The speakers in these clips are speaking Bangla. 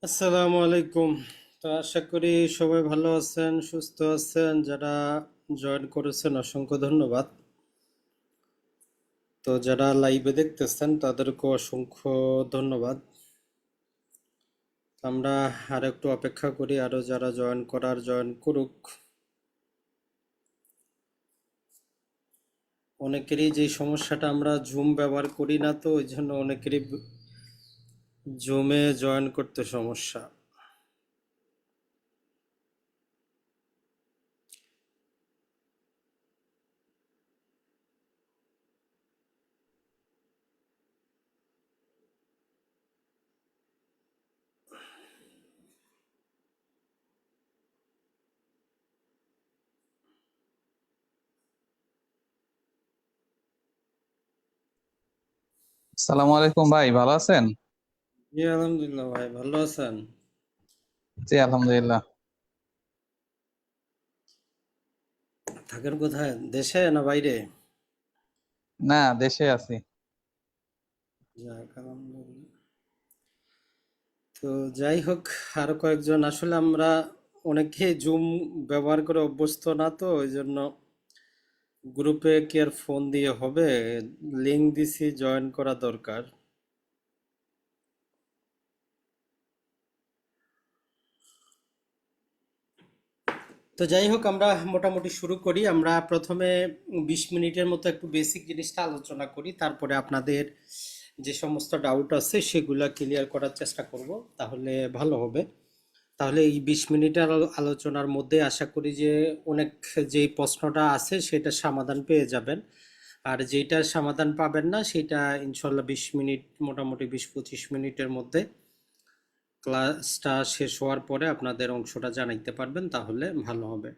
আসসালামু আলাইকুম। তো আশা করি সবাই ভালো আছেন, সুস্থ আছেন। যারা জয়েন করেছেন অসংখ্য ধন্যবাদ। তো যারা লাইভে দেখতেছেন তাদেরকে অসংখ্য ধন্যবাদ। আমরা আর একটু অপেক্ষা করি, আরো যারা জয়েন করার জয়েন করুক। অনেকেরই যে সমস্যাটা, আমরা জুম ব্যবহার করি না, তো ওই জন্য অনেকেরই জুমে জয়েন করতে সমস্যা। সালামু আলাইকুম ভাই, ভালো আছেন? জি আলহামদুলিল্লাহ ভাই, ভালো আছেন? জি আলহামদুলিল্লাহ। থাকেন কোথায়, দেশে না বাইরে? না, দেশে আছি। যাক আলহামদুলিল্লাহ। তো যাই হোক, আরো কয়েকজন, আসলে আমরা অনেকে জুম ব্যবহার করে অভ্যস্ত না, তো ওই জন্য গ্রুপে কি আর ফোন দিয়ে হবে? লিংক দিছি, জয়েন করা দরকার। তো যাই হোক, আমরা মোটামুটি শুরু করি। আমরা প্রথমে 20 মিনিটের মতো একটু বেসিক জিনিসটা আলোচনা করি, তারপরে আপনাদের যে সমস্ত ডাউট আছে সেগুলা ক্লিয়ার করার চেষ্টা করব, তাহলে ভালো হবে। তাহলে এই 20 মিনিটের আলোচনার মধ্যে আশা করি যে অনেক, যেই প্রশ্নটা আছে সেটা সমাধান পেয়ে যাবেন। আর যেটার সমাধান পাবেন না সেটা ইনশাল্লাহ 20 মিনিট, মোটামুটি 20-25 মিনিটের মধ্যে ক্লাসটা শেষ হওয়ার পরে আপনাদের অংশটা জানাইতে পারবেন, তাহলে ভালো হবে।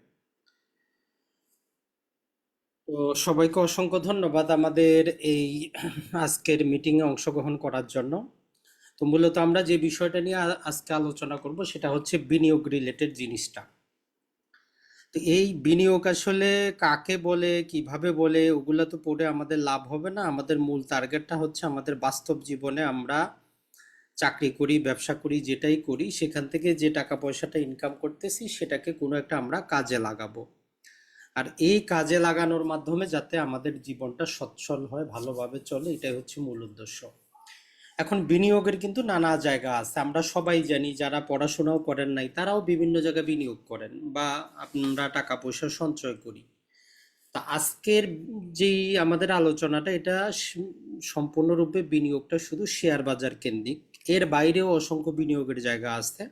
তো সবাইকে অসংখ্য ধন্যবাদ আমাদের এই আজকের মিটিংয়ে অংশগ্রহণ করার জন্য। তো মূলত আমরা যে বিষয়টা নিয়ে আজকে আলোচনা করব সেটা হচ্ছে বিনিয়োগ রিলেটেড জিনিসটা। তো এই বিনিয়োগ আসলে কাকে বলে, কিভাবে বলে, ওগুলা তো পড়ে আমাদের লাভ হবে না। আমাদের মূল টার্গেটটা হচ্ছে আমাদের বাস্তব জীবনে আমরা চাকরি করি, ব্যবসা করি, যেটাই করি সেখান থেকে যে টাকা পয়সাটা ইনকাম করতেছি সেটাকে কোনো একটা আমরা কাজে লাগাবো। আর এই কাজে লাগানোর মাধ্যমে যাতে আমাদের জীবনটা সচ্ছল হয়, ভালোভাবে চলে, এটাই হচ্ছে মূল উদ্দেশ্য। এখন বিনিয়োগের কিন্তু নানা জায়গা আছে, আমরা সবাই জানি। যারা পড়াশোনাও করেন নাই তারাও বিভিন্ন জায়গায় বিনিয়োগ করেন, বা আমরা টাকা পয়সা সঞ্চয় করি। তা আজকের যেই আমাদের আলোচনাটা, এটা সম্পূর্ণরূপে বিনিয়োগটা শুধু শেয়ার বাজার কেন্দ্রিক। এর বাইরেও অসংখ্য বিনিয়োগের জায়গা আছে।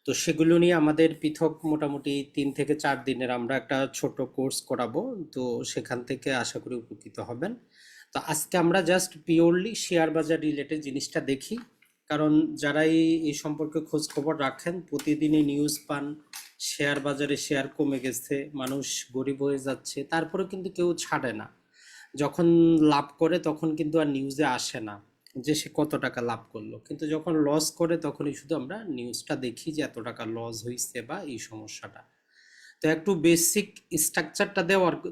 তো সেগুলো নিয়ে আমাদের পৃথক মোটামুটি 3 থেকে 4 দিনের আমরা একটা ছোট কোর্স করাবো। তো সেখান থেকে আশা করি উপকৃত হবেন। তো আজকে আমরা জাস্ট পিওরলি শেয়ার বাজার রিলেটেড জিনিসটা দেখি। কারণ যারাই এই সম্পর্কে খোঁজ খবর রাখেন, প্রতিদিনই নিউজ পান শেয়ার বাজারে শেয়ার কমে গেছে, মানুষ গরিব হয়ে যাচ্ছে, তারপরে কিন্তু কেউ ছাড়ে না। যখন লাভ করে তখন কিন্তু আর নিউজে আসে না যে সে কত টাকা লাভ করলো, কিন্তু যখন লস করে তখনই শুধু আমরা নিউজটা দেখি যে এত টাকা লস হয়েছে বা এই সমস্যাটা। তো একটু বেসিক স্ট্রাকচারটা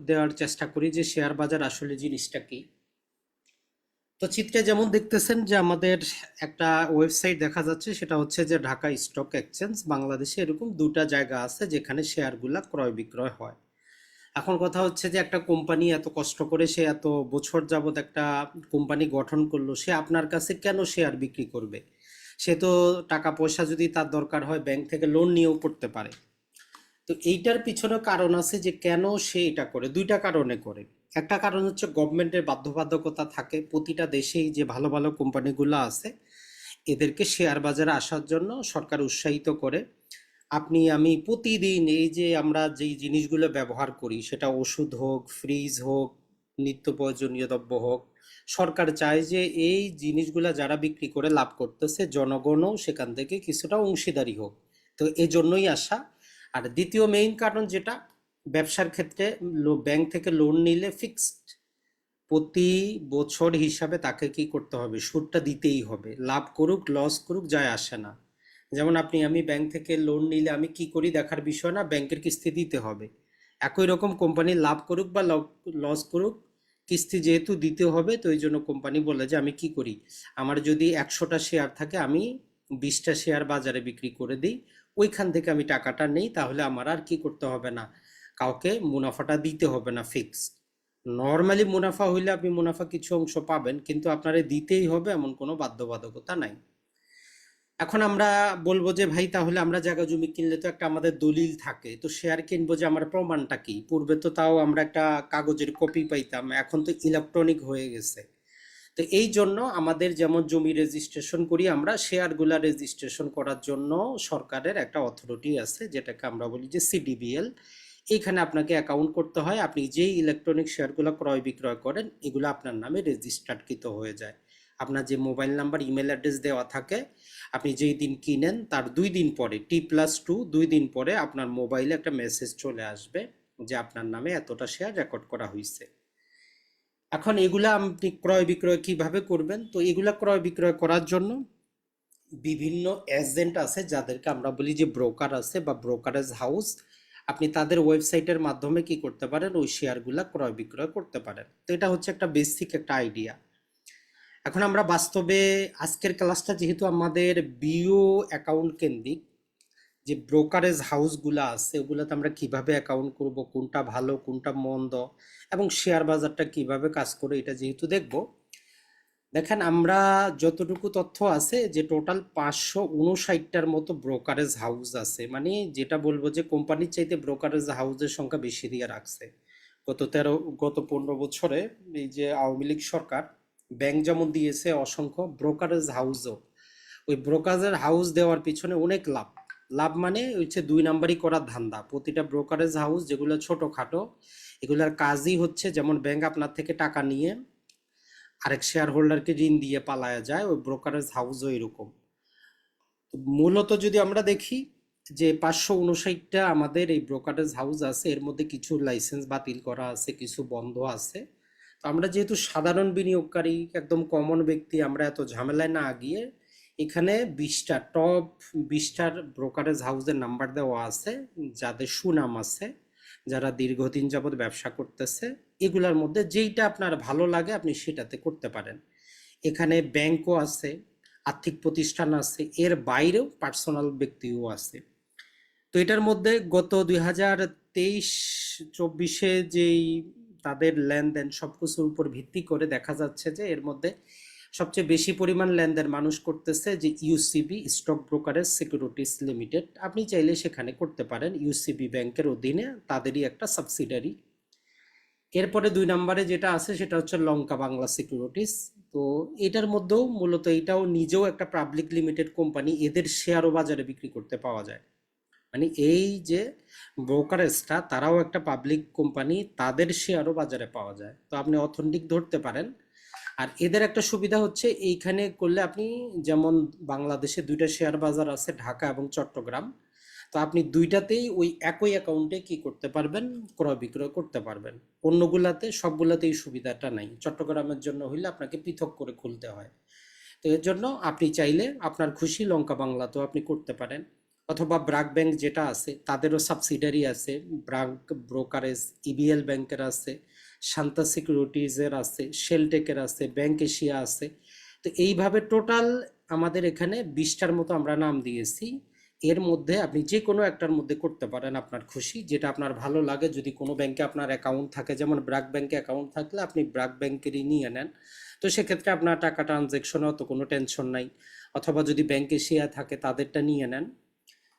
দেওয়ার চেষ্টা করি যে শেয়ার বাজার আসলে জিনিসটা কি। তো চিত্রে যেমন দেখতেছেন যে আমাদের একটা ওয়েবসাইট দেখা যাচ্ছে, সেটা হচ্ছে যে ঢাকা স্টক এক্সচেঞ্জ। বাংলাদেশে এরকম দুটা জায়গা আছে যেখানে শেয়ারগুলা ক্রয় বিক্রয় হয়। এখন কথা হচ্ছে যে একটা কোম্পানি এত কষ্ট করে, সে এত বছর যাবত একটা কোম্পানি গঠন করলো, সে আপনার কাছে কেন শেয়ার বিক্রি করবে? সে তো টাকা পয়সা যদি তার দরকার হয় ব্যাংক থেকে লোন নিয়েও করতে পারে। তো এইটার পিছনে কারণ আছে যে কেন সে এটা করে, দুইটা কারণে করে। একটা কারণ হচ্ছে গভর্নমেন্টের বাধ্যবাধকতা থাকে প্রতিটা দেশেই, যে ভালো ভালো কোম্পানিগুলো আছে এদেরকে শেয়ার বাজারে আসার জন্য সরকার উৎসাহিত করে। আপনি আমি প্রতিদিন এই যে আমরা যেই জিনিসগুলো ব্যবহার করি, সেটা ওষুধ হোক, ফ্রিজ হোক, নিত্য প্রয়োজনীয় দ্রব্য হোক, সরকার চায় যে এই জিনিসগুলা যারা বিক্রি করে লাভ করতেছে জনগণও সেখান থেকে কিছুটা অংশীদারি হোক। তো এই জন্যই আসা। আর দ্বিতীয় মেইন কারণ যেটা, ব্যবসার ক্ষেত্রে ব্যাংক থেকে লোন নিলে ফিক্সড প্রতি বছর হিসাবে তাকে কি করতে হবে, সুদটা দিতেই হবে। লাভ করুক লস করুক যায় আসে না। যেমন আপনি আমি ব্যাংক থেকে লোন নিলে আমি কি করি দেখার বিষয় না, ব্যাংকের কিস্তি দিতে হবে। একই রকম কোম্পানি লাভ করুক বা লস করুক, কিস্তি যেহেতু দিতে হবে, তো এই জন্য কোম্পানি বলে যে আমি কি করি, আমার যদি 100টা শেয়ার থাকে আমি 20টা শেয়ার বাজারে বিক্রি করে দিই, ওইখান থেকে আমি টাকাটা নেই, তাহলে আমার আর কি করতে হবে না, কাউকে মুনাফাটা দিতে হবে না ফিক্সড। নর্মালি মুনাফা হইলে আপনি মুনাফা কিছু অংশ পাবেন, কিন্তু আপনারে দিতেই হবে এমন কোনো বাধ্যবাধকতা নাই। এখন আমরা বলবো যে ভাই তাহলে আমরা জায়গা জমি কিনলে তো একটা আমাদের দলিল থাকে, তো শেয়ার কিনবো যে আমার প্রমাণটা কি? পূর্বে তো তাও আমরা একটা কাগজের কপি পাইতাম, এখন তো ইলেকট্রনিক হয়ে গেছে। তো এই জন্য আমাদের যেমন জমি রেজিস্ট্রেশন করি, আমরা শেয়ারগুলা রেজিস্ট্রেশন করার জন্য সরকারের একটা অথরিটি আছে, যেটাকে আমরা বলি যে সিডিবিএল। এইখানে আপনাকে অ্যাকাউন্ট করতে হয়, আপনি যেই ইলেকট্রনিক শেয়ারগুলো ক্রয় বিক্রয় করেন এগুলো আপনার নামে রেজিস্টার্ডকৃত হয়ে যায়। আপনার যে মোবাইল নাম্বার, ইমেল অ্যাড্রেস দেওয়া থাকে, আপনি যেই দিন কিনেন তার 2 দিন পরে, T+2 2 দিন পরে আপনার মোবাইলে একটা মেসেজ চলে আসবে যে আপনার নামে এতটা শেয়ার রেকর্ড করা হয়েছে। এখন এগুলা আপনি ক্রয় বিক্রয় কিভাবে করবেন? তো এগুলা ক্রয় বিক্রয় করার জন্য বিভিন্ন এজেন্ট আছে, যাদেরকে আমরা বলি যে ব্রোকার আছে বা ব্রোকারেজ হাউস। আপনি তাদের ওয়েবসাইটের মাধ্যমে কি করতে পারেন, ওই শেয়ারগুলা ক্রয় বিক্রয় করতে পারেন। তো এটা হচ্ছে একটা বেসিক একটা আইডিয়া। এখন আমরা বাস্তবে আজকের ক্লাসটা যেহেতু আমাদের বিও অ্যাকাউন্ট কেন্দ্রিক, যে ব্রোকারেজ হাউসগুলো আছে ওগুলোতে আমরা কিভাবে অ্যাকাউন্ট করব, কোনটা ভালো কোনটা মন্দ, এবং শেয়ার বাজারটা কিভাবে কাজ করে, এটা যেহেতু দেখব। দেখেন, আমরা যতটুকু তথ্য আছে যে টোটাল 559টার মতো ব্রোকারেজ হাউস আছে, মানে যেটা বলবো যে কোম্পানির চাইতে ব্রোকারেজ হাউসের সংখ্যা বেশি দিয়ে রাখছে। গত 15 বছরে এই যে আওয়ামী লীগ সরকার ব্যাংক যেমন দিয়েছে অসংখ্য, ব্রোকারেজ হাউসও, ওই ব্রোকারেজ হাউস দেওয়ার পিছনে অনেক লাভ। লাভ মানে হচ্ছে 2 নাম্বারই করার ধান্দা। প্রতিটা ব্রোকারেজ হাউস যেগুলো ছোটখাটো, এগুলার কাজই হচ্ছে যেমন ব্যাংক আপনার থেকে টাকা নিয়ে আরেক শেয়ার হোল্ডারকে ঋণ দিয়ে পালায়া যায়, ওই ব্রোকারেজ হাউসও এরকম। মূলত যদি আমরা দেখি যে 559টা আমাদের এই ব্রোকারেজ হাউস আছে, এর মধ্যে কিছু লাইসেন্স বাতিল করা আছে, কিছু বন্ধ আছে। তো আমরা যেহেতু সাধারণ বিনিয়োগকারী, একদম কমন ব্যক্তি, আমরা এত ঝামেলায় না গিয়ে এখানে 20টা টপ 20টার ব্রোকারেজ হাউসের নাম্বার দেওয়া আছে, যাদের সুনাম আছে, যারা দীর্ঘদিন যাবৎ ব্যবসা করতেছে। এগুলার মধ্যে যেইটা আপনার ভালো লাগে আপনি সেটাতে করতে পারেন। এখানে ব্যাংকও আছে, আর্থিক প্রতিষ্ঠান আছে, এর বাইরেও পার্সোনাল ব্যক্তিও আছে। তো এটার মধ্যে গত 2023-24 যেই তাদের লেনদেন সবকিছুর উপর ভিত্তি করে দেখা যাচ্ছে যে এর মধ্যে সবচেয়ে বেশি পরিমাণ লেনদেন মানুষ করতেছে যে UCB stock brokerage securities limited. আপনি চাইলে সেখানে করতে পারেন, ইউসিবি ব্যাংকের অধীনে, তাদেরই একটা সাবসিডারি। এরপরে 2 নম্বরে যেটা আছে সেটা হচ্ছে লঙ্কা বাংলা সিকিউরিটিজ। তো এটার মধ্যেও মূলত এটাও নিজেও একটা পাবলিক লিমিটেড কোম্পানি, এদের শেয়ারও বাজারে বিক্রি করতে পাওয়া যায়। মানে এই যে ব্রোকারেজটা, তারাও একটা পাবলিক কোম্পানি, তাদের শেয়ারও বাজারে পাওয়া যায়। তো আপনি অথেন্টিক ধরতে পারেন। আর এদের একটা সুবিধা হচ্ছে এইখানে করলে আপনি, যেমন বাংলাদেশে 2টা শেয়ার বাজার আছে, ঢাকা এবং চট্টগ্রাম। তো আপনি 2টাতেই ওই একই অ্যাকাউন্টে কি করতে পারবেন, ক্রয় বিক্রয় করতে পারবেন। অন্যগুলাতে সবগুলাতে এই সুবিধাটা নাই। চট্টগ্রামের জন্য হইলে আপনাকে পৃথক করে খুলতে হয়। তো এর জন্য আপনি চাইলে আপনার খুশি লঙ্কা বাংলাতেও আপনি করতে পারেন, অথবা ব্র্যাক ব্যাংক যেটা আছে তাদেরও সাবসিডারি আছে, ব্র্যাক ব্রোকারেজ, ইবিএল ব্যাংকের আছে, শান্তা সিকিউরিটিজের আছে, শেলটেকের আছে, ব্যাংক এশিয়া আছে। তো এইভাবে টোটাল আমাদের এখানে 20টার মতো আমরা নাম দিয়েছি। এর মধ্যে আপনি যে কোনো একটার মধ্যে করতে পারেন আপনার খুশি, যেটা আপনার ভালো লাগে। যদি কোনো ব্যাংকে আপনার অ্যাকাউন্ট থাকে, যেমন ব্র্যাক ব্যাংকে অ্যাকাউন্ট থাকলে আপনি ব্র্যাক ব্যাংকেরই নিয়ে নেন, তো সেক্ষেত্রে আপনার টাকা ট্রানজেকশনে অত কোনো টেনশন নাই। অথবা যদি ব্যাংক এশিয়া থাকে তাদেরটা নিয়ে নেন।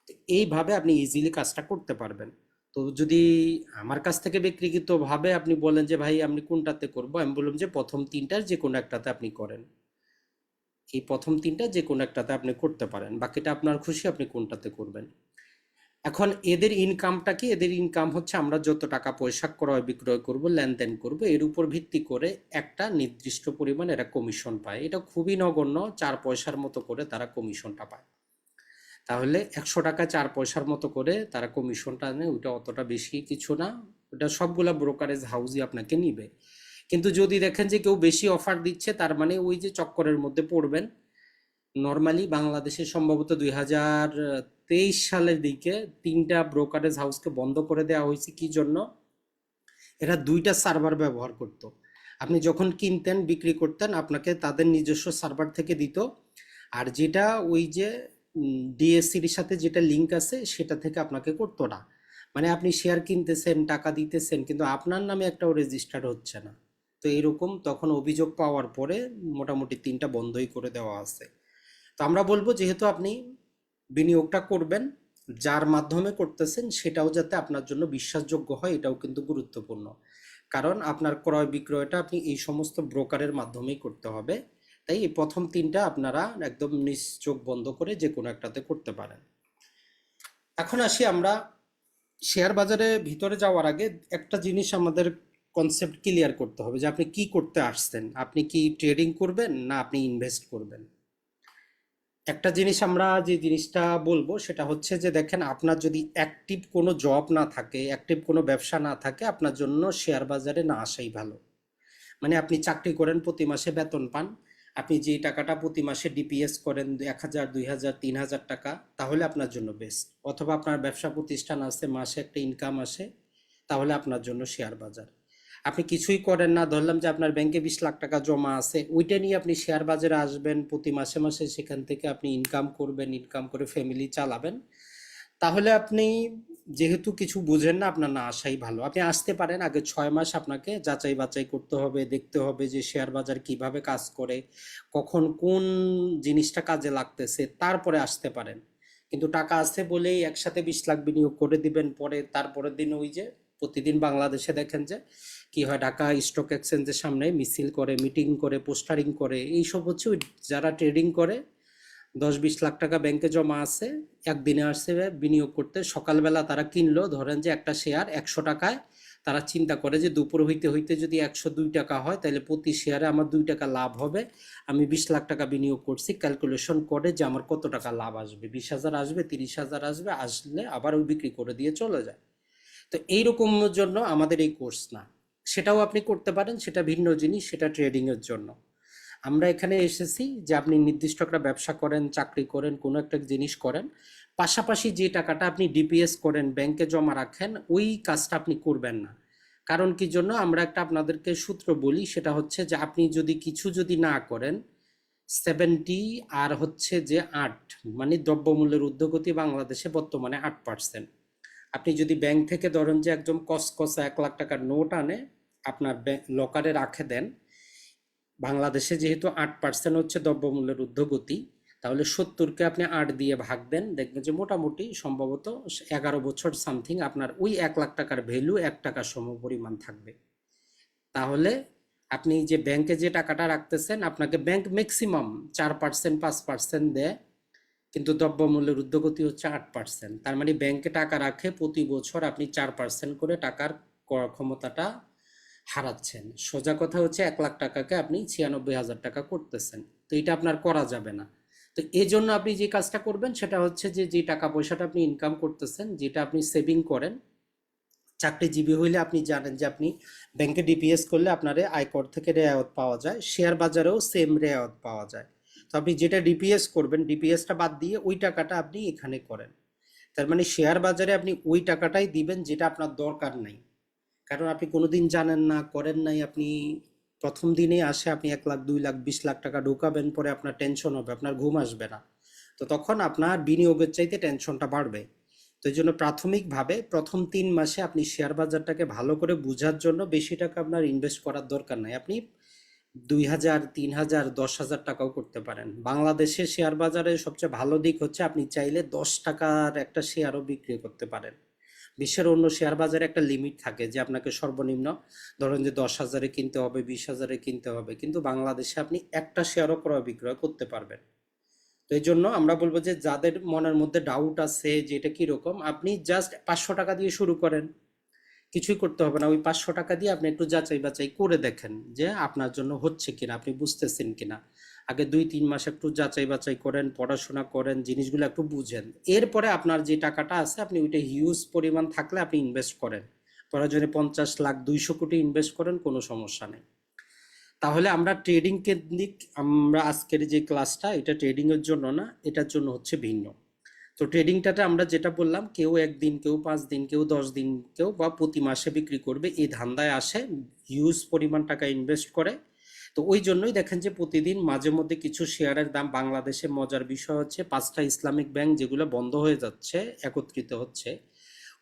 তো এইভাবে আপনি ইজিলি কাজটা করতে পারবেন। তো যদি আমার কাছ থেকে ব্যক্তিগতভাবে আপনি বলেন যে ভাই আপনি কোনটাতে করবো, আমি বললাম যে প্রথম 3টার যে কোনো একটাতে আপনি করেন। এই প্রথম 3টা যে কোনো একটাতে আপনি করতে পারেন, বাকিটা আপনার খুশি আপনি কোনটাতে করবেন। এখন এদের ইনকামটা কি? এদের ইনকাম হচ্ছে আমরা যত টাকা পয়সা ক্রয় বিক্রয় করব, লেনদেন করব, এর উপর ভিত্তি করে একটা নির্দিষ্ট পরিমাণ এরা কমিশন পায়। এটা খুবই নগণ্য, 4 পয়সার মতো করে তারা কমিশনটা পায়। তাহলে 100 টাকা 4 পয়সার মতো করে তারা কমিশনটা নেয়, ওইটা অতটা বেশি কিছু না। ওটা সবগুলা ব্রোকারেজ হাউসই আপনাকে নিবে। কিন্তু যদি দেখেন যে কেউ বেশি অফার দিচ্ছে, তার মানে ওই যে চক্করের মধ্যে পড়বেন। নর্মালি বাংলাদেশে সম্ভবত 2023 সালের দিকে 3টা ব্রোকারেজ হাউসকে বন্ধ করে দেওয়া হয়েছে। কি জন্য? এরা 2টা সার্ভার ব্যবহার করত। আপনি যখন কিনতেন বিক্রি করতেন, আপনাকে তাদের নিজস্ব সার্ভার থেকে দিত, আর যেটা ওই যে ডিএসসির সাথে যেটা লিঙ্ক আছে সেটা থেকে আপনাকে করতো না। মানে আপনি শেয়ার কিনতেছেন, টাকা দিতেছেন, কিন্তু আপনার নামে একটাও রেজিস্টার্ড হচ্ছে না। তো এরকম তখন অভিযোগ পাওয়ার পরে মোটামুটি 3টা বন্ধই করে দেওয়া আছে। তো আমরা বলবো, যেহেতু আপনি বিনিয়োগটা করবেন, যার মাধ্যমে করতেছেন সেটাও যাতে আপনার জন্য বিশ্বাসযোগ্য হয়, এটাও কিন্তু গুরুত্বপূর্ণ। কারণ আপনার ক্রয় বিক্রয়টা আপনি এই সমস্ত ব্রোকারের মাধ্যমেই করতে হবে। তাই এই প্রথম 3টা আপনারা একদম নিজ চোখ বন্ধ করে যে কোনো একটাতে করতে পারেন। এখন আসি আমরা শেয়ার বাজারে ভিতরে যাওয়ার আগে একটা জিনিস আমাদের কনসেপ্ট ক্লিয়ার করতে হবে, যে আপনি কি করতে আসছেন। আপনি কি ট্রেডিং করবেন না আপনি ইনভেস্ট করবেন? একটা জিনিস আমরা যে জিনিসটা বলবো সেটা হচ্ছে যে, দেখেন, আপনার যদি অ্যাক্টিভ কোনো জব না থাকে, অ্যাক্টিভ কোনো ব্যবসা না থাকে, আপনার জন্য শেয়ার বাজারে না আসাই ভালো। মানে আপনি চাকরি করেন, প্রতি মাসে বেতন পান, আপনি যে টাকাটা প্রতি মাসে ডিপিএস করেন 1,000, 2,000, 3,000 টাকা, তাহলে আপনার জন্য বেস্ট। অথবা আপনার ব্যবসা প্রতিষ্ঠান আছে, মাসে একটা ইনকাম আসে, তাহলে আপনার জন্য শেয়ার বাজার। আপনি কিছুই করেন না, ধরলাম যে আপনার ব্যাংকে 20 লাখ টাকা জমা আছে, ওইটা নিয়ে আপনি শেয়ার বাজারে আসবেন, প্রতি মাসে মাসে সেখান থেকে আপনি ইনকাম করবেন, ইনকাম করে ফ্যামিলি চালাবেন, তাহলে আপনি যেহেতু কিছু বুঝেন না, আপনার না আসাই ভালো। আপনি আসতে পারেন, আগে 6 মাস আপনাকে যাচাই বাছাই করতে হবে, দেখতে হবে যে শেয়ার বাজার কিভাবে কাজ করে, কখন কোন জিনিসটা কাজে লাগতেছে, তারপরে আসতে পারেন। কিন্তু টাকা আছে বলেই একসাথে 20 লাখ বিনিয়োগ করে দিবেন, পরে তারপরের দিন ওই যে প্রতিদিন বাংলাদেশে দেখেন যে কি হয়, ঢাকা স্টক এক্সচেঞ্জের সামনে মিছিল করে, মিটিং করে, পোস্টারিং করে, এইসব হচ্ছে ওই যারা ট্রেডিং করে। 10-20 লাখ টাকা ব্যাংকে জমা আছে, একদিনে আসছে বিনিয়োগ করতে, সকালবেলা তারা কিনলো, ধরেন যে একটা শেয়ার 100 টাকায়, তারা চিন্তা করে যে দুপুর হইতে হইতে যদি 102 টাকা হয়, তাহলে প্রতি শেয়ারে আমার 2 টাকা লাভ হবে। আমি 20 লাখ টাকা বিনিয়োগ করছি, ক্যালকুলেশন করে যে আমার কত টাকা লাভ আসবে, 20,000 আসবে, 30,000 আসবে, আসলে আবার ওই বিক্রি করে দিয়ে চলে যায়। তো এইরকম জন্য আমাদের এই কোর্স না। সেটাও আপনি করতে পারেন, সেটা ভিন্ন জিনিস, সেটা ট্রেডিং এর জন্য। আমরা এখানে এসেছি যে আপনি নির্দিষ্ট একটা ব্যবসা করেন, চাকরি করেন, কোনো একটা জিনিস করেন, পাশাপাশি যে টাকাটা আপনি ডিপিএস করেন, ব্যাংকে জমা রাখেন, ওই কাজটা আপনি করবেন না। কারণ কি জন্য আমরা একটা আপনাদেরকে সূত্র বলি, সেটা হচ্ছে যে আপনি যদি কিছু যদি না করেন, 70 আর হচ্ছে যে 8, মানে দ্রব্যমূল্যের ঊর্ধ্বগতি বাংলাদেশে বর্তমানে 8%। আপনি যদি ব্যাংক থেকে ধরেন যে একদম কসকসা 1 লাখ টাকার নোট আনে, আপনার লকারে রাখে দেন, বাংলাদেশে যেহেতু 8% হচ্ছে দ্রব্যমূল্যের ঊর্ধ্বগতি, তাহলে 70কে আপনি 8 দিয়ে ভাগ দেন, দেখবেন যে মোটামুটি সম্ভবত 11 বছর সামথিং আপনার ওই 1 লাখ টাকার ভ্যালু 1 টাকার সমপরিমাণ থাকবে। তাহলে আপনি যে ব্যাংকে যে টাকাটা রাখতেছেন, আপনাকে ব্যাংক ম্যাক্সিমাম 4%, 5% দেয়, কিন্তু দ্রব্যমূল্যের ঊর্ধ্বগতি হচ্ছে 8%। তার মানে ব্যাংকে টাকা রাখে প্রতি বছর আপনি 4% করে টাকার ক্রয় ক্ষমতাটা হারাচ্ছেন। সোজা কথা হচ্ছে 1 লাখ টাকাকে আপনি 96,000 টাকা করতেছেন। তো এটা আপনার করা যাবে না। তো এই জন্য আপনি যে কাজটা করবেন সেটা হচ্ছে যে যে টাকা পয়সাটা আপনি ইনকাম করতেছেন, যেটা আপনি সেভিং করেন, চাকরিজীবী হইলে আপনি জানেন যে আপনি ব্যাংকে ডিপিএস করলে আপনার আয়কর থেকে রেয়ায়ত পাওয়া যায়, শেয়ার বাজারেও সেম রেয়ায়ত পাওয়া যায়। তো আপনি যেটা ডিপিএস করবেন, ডিপিএসটা বাদ দিয়ে ওই টাকাটা আপনি এখানে করেন। তার মানে শেয়ার বাজারে আপনি ওই টাকাটাই দিবেন যেটা আপনার দরকার নাই। কারণ আপনি কোনোদিন জানেন না, করেন নাই, আপনি প্রথম দিনে আসে আপনি 1 লাখ, 2 লাখ, 20 লাখ টাকা ঢোকাবেন, পরে আপনার টেনশন হবে, আপনার ঘুম আসবে না। তো তখন আপনার বিনিয়োগের চাইতে টেনশনটা বাড়বে। তো এই জন্য প্রাথমিকভাবে প্রথম 3 মাসে আপনি শেয়ার বাজারটাকে ভালো করে বোঝার জন্য বেশি টাকা আপনার ইনভেস্ট করার দরকার নাই। আপনি 2,000, 3,000, 10,000 টাকাও করতে পারেন। বাংলাদেশের শেয়ার বাজারের সবচেয়ে ভালো দিক হচ্ছে আপনি চাইলে 10 টাকার একটা শেয়ারও বিক্রি করতে পারেন। বিশ্বের অন্য শেয়ার বাজারে একটা লিমিট থাকে যে আপনাকে সর্বনিম্ন ধরেন যে 10,000-এ কিনতে হবে, 20,000-এ কিনতে হবে, কিন্তু বাংলাদেশে আপনি একটা শেয়ারও ক্রয় বিক্রয় করতে পারবেন। তো এই জন্য আমরা বলবো যে যাদের মনের মধ্যে ডাউট আছে যে এটা কিরকম, আপনি জাস্ট 500 টাকা দিয়ে শুরু করেন, কিছুই করতে হবে না। ওই 500 টাকা দিয়ে আপনি একটু যাচাই বাছাই করে দেখেন যে আপনার জন্য হচ্ছে কিনা, আপনি বুঝতেছেন কিনা। আগে 2-3 মাস একটু যাচাই বাছাই করেন, পড়াশোনা করেন, জিনিসগুলো একটু বুঝেন। এরপরে আপনার যে টাকাটা আছে আপনি ওইটা হিউজ পরিমাণ থাকলে আপনি ইনভেস্ট করেন, প্রয়োজনে 50 লাখ, 200 কোটি ইনভেস্ট করেন, কোনো সমস্যা নেই। তাহলে আমরা ট্রেডিং কেন্দ্রিক, আমরা আজকের যে ক্লাসটা, এটা ট্রেডিং এর জন্য না, এটার জন্য হচ্ছে ভিন্ন। তো ট্রেডিংটাতে আমরা যেটা বললাম, কেউ 1 দিন, কেউ 5 দিন, কেউ 10 দিন, কেউ বা প্রতি মাসে বিক্রি করবে, এই ধান্দায় আসে, হিউজ পরিমাণ টাকা ইনভেস্ট করে, তো ওই জন্যই দেখেন যে প্রতিদিন মাঝে মধ্যে কিছু শেয়ারের দাম, বাংলাদেশে মজার বিষয় হচ্ছে 5টা ইসলামিক ব্যাংক যেগুলো বন্ধ হয়ে যাচ্ছে, একত্রিত হচ্ছে,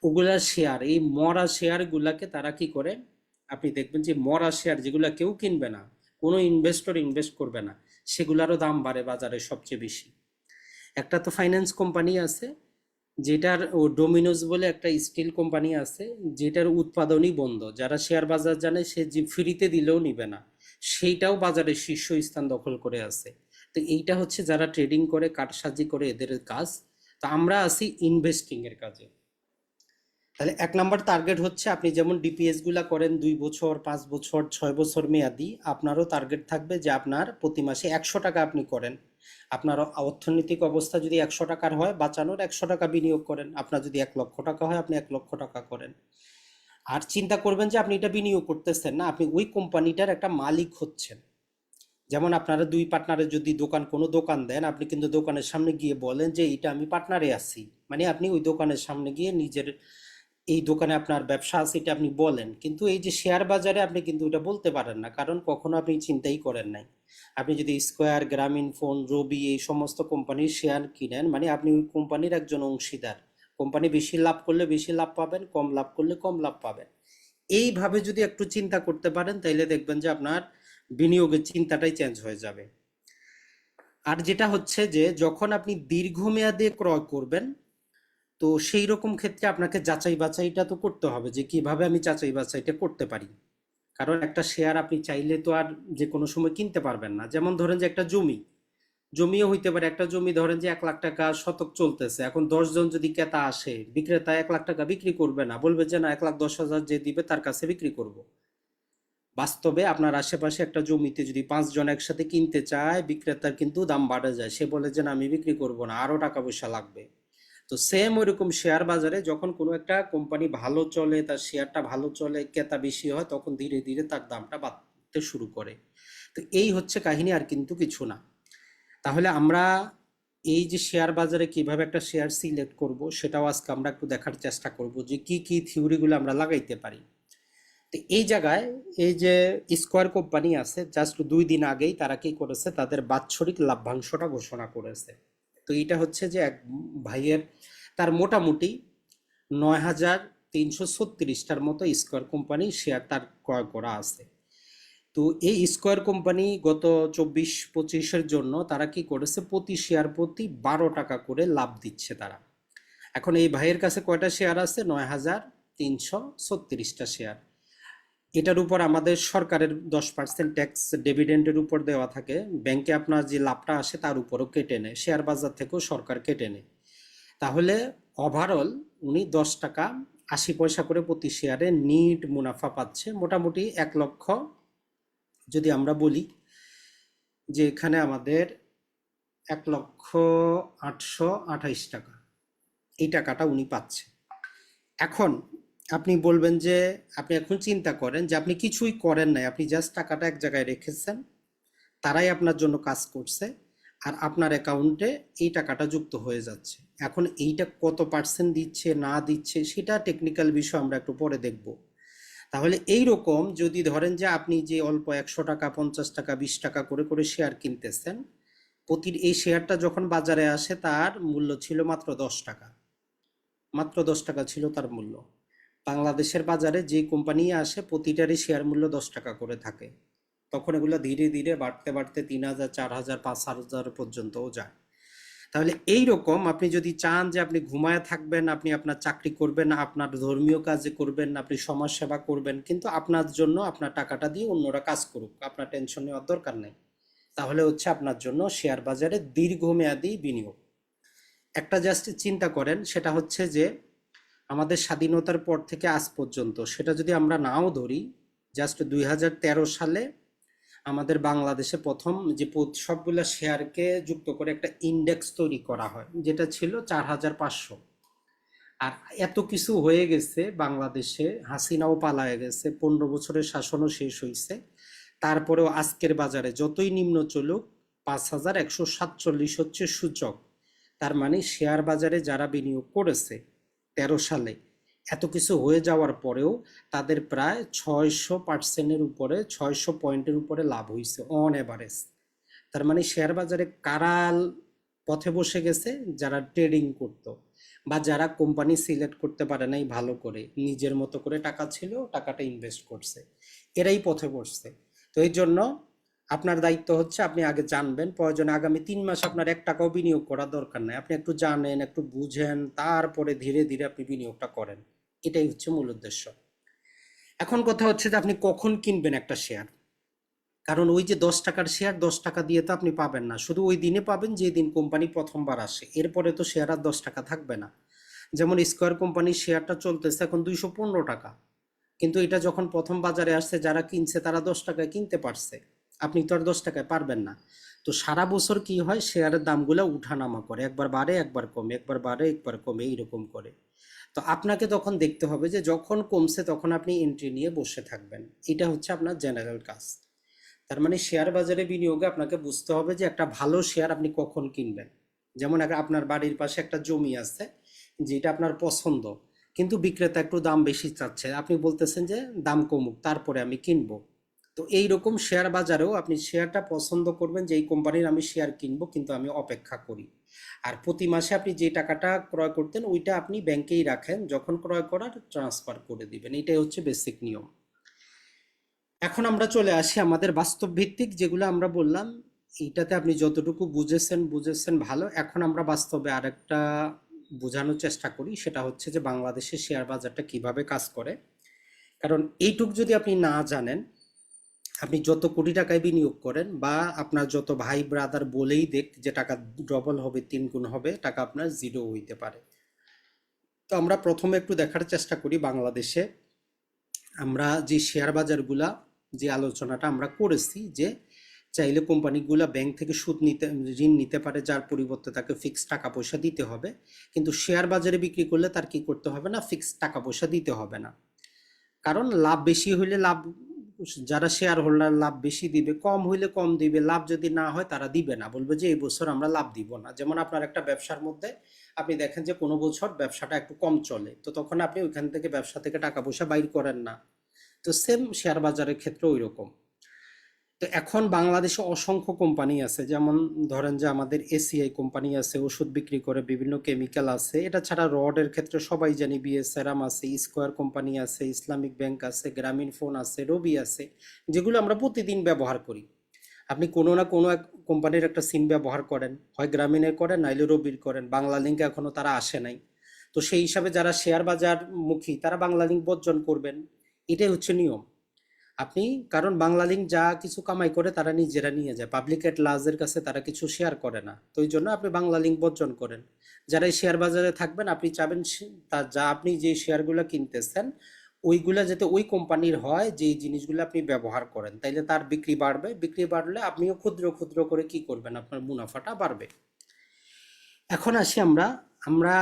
ওগুলা শেয়ার, এই মরা শেয়ার গুলাকে তারা কি করে, আপনি দেখবেন যে মরা শেয়ার যেগুলা কেউ কিনবে না, কোনো ইনভেস্টর ইনভেস্ট করবে না, সেগুলারও দাম বাড়ে বাজারে সবচেয়ে বেশি। একটা তো ফাইন্যান্স কোম্পানি আছে যেটার, ও ডোমিনোজ বলে একটা স্টিল কোম্পানি আছে যেটার উৎপাদনই বন্ধ, যারা শেয়ার বাজার জানে সে যে ফ্রিতে দিলেও নিবে না, সেইটাও বাজারে শীর্ষ স্থান দখল করে আছে। তো এইটা হচ্ছে যারা ট্রেডিং করে, কারসাজি করে, এদের কাজ। তো আমরা আছি ইনভেস্টিং এর কাজে। তাহলে 1 নম্বর টার্গেট হচ্ছে, আপনি যেমন ডিপিএস গুলা করেন 2 বছর, 5 বছর, 6 বছর মেয়াদি, আপনারও টার্গেট থাকবে যে আপনার প্রতি মাসে 100 টাকা আপনি করেন। আপনার অর্থনৈতিক অবস্থা যদি 100 টাকার হয়, বাঁচানোর 100 টাকা বিনিয়োগ করেন। আপনার যদি 1 লক্ষ টাকা হয়, আপনি 1 লক্ষ টাকা করেন। আর চিন্তা করবেন যে আপনি এটা বিনিয়োগ করতেছেন না, আপনি ওই কোম্পানিটার একটা মালিক হচ্ছেন। যেমন আপনারা 2 পার্টনারে যদি কোনো দোকান দেন, আপনি কিন্তু দোকানের সামনে গিয়ে বলেন যে এটা আমি পার্টনারে আছি, মানে আপনি ওই দোকানের সামনে গিয়ে নিজের, এই দোকানে আপনার ব্যবসা আছে এটা আপনি বলেন। কিন্তু এই যে শেয়ার বাজারে আপনি কিন্তু এটা বলতে পারেন না, কারণ কখনো আপনি চিন্তাই করেন নাই। আপনি যদি স্কয়ার, গ্রামীণ ফোন, রবি, এই সমস্ত কোম্পানির শেয়ার কিনেন, মানে আপনি ওই কোম্পানির একজন অংশীদার। কোম্পানি বেশি লাভ করলে বেশি লাভ পাবেন, কম লাভ করলে কম লাভ পাবেন। এইভাবে যদি একটু চিন্তা করতে পারেন, তাইলে দেখবেন যে আপনার বিনিয়োগের চিন্তাটাই চেঞ্জ হয়ে যাবে। আর যেটা হচ্ছে যে যখন আপনি দীর্ঘমেয়াদে ক্রয় করবেন, তো সেই রকম ক্ষেত্রে আপনাকে যাচাই বাছাইটা তো করতে হবে, যে কিভাবে আমি যাচাই বাছাইটা করতে পারি। কারণ একটা শেয়ার আপনি চাইলে তো আর যে কোনো সময় কিনতে পারবেন না। যেমন ধরেন যে একটা জমিও হইতে পারে, একটা জমি ধরেন যে 1 লাখ টাকা শতক চলতেছে, এখন 10 জন যদি ক্রেতা আসে, বিক্রেতা 1 লাখ টাকা বিক্রি করবে না, বলবে যে না, 1,10,000 যে দিবে তার কাছে বিক্রি করব। বাস্তবে আপনার আশেপাশে একটা জমিতে যদি 5 জন একসাথে কিনতে চায়, বিক্রেতার কিন্তু দাম বাড়ে যায়, সে বলে যে না, আমি বিক্রি করব না, আরো টাকা পয়সা লাগবে। তো সেম ওইরকম শেয়ার বাজারে যখন কোনো একটা কোম্পানি ভালো চলে, তার শেয়ারটা ভালো চলে, ক্রেতা বেশি হয়, তখন ধীরে ধীরে তার দামটা বাড়তে শুরু করে। তো এই হচ্ছে কাহিনী, আর কিন্তু কিছু না। তাহলে আমরা এই যে শেয়ার বাজারে কিভাবে একটা শেয়ার সিলেক্ট করব, সেটাও আজকে আমরা একটু দেখার চেষ্টা করব যে কি কি থিওরিগুলো আমরা লাগাইতে পারি। তো এই জায়গায় এই যে স্কয়ার কোম্পানি আছে, জাস্ট 2 দিন আগেই তারা কি করেছে, তাদের বাৎসরিক লাভ্যাংশটা ঘোষণা করেছে। তো এটা হচ্ছে যে এক ভাইয়ের, তার মোটামুটি 9,336টার মতো স্কয়ার কোম্পানি শেয়ার তার ক্রয় করা আছে। তো এই স্কয়ার কোম্পানি গত 24-25-এর জন্য তারা কি করেছে, প্রতি শেয়ার প্রতি 12 টাকা করে লাভ দিচ্ছে তারা। এখন এই ভাইয়ের কাছে কয়টা শেয়ার আছে? 9,336টা শেয়ার। এটার উপর আমাদের সরকারের 10% ট্যাক্স ডিভিডেন্ডের উপর দেওয়া থাকে। ব্যাংকে আপনার যে লাভটা আসে তার উপরও কেটে নেয়, শেয়ার বাজার থেকেও সরকার কেটে নেয়। তাহলে ওভারঅল উনি 10 টাকা 80 পয়সা করে প্রতি শেয়ারে নিট মুনাফা পাচ্ছে। মোটামুটি 1 লক্ষ, যদি আমরা বলি যে এখানে আমাদের 1,08,28 টাকা, এই টাকাটা উনি পাচ্ছে। এখন আপনি বলবেন যে, আপনি এখন চিন্তা করেন যে আপনি কিছুই করেন নাই, আপনি জাস্ট টাকাটা এক জায়গায় রেখেছেন, তারাই আপনার জন্য কাজ করছে, আর আপনার অ্যাকাউন্টে এই টাকাটা যুক্ত হয়ে যাচ্ছে। এখন এইটা কত পার্সেন্ট দিচ্ছে না দিচ্ছে সেটা টেকনিক্যাল বিষয়, আমরা একটু পরে দেখব। তাহলে এই রকম যদি ধরেন যে আপনি যে অল্প 100 টাকা, 50 টাকা, 20 টাকা করে করে শেয়ার কিনতেছেন, এই শেয়ারটা যখন বাজারে আসে তার মূল্য ছিল মাত্র 10 টাকা, মাত্র 10 টাকা ছিল তার মূল্য। বাংলাদেশের বাজারে যে কোম্পানি আসে প্রতিটারই শেয়ার মূল্য 10 টাকা করে থাকে। তখন এগুলো ধীরে ধীরে বাড়তে বাড়তে 3,000, 4,000, 5,000 পর্যন্তও যায়। তাহলে এই রকম আপনি যদি চান যে আপনি ঘুমায় থাকবেন, আপনি আপনার চাকরি করবেন, আপনার ধর্মীয় কাজে করবেন, আপনি সমাজ সেবা করবেন, কিন্তু আপনার জন্য আপনার টাকাটা দিয়ে অন্যরা কাজ করুক, আপনার টেনশন নেওয়ার দরকার নেই, তাহলে হচ্ছে আপনার জন্য শেয়ার বাজারে দীর্ঘমেয়াদী বিনিয়োগ। একটা জাস্ট চিন্তা করেন, সেটা হচ্ছে যে আমাদের স্বাধীনতার পর থেকে আজ পর্যন্ত, সেটা যদি আমরা নাও ধরি, জাস্ট 2013 সালে আমাদের বাংলাদেশে প্রথম যে সবগুলা শেয়ারকে যুক্ত করে একটা ইন্ডেক্স তৈরি করা হয়, যেটা ছিল 4,500। আর এত কিছু হয়ে গেছে বাংলাদেশে, হাসিনাও পালায়ে গেছে, 15 বছরের শাসনও শেষ হয়েছে, তারপরেও আজকের বাজারে যতই নিম্ন চলুক 5,147 হচ্ছে সূচক। তার মানে শেয়ার বাজারে যারা বিনিয়োগ করেছে 13 সালে, এত কিছু হয়ে যাওয়ার পরেও তাদের প্রায় 600% উপরে, 600 পয়েন্টের উপরে লাভ হয়েছে অন এভারেজ। তার মানে শেয়ার বাজারে কারা পথে বসে গেছে? যারা ট্রেডিং করতো বা যারা কোম্পানি সিলেক্ট করতে পারে নাই ভালো করে, নিজের মতো করে টাকা ছিল, টাকাটা ইনভেস্ট করছে, এরাই পথে বসছে। তো এই জন্য আপনার দায়িত্ব হচ্ছে আপনি আগে জানবেন, প্রয়োজনে আগামী 3 মাস আপনার 1 টাকাও বিনিয়োগ করার দরকার নাই, আপনি একটু জানেন, একটু বুঝেন, তারপরে ধীরে ধীরে আপনি বিনিয়োগটা করেন। এটাই হচ্ছে মূল উদ্দেশ্য। এখন কথা হচ্ছে যে আপনি কখন কিনবেন একটা শেয়ার। কারণ ওই যে 10 টাকার শেয়ার 10 টাকা দিয়ে তো আপনি পাবেন না, শুধু ওই দিনে পাবেন যে দিন কোম্পানি প্রথমবার আসে, এরপরে তো শেয়ার আর 10 টাকা থাকবে না। যেমন স্কয়ার কোম্পানির শেয়ারটা চলতেছে এখন 215 টাকা, কিন্তু এটা যখন প্রথম বাজারে আসছে যারা কিনছে তারা 10 টাকায় কিনতে পারছে, আপনি তো আর 10 টাকায় পারবেন না। তো সারা বছর কি হয়, শেয়ারের দামগুলো উঠানামা করে, একবার বাড়ে একবার কমে, একবার বাড়ে একবার কমে, এইরকম করে। তো আপনাকে তখন দেখতে হবে যে যখন কমছে তখন আপনি এন্ট্রি নিয়ে বসে থাকবেন। এটা হচ্ছে আপনার জেনারেল কাজ। তার মানে শেয়ার বাজারে বিনিয়োগে আপনাকে বুঝতে হবে যে একটা ভালো শেয়ার আপনি কখন কিনবেন। যেমন আপনার বাড়ির পাশে একটা জমি আছে যেটা আপনার পছন্দ, কিন্তু বিক্রেতা একটু দাম বেশি চাচ্ছে, আপনি বলতেছেন যে দাম কমুক তারপরে আমি কিনবো। তো এইরকম শেয়ার বাজারেও আপনি শেয়ারটা পছন্দ করবেন যে এই কোম্পানির আমি শেয়ার কিনবো, কিন্তু আমি অপেক্ষা করি। আর প্রতি মাসে আপনি যে টাকাটা ক্রয় করতেন ওইটা আপনি ব্যাংকেই রাখেন, যখন ক্রয় করার ট্রান্সফার করে দিবেন। এটাই হচ্ছে বেসিক নিয়ম। এখন আমরা চলে আসি আমাদের বাস্তব ভিত্তিক যেগুলো আমরা বললাম, এইটাতে আপনি যতটুকু বুঝেছেন বুঝেছেন ভালো। এখন আমরা বাস্তবে আরেকটা বোঝানোর চেষ্টা করি, সেটা হচ্ছে যে বাংলাদেশের শেয়ার বাজারটা কিভাবে কাজ করে। কারণ এইটুক যদি আপনি না জানেন, আপনি যত কোটি টাকায় বিনিয়োগ করেন বা আপনার যত ভাই ব্রাদার বলেই দেখ যে টাকা ডবল হবে, 3 গুণ হবে, টাকা আপনার জিরো হইতে পারে। তো আমরা প্রথমে একটু দেখার চেষ্টা করি বাংলাদেশে আমরা যে শেয়ার বাজারগুলা, যে আলোচনাটা আমরা করেছি যে চাইলে কোম্পানিগুলা ব্যাংক থেকে সুদ নিতে, ঋণ নিতে পারে, যার পরিবর্তে তাকে ফিক্সড টাকা পয়সা দিতে হবে। কিন্তু শেয়ার বাজারে বিক্রি করলে তার কি করতে হবে না, ফিক্সড টাকা পয়সা দিতে হবে না। কারণ লাভ বেশি হইলে লাভ, যারা শেয়ার হোল্ডার লাভ বেশি দিবে, কম হইলে কম দিবে, লাভ যদি না হয় তারা দিবে না, বলবে যে এই বছর আমরা লাভ দিব না। যেমন আপনার একটা ব্যবসার মধ্যে আপনি দেখেন যে কোনো বছর ব্যবসাটা একটু কম চলে, তো তখন আপনি ওইখান থেকে ব্যবসা থেকে টাকা পয়সা বাইর করেন না। তো সেম শেয়ার বাজারের ক্ষেত্রে ওই রকম। তো এখন বাংলাদেশে অসংখ্য কোম্পানি আছে, যেমন ধরেন যে আমাদের এসিআই কোম্পানি আছে, ওষুধ বিক্রি করে, বিভিন্ন কেমিক্যাল আছে। এটা ছাড়া রডের ক্ষেত্রে সবাই জানি বিএস সেরাম আছে, স্কয়ার কোম্পানি আছে, ইসলামিক ব্যাংক আছে, গ্রামীণ ফোন আছে, রবি আছে, যেগুলো আমরা প্রতিদিন ব্যবহার করি। আপনি কোনো না কোনো এক কোম্পানির একটা সিম ব্যবহার করেন, হয় গ্রামীণের করেন নাইলে রবির করেন, বাংলা লিঙ্ক এখনো তারা আসে নাই। তো সেই হিসাবে যারা শেয়ার বাজার মুখী তারা বাংলা লিঙ্ক বর্জন করবেন, এটাই হচ্ছে নিয়ম। আপনি, কারণ বাংলালিংক যা কিছু কামাই করে তারা নিজেরা নিয়ে যায়, পাবলিক এট লার্জের কাছে তারা কিছু শেয়ার করে না। তো এই জন্য আপনি বাংলালিংক বর্জন করেন। যারা এই শেয়ার বাজারে থাকবেন আপনি চাবেন তা যা আপনি যে শেয়ারগুলো কিনতেছেন ওইগুলা যাতে ওই কোম্পানির হয় যে জিনিসগুলো আপনি ব্যবহার করেন, তাইলে তার বিক্রি বাড়বে, বিক্রি বাড়লে আপনিও ক্ষুদ্র ক্ষুদ্র করে কি করবেন, আপনার মুনাফাটা বাড়বে। এখন আসি আমরা আমরা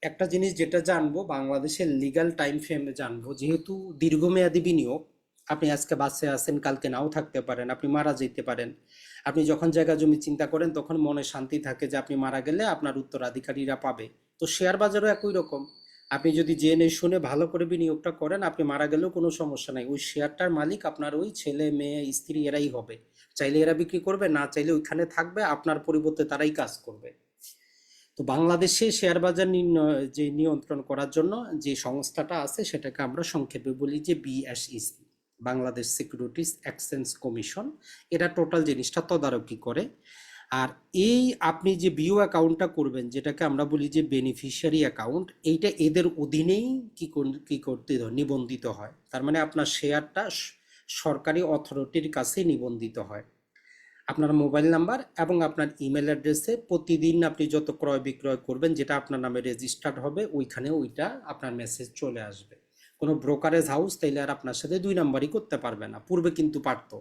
একটা জিনিস যেটা জানবো, বাংলাদেশের লিগ্যাল টাইম ফ্রেমে জানবো। যেহেতু দীর্ঘমেয়াদী বিনিয়োগ, আপনি আজকে বাসে আছেন, কালকে নাও থাকতে পারেন, আপনি মারা যেতে পারেন। আপনি যখন জায়গা জমি চিন্তা করেন তখন মনে শান্তি থাকে যে আপনি মারা গেলে আপনার উত্তরাধিকারীরা পাবে। তো শেয়ার বাজারও একই রকম। আপনি যদি জেনে শুনে ভালো করে বিনিয়োগটা করেন, আপনি মারা গেলেও কোনো সমস্যা নাই, ওই শেয়ারটার মালিক আপনার ওই ছেলে মেয়ে স্ত্রী এরাই হবে। চাইলে এরা বিক্রি করবে, না চাইলে ওইখানে থাকবে, আপনার পরিবর্তে তারাই কাজ করবে। তো বাংলাদেশে শেয়ার বাজার যে নিয়ন্ত্রণ করার জন্য যে সংস্থাটা আছে সেটাকে আমরা সংক্ষেপে বলি যে BSEC, Bangladesh securities exchange commission. এরা টোটাল জিনিসটা তদারকি করে। আর এই আপনি যে বিও অ্যাকাউন্টটা করবেন, যেটাকে আমরা বলি যে বেনিফিশিয়ারি অ্যাকাউন্ট, এইটা এদের অধীনেই কি করতে হয়, নিবন্ধিত হয়। তার মানে আপনার শেয়ারটা সরকারি অথরিটির কাছে নিবন্ধিত হয়। আপনার মোবাইল নাম্বার এবং আপনার ইমেল অ্যাড্রেসে প্রতিদিন আপনি যত ক্রয় বিক্রয় করবেন যেটা আপনার নামে রেজিস্টার্ড হবে, ওইখানে ওইটা আপনার মেসেজ চলে আসবে। কোনো ব্রোকারেজ হাউস তাইলে আর আপনার সাথে 2 নাম্বারই করতে পারবে না, পূর্বে কিন্তু পারতো।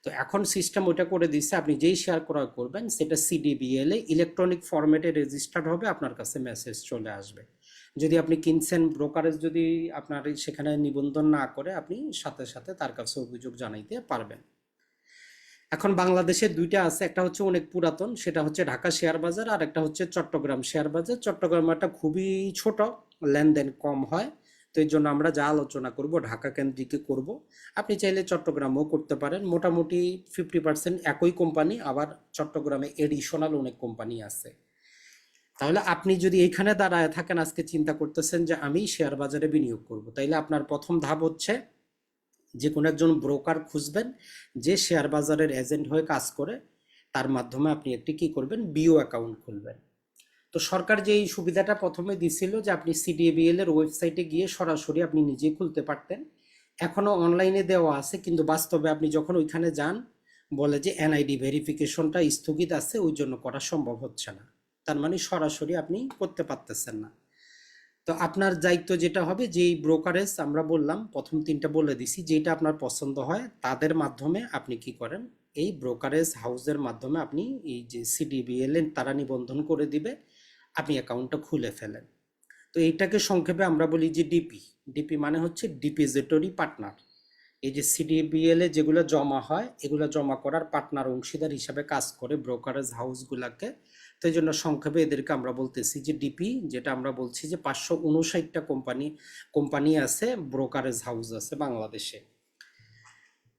তো এখন সিস্টেম ওইটা করে দিচ্ছে, আপনি যেই শেয়ার ক্রয় করবেন সেটা সিডিবিএল এ ইলেকট্রনিক ফরম্যাটে রেজিস্টার্ড হবে, আপনার কাছে মেসেজ চলে আসবে। যদি আপনি কিনছেন, ব্রোকারেজ যদি আপনার সেখানে নিবন্ধন না করে, আপনি সাথে সাথে তার কাছে অভিযোগ জানাইতে পারবেন। এখন বাংলাদেশে দুইটা আছে, একটা হচ্ছে অনেক পুরাতন, সেটা হচ্ছে ঢাকা শেয়ার বাজার, আর একটা হচ্ছে চট্টগ্রাম শেয়ার বাজার। চট্টগ্রাম একটা খুবই ছোট, লেনদেন কম হয়, তো এই জন্য আমরা যা আলোচনা করব ঢাকা কেন্দ্রিক করব। আপনি চাইলে চট্টগ্রামও করতে পারেন। মোটামুটি 50% একই কোম্পানি, আবার চট্টগ্রামে এডিশনাল অনেক কোম্পানি আছে। তাহলে আপনি যদি এইখানে দাঁড়ায় থাকেন, আজকে চিন্তা করতেছেন যে আমি শেয়ার বাজারে বিনিয়োগ করব, তাইলে আপনার প্রথম ধাপ হচ্ছে যে কোনো একজন ব্রোকার খুঁজবেন যে শেয়ার বাজারের এজেন্ট হয়ে কাজ করে, তার মাধ্যমে আপনি একটি কি করবেন, বিও অ্যাকাউন্ট খুলবেন। তো সরকার যে এই সুবিধাটা প্রথমে দিছিল যে আপনি সিডিবিএল এর ওয়েবসাইটে গিয়ে সরাসরি আপনি নিজে খুলতে পারতেন, এখনো অনলাইনে দেওয়া আছে, কিন্তু বাস্তবে আপনি যখন ওইখানে যান বলে যে এনআইডি ভেরিফিকেশনটা স্থগিত আছে, ওই জন্য করা সম্ভব হচ্ছে না। তার মানে সরাসরি আপনি করতে পারতেছেন না। তো আপনার দায়িত্ব যেটা হবে, যেই ব্রোকারেজ আমরা বললাম প্রথম তিনটা বলে দিছি, যেটা আপনার পছন্দ হয় তাদের মাধ্যমে আপনি কি করেন, এই ব্রোকারেজ হাউসের মাধ্যমে আপনি এই যে সিডিবিএল তারা নিবন্ধন করে দিবে, আপনি অ্যাকাউন্টটা খুলে ফেলেন। তো এইটাকে সংক্ষেপে আমরা বলি যে ডিপি। ডিপি মানে হচ্ছে ডিপোজিটরি পার্টনার। এই যে সিডিবিএল এ যেগুলো জমা হয়, এগুলো জমা করার পার্টনার অংশীদার হিসাবে কাজ করে ব্রোকারেজ হাউসগুলাকে। তো এই জন্য সংক্ষেপে এদেরকে আমরা বলতেছি যে ডিপি, যেটা আমরা বলছি যে 559টা কোম্পানি আছে, ব্রোকারেজ হাউস আছে বাংলাদেশে।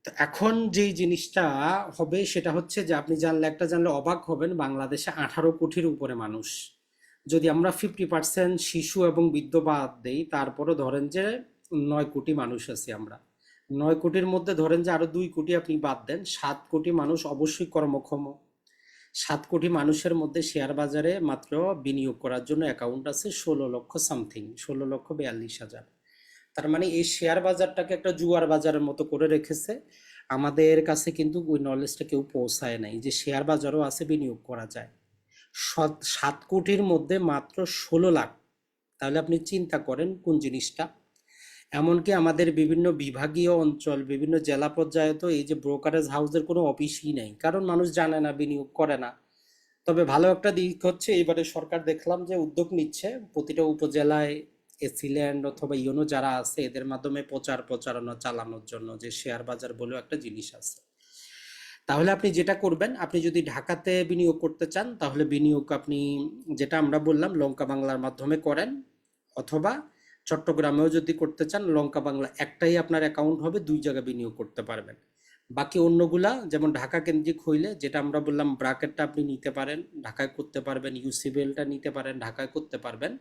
তো এখন যেই জিনিসটা হবে সেটা হচ্ছে যে আপনি জানলে একটা জানলে অবাক হবেন, বাংলাদেশে 18 কোটির উপরে মানুষ। যদি আমরা 50% শিশু এবং বৃদ্ধ বাদ দেই, তারপরে ধরেন যে 9 কোটি মানুষ আছি আমরা। 9 কোটির মধ্যে ধরেন যে আরো 2 কোটি আপনি বাদ দেন, 7 কোটি মানুষ অবশ্যই কর্মক্ষম। 7 কোটি মানুষের মধ্যে শেয়ার বাজারে মাত্র বিনিয়োগ করার জন্য অ্যাকাউন্ট আছে 16 লক্ষ সামথিং, 16,42,000। তার মানে এই শেয়ার বাজারটাকে একটা জুয়ার বাজারের মতো করে রেখেছে। আমাদের কাছে কিন্তু ওই নলেজটা কেউ পৌঁছায় নাই যে শেয়ার বাজারও আছে, বিনিয়োগ করা যায়। 7 কোটির মধ্যে মাত্র 16 লাখ। তাহলে আপনি চিন্তা করেন কোন জিনিসটা। এমনকি আমাদের বিভিন্ন বিভাগীয় অঞ্চল, বিভিন্ন জেলা পর্যায়ে তো এই যে ব্রোকারেজ হাউসের কোনো অফিসই নেই, কারণ মানুষ জানে না, বিনিয়োগ করে না। তবে ভালো একটা দিক হচ্ছে এবারে সরকার দেখলাম যে উদ্যোগ নিচ্ছে প্রতিটা উপজেলায় এসিল্যান্ড অথবা ইউনো যারা আছে এদের মাধ্যমে প্রচারণা চালানোর জন্য, যে শেয়ার বাজার বলেও একটা জিনিস আছে। তাহলে আপনি যেটা করবেন, আপনি যদি ঢাকাতে বিনিয়োগ করতে চান তাহলে বিনিয়োগ আপনি যেটা আমরা বললাম লঙ্কা বাংলার মাধ্যমে করেন, অথবা চট্টগ্রামেও যদি করতে চান লঙ্কা বাংলা একটাই আপনার অ্যাকাউন্ট হবে, 2 জায়গায় বিনিয়োগ করতে পারবেন। বাকি অন্যগুলা যেমন ঢাকা কেন্দ্রিক হইলে যেটা আমরা বললাম ব্রাকেটটা আপনি নিতে পারেন, ঢাকায় করতে পারবেন, ইউসিবিএলটা নিতে পারেন, ঢাকায় করতে পারবেন।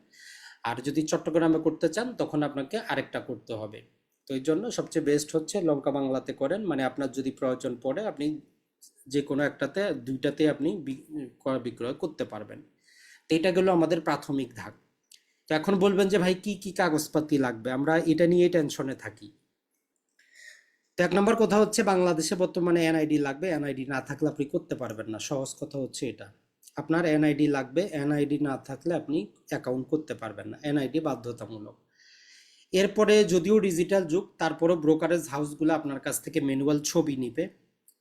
আর যদি চট্টগ্রামে করতে চান তখন আপনাকে আরেকটা করতে হবে। তো এই জন্য সবচেয়ে বেস্ট হচ্ছে লঙ্কা বাংলাতে করেন, মানে আপনার যদি প্রয়োজন পড়ে আপনি যে কোনো একটাতে, দুইটাতে আপনি ক্রয় বিক্রয় করতে পারবেন। তো এটা গেল আমাদের প্রাথমিক ধাপ। তো এখন বলবেন যে ভাই কি কি কাগজপাতি লাগবে, আমরা এটা নিয়ে টেনশনে থাকি। তো 1 নম্বর কথা হচ্ছে বাংলাদেশে বর্তমানে এনআইডি লাগবে, এনআইডি না থাকলে আপনি করতে পারবেন না। সহজ কথা হচ্ছে এটা, আপনার এনআইডি লাগবে, এনআইডি না থাকলে আপনি অ্যাকাউন্ট করতে পারবেন না, এনআইডি বাধ্যতামূলক। এরপরে যদিও ডিজিটাল যুগ, তারপরও ব্রোকারেজ হাউসগুলো আপনার কাছ থেকে ম্যানুয়াল ছবি নিবে,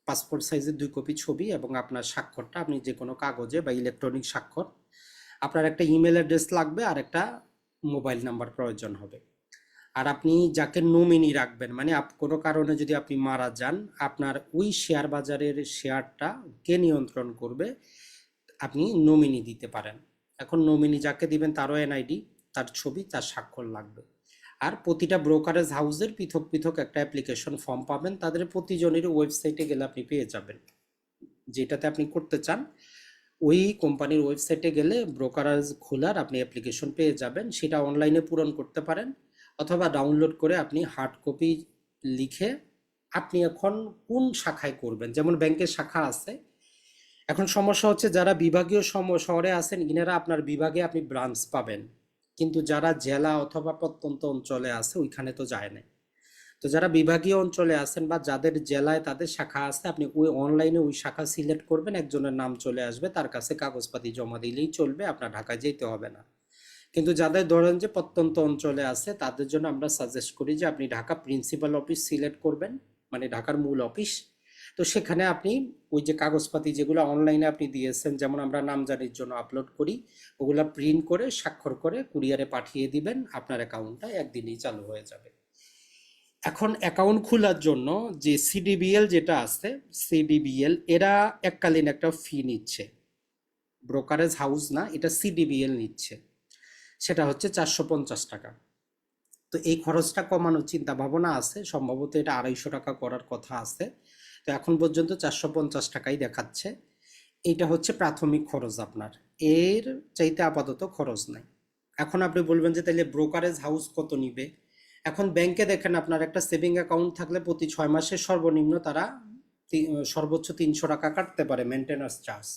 পাসপোর্ট সাইজের 2 কপি ছবি এবং আপনার স্বাক্ষরটা, আপনি যে কোনো কাগজে বা ইলেকট্রনিক স্বাক্ষর। আপনার একটা ইমেল অ্যাড্রেস লাগবে আর একটা মোবাইল নাম্বার প্রয়োজন হবে। আর আপনি যাকে নমিনি রাখবেন, মানে কোনো কারণে যদি আপনি মারা যান, আপনার ওই শেয়ার বাজারের শেয়ারটা কে নিয়ন্ত্রণ করবে, আপনি নমিনি দিতে পারেন। এখন নমিনি যাকে দিবেন তারও এনআইডি, তার ছবি, তার স্বাক্ষর লাগবে। আর প্রতিটা ব্রোকারেজ হাউসের পৃথক পৃথক একটা অ্যাপ্লিকেশন ফর্ম পাবেন, তাদের প্রতিজনের ওয়েবসাইটে গেলে আপনি পেয়ে যাবেন। যেটাতে আপনি করতে চান ওই কোম্পানির ওয়েবসাইটে গেলে ব্রোকারেজ খোলার আপনি অ্যাপ্লিকেশন পেয়ে যাবেন, সেটা অনলাইনে পূরণ করতে পারেন, অথবা ডাউনলোড করে আপনি হার্ড কপি লিখে আপনি এখন কোন শাখায় করবেন, যেমন ব্যাংকের শাখা আছে। এখন সমস্যা হচ্ছে যারা বিভাগীয় শহরে আছেন ইনারা আপনার বিভাগে আপনি ব্রাঞ্চ পাবেন, কিন্তু যারা জেলা অথবা প্রত্যন্ত অঞ্চলে আছে ওইখানে তো যায় না। তো যারা বিভাগীয় অঞ্চলে আছেন বা যাদের জেলায় তাদের শাখা আছে, আপনি ওই অনলাইনে ওই শাখা সিলেক্ট করবেন, একজনের নাম চলে আসবে, তার কাছে কাগজপাতি জমা দিলেই চলবে, আপনার ঢাকায় যেতে হবে না। কিন্তু যাদের ধরেন যে প্রত্যন্ত অঞ্চলে আছে তাদের জন্য আমরা সাজেস্ট করি যে আপনি ঢাকা প্রিন্সিপাল অফিস সিলেক্ট করবেন, মানে ঢাকার মূল অফিস। তো সেখানে আপনি ওই যে কাগজপাতি যেগুলো অনলাইনে আপনি দিয়েছেন, যেমন আমরা নামজারির জন্য আপলোড করি, ওগুলা প্রিন্ট করে স্বাক্ষর করে কুরিয়ারে পাঠিয়ে দিবেন, আপনার অ্যাকাউন্টটা একদিনেই চালু হয়ে যাবে। এখন অ্যাকাউন্ট খোলার জন্য যে সিডিবিএল যেটা আছে, সিডিবিএল এরা এককালীন একটা ফি নিচ্ছে, ব্রোকারেজ হাউস না, এটা সিডিবিএল নিচ্ছে, সেটা হচ্ছে 450 টাকা। তো এই খরচটা কমানোর চিন্তা ভাবনা আছে, সম্ভবত এটা 250 টাকা করার কথা আছে। তো এখন পর্যন্ত 450 টাকাই দেখাচ্ছে। এইটা হচ্ছে প্রাথমিক খরচ আপনার, এর চাইতে আপাতত খরচ নাই। এখন আপনি বলবেন যে তাহলে ব্রোকারেজ হাউস কত নিবে। এখন ব্যাংকে দেখেন আপনার একটা সেভিং অ্যাকাউন্ট থাকলে প্রতি 6 মাসে সর্বনিম্ন তারা সর্বোচ্চ 300 টাকা কাটতে পারে মেনটেন্যান্স চার্জ।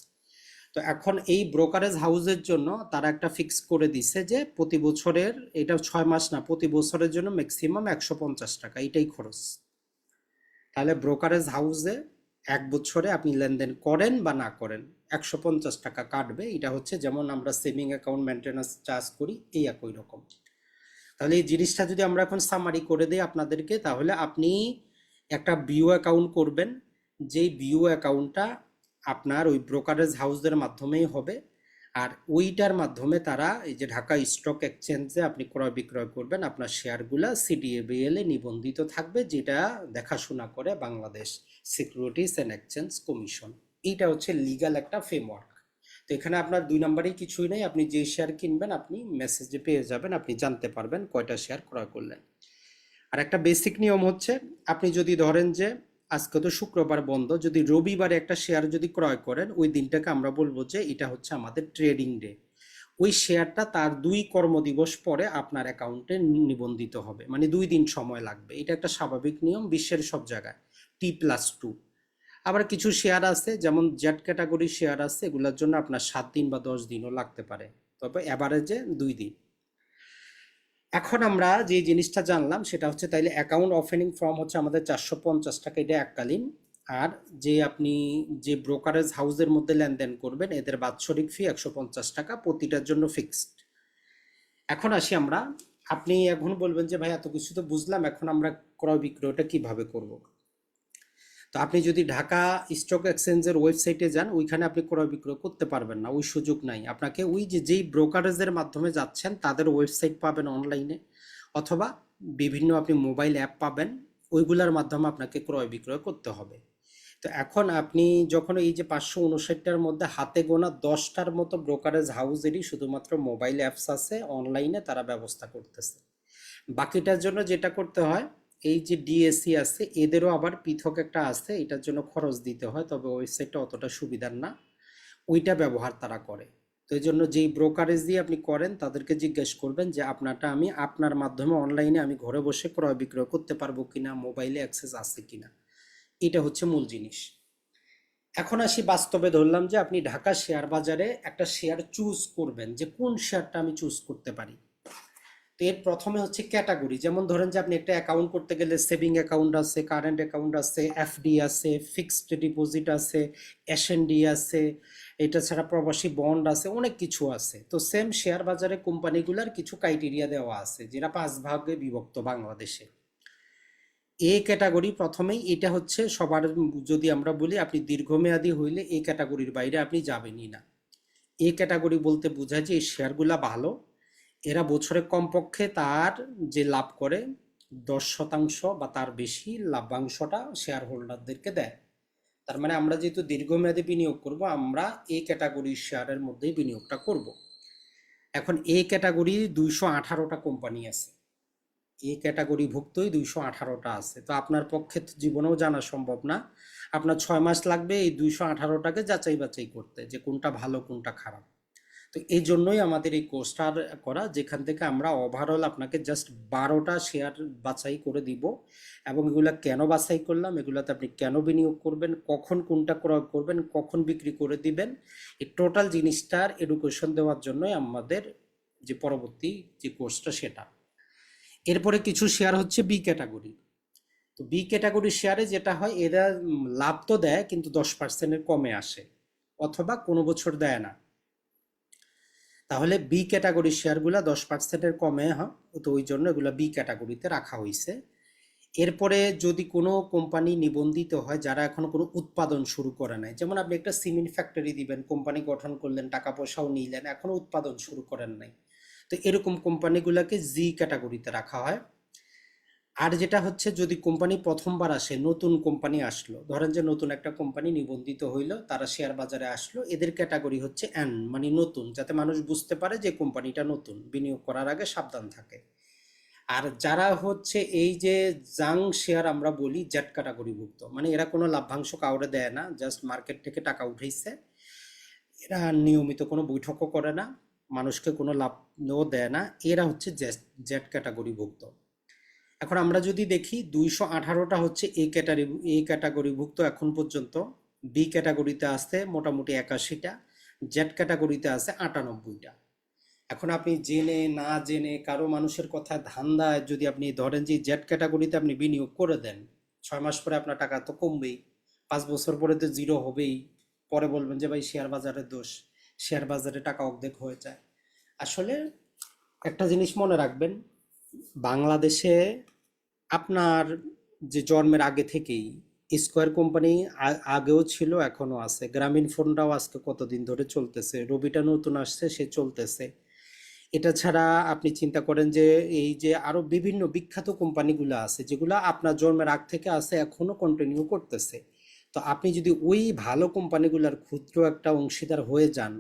তো এখন এই ব্রোকারেজ হাউসের জন্য তারা একটা ফিক্স করে দিছে যে প্রতি বছরের, এটা 6 মাস না, প্রতি বছরের জন্য ম্যাক্সিমাম 150 টাকা, এটাই খরচ। তাহলে ব্রোকারেজ হাউসে 1 বছরে আপনি লেনদেন করেন বা না করেন 150 টাকা কাটবে। এটা হচ্ছে যেমন আমরা সেভিং অ্যাকাউন্ট মেনটেন্যান্স চার্জ করি, এই একই রকম। তাহলে এই জিনিসটা যদি আমরা এখন সামারি করে দিই আপনাদেরকে, তাহলে আপনি একটা বিও অ্যাকাউন্ট করবেন, যেই বিও অ্যাকাউন্টটা আপনার ওই ব্রোকারেজ হাউসদের মাধ্যমেই হবে। আর ওইটার মাধ্যমে তারা এই যে ঢাকা স্টক এক্সচেঞ্জে আপনি ক্রয় বিক্রয় করবেন, আপনার শেয়ারগুলা সিডিএবিএল এ নিবন্ধিত থাকবে, যেটা দেখাশোনা করে Bangladesh securities and exchange commission. এইটা হচ্ছে লিগ্যাল একটা ফ্রেমওয়ার্ক। তো এখানে আপনার 2 নম্বরেই কিছুই নেই, আপনি যে শেয়ার কিনবেন আপনি মেসেজে পেয়ে যাবেন, আপনি জানতে পারবেন কয়টা শেয়ার ক্রয় করলেন। আর একটা বেসিক নিয়ম হচ্ছে, আপনি যদি ধরেন যে আজকে তো শুক্রবার বন্ধ, যদি রবিবারে একটা শেয়ার যদি ক্রয় করেন, ওই দিনটাকে আমরা বলবো যে এটা হচ্ছে আমাদের ট্রেডিং ডে। ওই শেয়ারটা তার 2 কর্মদিবস পরে আপনার অ্যাকাউন্টে নিবন্ধিত হবে, মানে 2 দিন সময় লাগবে। এটা একটা স্বাভাবিক নিয়ম বিশ্বের সব জায়গায়, T+2। আবার কিছু শেয়ার আছে যেমন জেড ক্যাটাগরি শেয়ার আছে, এগুলোর জন্য আপনার 7 দিন বা 10 দিনও লাগতে পারে, তবে অ্যাভারেজে 2 দিন। এখন আমরা যে জিনিসটা জানলাম সেটা হচ্ছে, তাইলে অ্যাকাউন্ট ওপেনিং ফর্ম হচ্ছে আমাদের 450 টাকা, এটা এককালীন। আর যে আপনি যে ব্রোকারেজ হাউসের মধ্যে লেনদেন করবেন এদের বাৎসরিক ফি 150 টাকা, প্রতিটার জন্য ফিক্সড। এখন আসি আমরা, আপনি এখন বলবেন যে ভাই এত কিছু তো বুঝলাম, এখন আমরা ক্রয় বিক্রয়টা কিভাবে করব। তো আপনি যদি ঢাকা স্টক এক্সচেঞ্জের ওয়েবসাইটে যান, ওইখানে আপনি ক্রয় বিক্রয় করতে পারবেন না, ওই সুযোগ নাই। আপনাকে ওই যে যেই ব্রোকারেজের মাধ্যমে যাচ্ছেন তাদের ওয়েবসাইট পাবেন অনলাইনে, অথবা বিভিন্ন আপনি মোবাইল অ্যাপ পাবেন, ওইগুলোর মাধ্যমে আপনাকে ক্রয় বিক্রয় করতে হবে। তো এখন আপনি যখন এই যে 559টার মধ্যে হাতে গোনা 10টার মতো ব্রোকারেজ হাউসেরই শুধুমাত্র মোবাইল অ্যাপস আছে, অনলাইনে তারা ব্যবস্থা করতেছে। বাকিটার জন্য যেটা করতে হয়, এই যে ডিএসসি আছে এদেরও আবার পৃথক একটা আছে, এটার জন্য খরচ দিতে হয়, তবে ওয়েবসাইটটা অতটা সুবিধার না, ওইটা ব্যবহার তারা করে। তো এই জন্য যেই ব্রোকারেজ দিয়ে আপনি করেন তাদেরকে জিজ্ঞেস করবেন যে আপনারটা আমি আপনার মাধ্যমে অনলাইনে আমি ঘরে বসে ক্রয় বিক্রয় করতে পারবো কিনা, মোবাইলে অ্যাক্সেস আছে কিনা, এটা হচ্ছে মূল জিনিস। এখন আসি বাস্তবে, ধরলাম যে আপনি ঢাকা শেয়ার বাজারে একটা শেয়ার চুজ করবেন, যে কোন শেয়ারটা আমি চুজ করতে পারি। তো এর প্রথমে হচ্ছে ক্যাটাগরি, যেমন ধরেন যে আপনি একটা অ্যাকাউন্ট করতে গেলে সেভিং অ্যাকাউন্ট আছে, কারেন্ট অ্যাকাউন্ট আছে, এফডি আছে, ফিক্সড ডিপোজিট আছে, এসএনডি আছে, এটা ছাড়া প্রবাসী বন্ড আছে, অনেক কিছু আছে। তো সেম শেয়ার বাজারে কোম্পানিগুলোর কিছু ক্রাইটেরিয়া দেওয়া আছে, যেটা 5 ভাগে বিভক্ত বাংলাদেশে। এ ক্যাটাগরি প্রথমেই, এটা হচ্ছে সবার, যদি আমরা বলি আপনি দীর্ঘমেয়াদী হইলে এই ক্যাটাগরির বাইরে আপনি যাবেনই না। এ ক্যাটাগরি বলতে বোঝায় যে এই শেয়ারগুলা ভালো, এরা বছরে কমপক্ষে তার যে লাভ করে 10% বা তার বেশি লাভ্যাংশটা শেয়ার হোল্ডারদেরকে দেয়। তার মানে আমরা যেহেতু দীর্ঘমেয়াদী বিনিয়োগ করব, আমরা এই ক্যাটাগরির শেয়ারের মধ্যেই বিনিয়োগটা করব। এখন এই ক্যাটাগরি 218টা কোম্পানি আছে, এই ক্যাটাগরি ভুক্তই 218টা আছে। তো আপনার পক্ষে তো জীবনেও জানা সম্ভব না, আপনার 6 মাস লাগবে এই 218টাকে যাচাই বাছাই করতে, যে কোনটা ভালো কোনটা খারাপ। তো এই জন্যই আমাদের এই কোর্সটা করা, যেখান থেকে আমরা ওভারঅল আপনাকে জাস্ট 12টা শেয়ার বাছাই করে দিব, এবং এগুলা কেন বাছাই করলাম, এগুলাতে আপনি কেন বিনিয়োগ করবেন, কখন কোনটা ক্রয় করবেন, কখন বিক্রি করে দিবেন, এই টোটাল জিনিসটার এডুকেশন দেওয়ার জন্যই আমাদের যে পরবর্তী যে কোর্সটা সেটা। এরপরে কিছু শেয়ার হচ্ছে বি ক্যাটাগরি। তো বি ক্যাটাগরি শেয়ারে যেটা হয়, এরা লাভ তো দেয় কিন্তু 10%-এর কমে আসে, অথবা কোনো বছর দেয় না। তাহলে বি ক্যাটাগরির শেয়ারগুলো 10%-এর কমে হয়, তো ওই জন্য এগুলো বি ক্যাটাগরিতে রাখা হয়েছে। এরপরে যদি কোনো কোম্পানি নিবন্ধিত হয় যারা এখনো কোনো উৎপাদন শুরু করে নাই, যেমন আপনি একটা সিমেন্ট ফ্যাক্টরি দিবেন, কোম্পানি গঠন করলেন, টাকা পয়সাও নিলেন, এখনো উৎপাদন শুরু করেন নাই, তো এরকম কোম্পানিগুলোকে জি ক্যাটাগরিতে রাখা হয়। আর যেটা হচ্ছে, যদি কোম্পানি প্রথমবার আসে, নতুন কোম্পানি আসলো, ধরেন যে নতুন একটা কোম্পানি নিবন্ধিত হইলো, তারা শেয়ার বাজারে আসলো, এদের ক্যাটাগরি হচ্ছে এন, মানে নতুন, যাতে মানুষ বুঝতে পারে যে কোম্পানিটা নতুন, বিনিয়োগ করার আগে সাবধান থাকে। আর যারা হচ্ছে এই যে জাং শেয়ার আমরা বলি জেড ক্যাটাগরিভুক্ত, মানে এরা কোনো লাভ্যাংশ কাউরে দেয় না, জাস্ট মার্কেট থেকে টাকা উঠাইছে, এরা নিয়মিত কোনো বৈঠকও করে না, মানুষকে কোনো লাভও দেয় না, এরা হচ্ছে জেড ক্যাটাগরিভুক্ত। এখন আমরা যদি দেখি 218টা হচ্ছে এই ক্যাটাগরিভুক্ত এখন পর্যন্ত, বি ক্যাটাগরিতে আছে মোটামুটি 81টা, জেড ক্যাটাগরিতে আছে 98টা। এখন আপনি জেনে না জেনে কারো মানুষের কথা ধান্দায় যদি আপনি ধরেন যে জেড ক্যাটাগরিতে আপনি বিনিয়োগ করে দেন, 6 মাস পরে আপনার টাকা তো কমবেই, 5 বছর পরে তো জিরো হবেই, পরে বলবেন যে ভাই শেয়ার বাজারের দোষ, শেয়ার বাজারে টাকা অর্ধেক হয়ে যায়। আসলে একটা জিনিস মনে রাখবেন, বাংলাদেশে আপনার যে জন্মের আগে থেকেই স্কয়ার কোম্পানি আগেও ছিল, এখনো আছে, গ্রামীণ ফোনটাও আজকে কতদিন ধরে চলতেছে, রবিটা নতুন আসছে, সে চলতেছে। এটা ছাড়া আপনি চিন্তা করেন যে এই যে আরো বিভিন্ন বিখ্যাত কোম্পানিগুলো আছে যেগুলো আপনার জন্মের আগ থেকে আছে, এখনো কন্টিনিউ করতেছে। তো আপনি যদি ওই ভালো কোম্পানিগুলোর ক্ষুদ্র একটা অংশীদার হয়ে যান,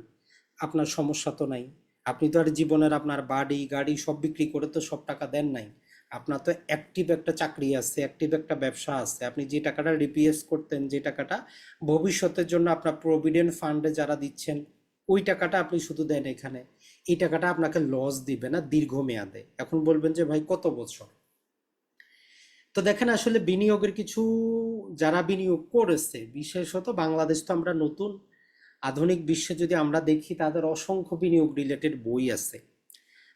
আপনার সমস্যা তো নাই। আপনি তো আর জীবনের আপনার বাড়ি গাড়ি সব বিক্রি করে তো সব টাকা দেন নাই। আপনার তো অ্যাক্টিভ একটা চাকরি আছে, অ্যাক্টিভ একটা ব্যবসা আছে, আপনি যে টাকাটা রিপিএস করতেন, যে টাকাটা ভবিষ্যতের জন্য আপনার প্রভিডেন্ট ফান্ডে যারা দিচ্ছেন, ওই টাকাটা আপনি শুধু দেন এখানে। এই টাকাটা আপনাকে লস দিবে না দীর্ঘমেয়াদে। এখন বলবেন যে ভাই কত বছর? তো দেখেন, আসলে বিনিয়োগের কিছু, যারা বিনিয়োগ করেছে, বিশেষত বাংলাদেশ তো আমরা নতুন, আধুনিক বিশ্বে যদি আমরা দেখি তাদের অসংখ্য বিনিয়োগ রিলেটেড বই আছে।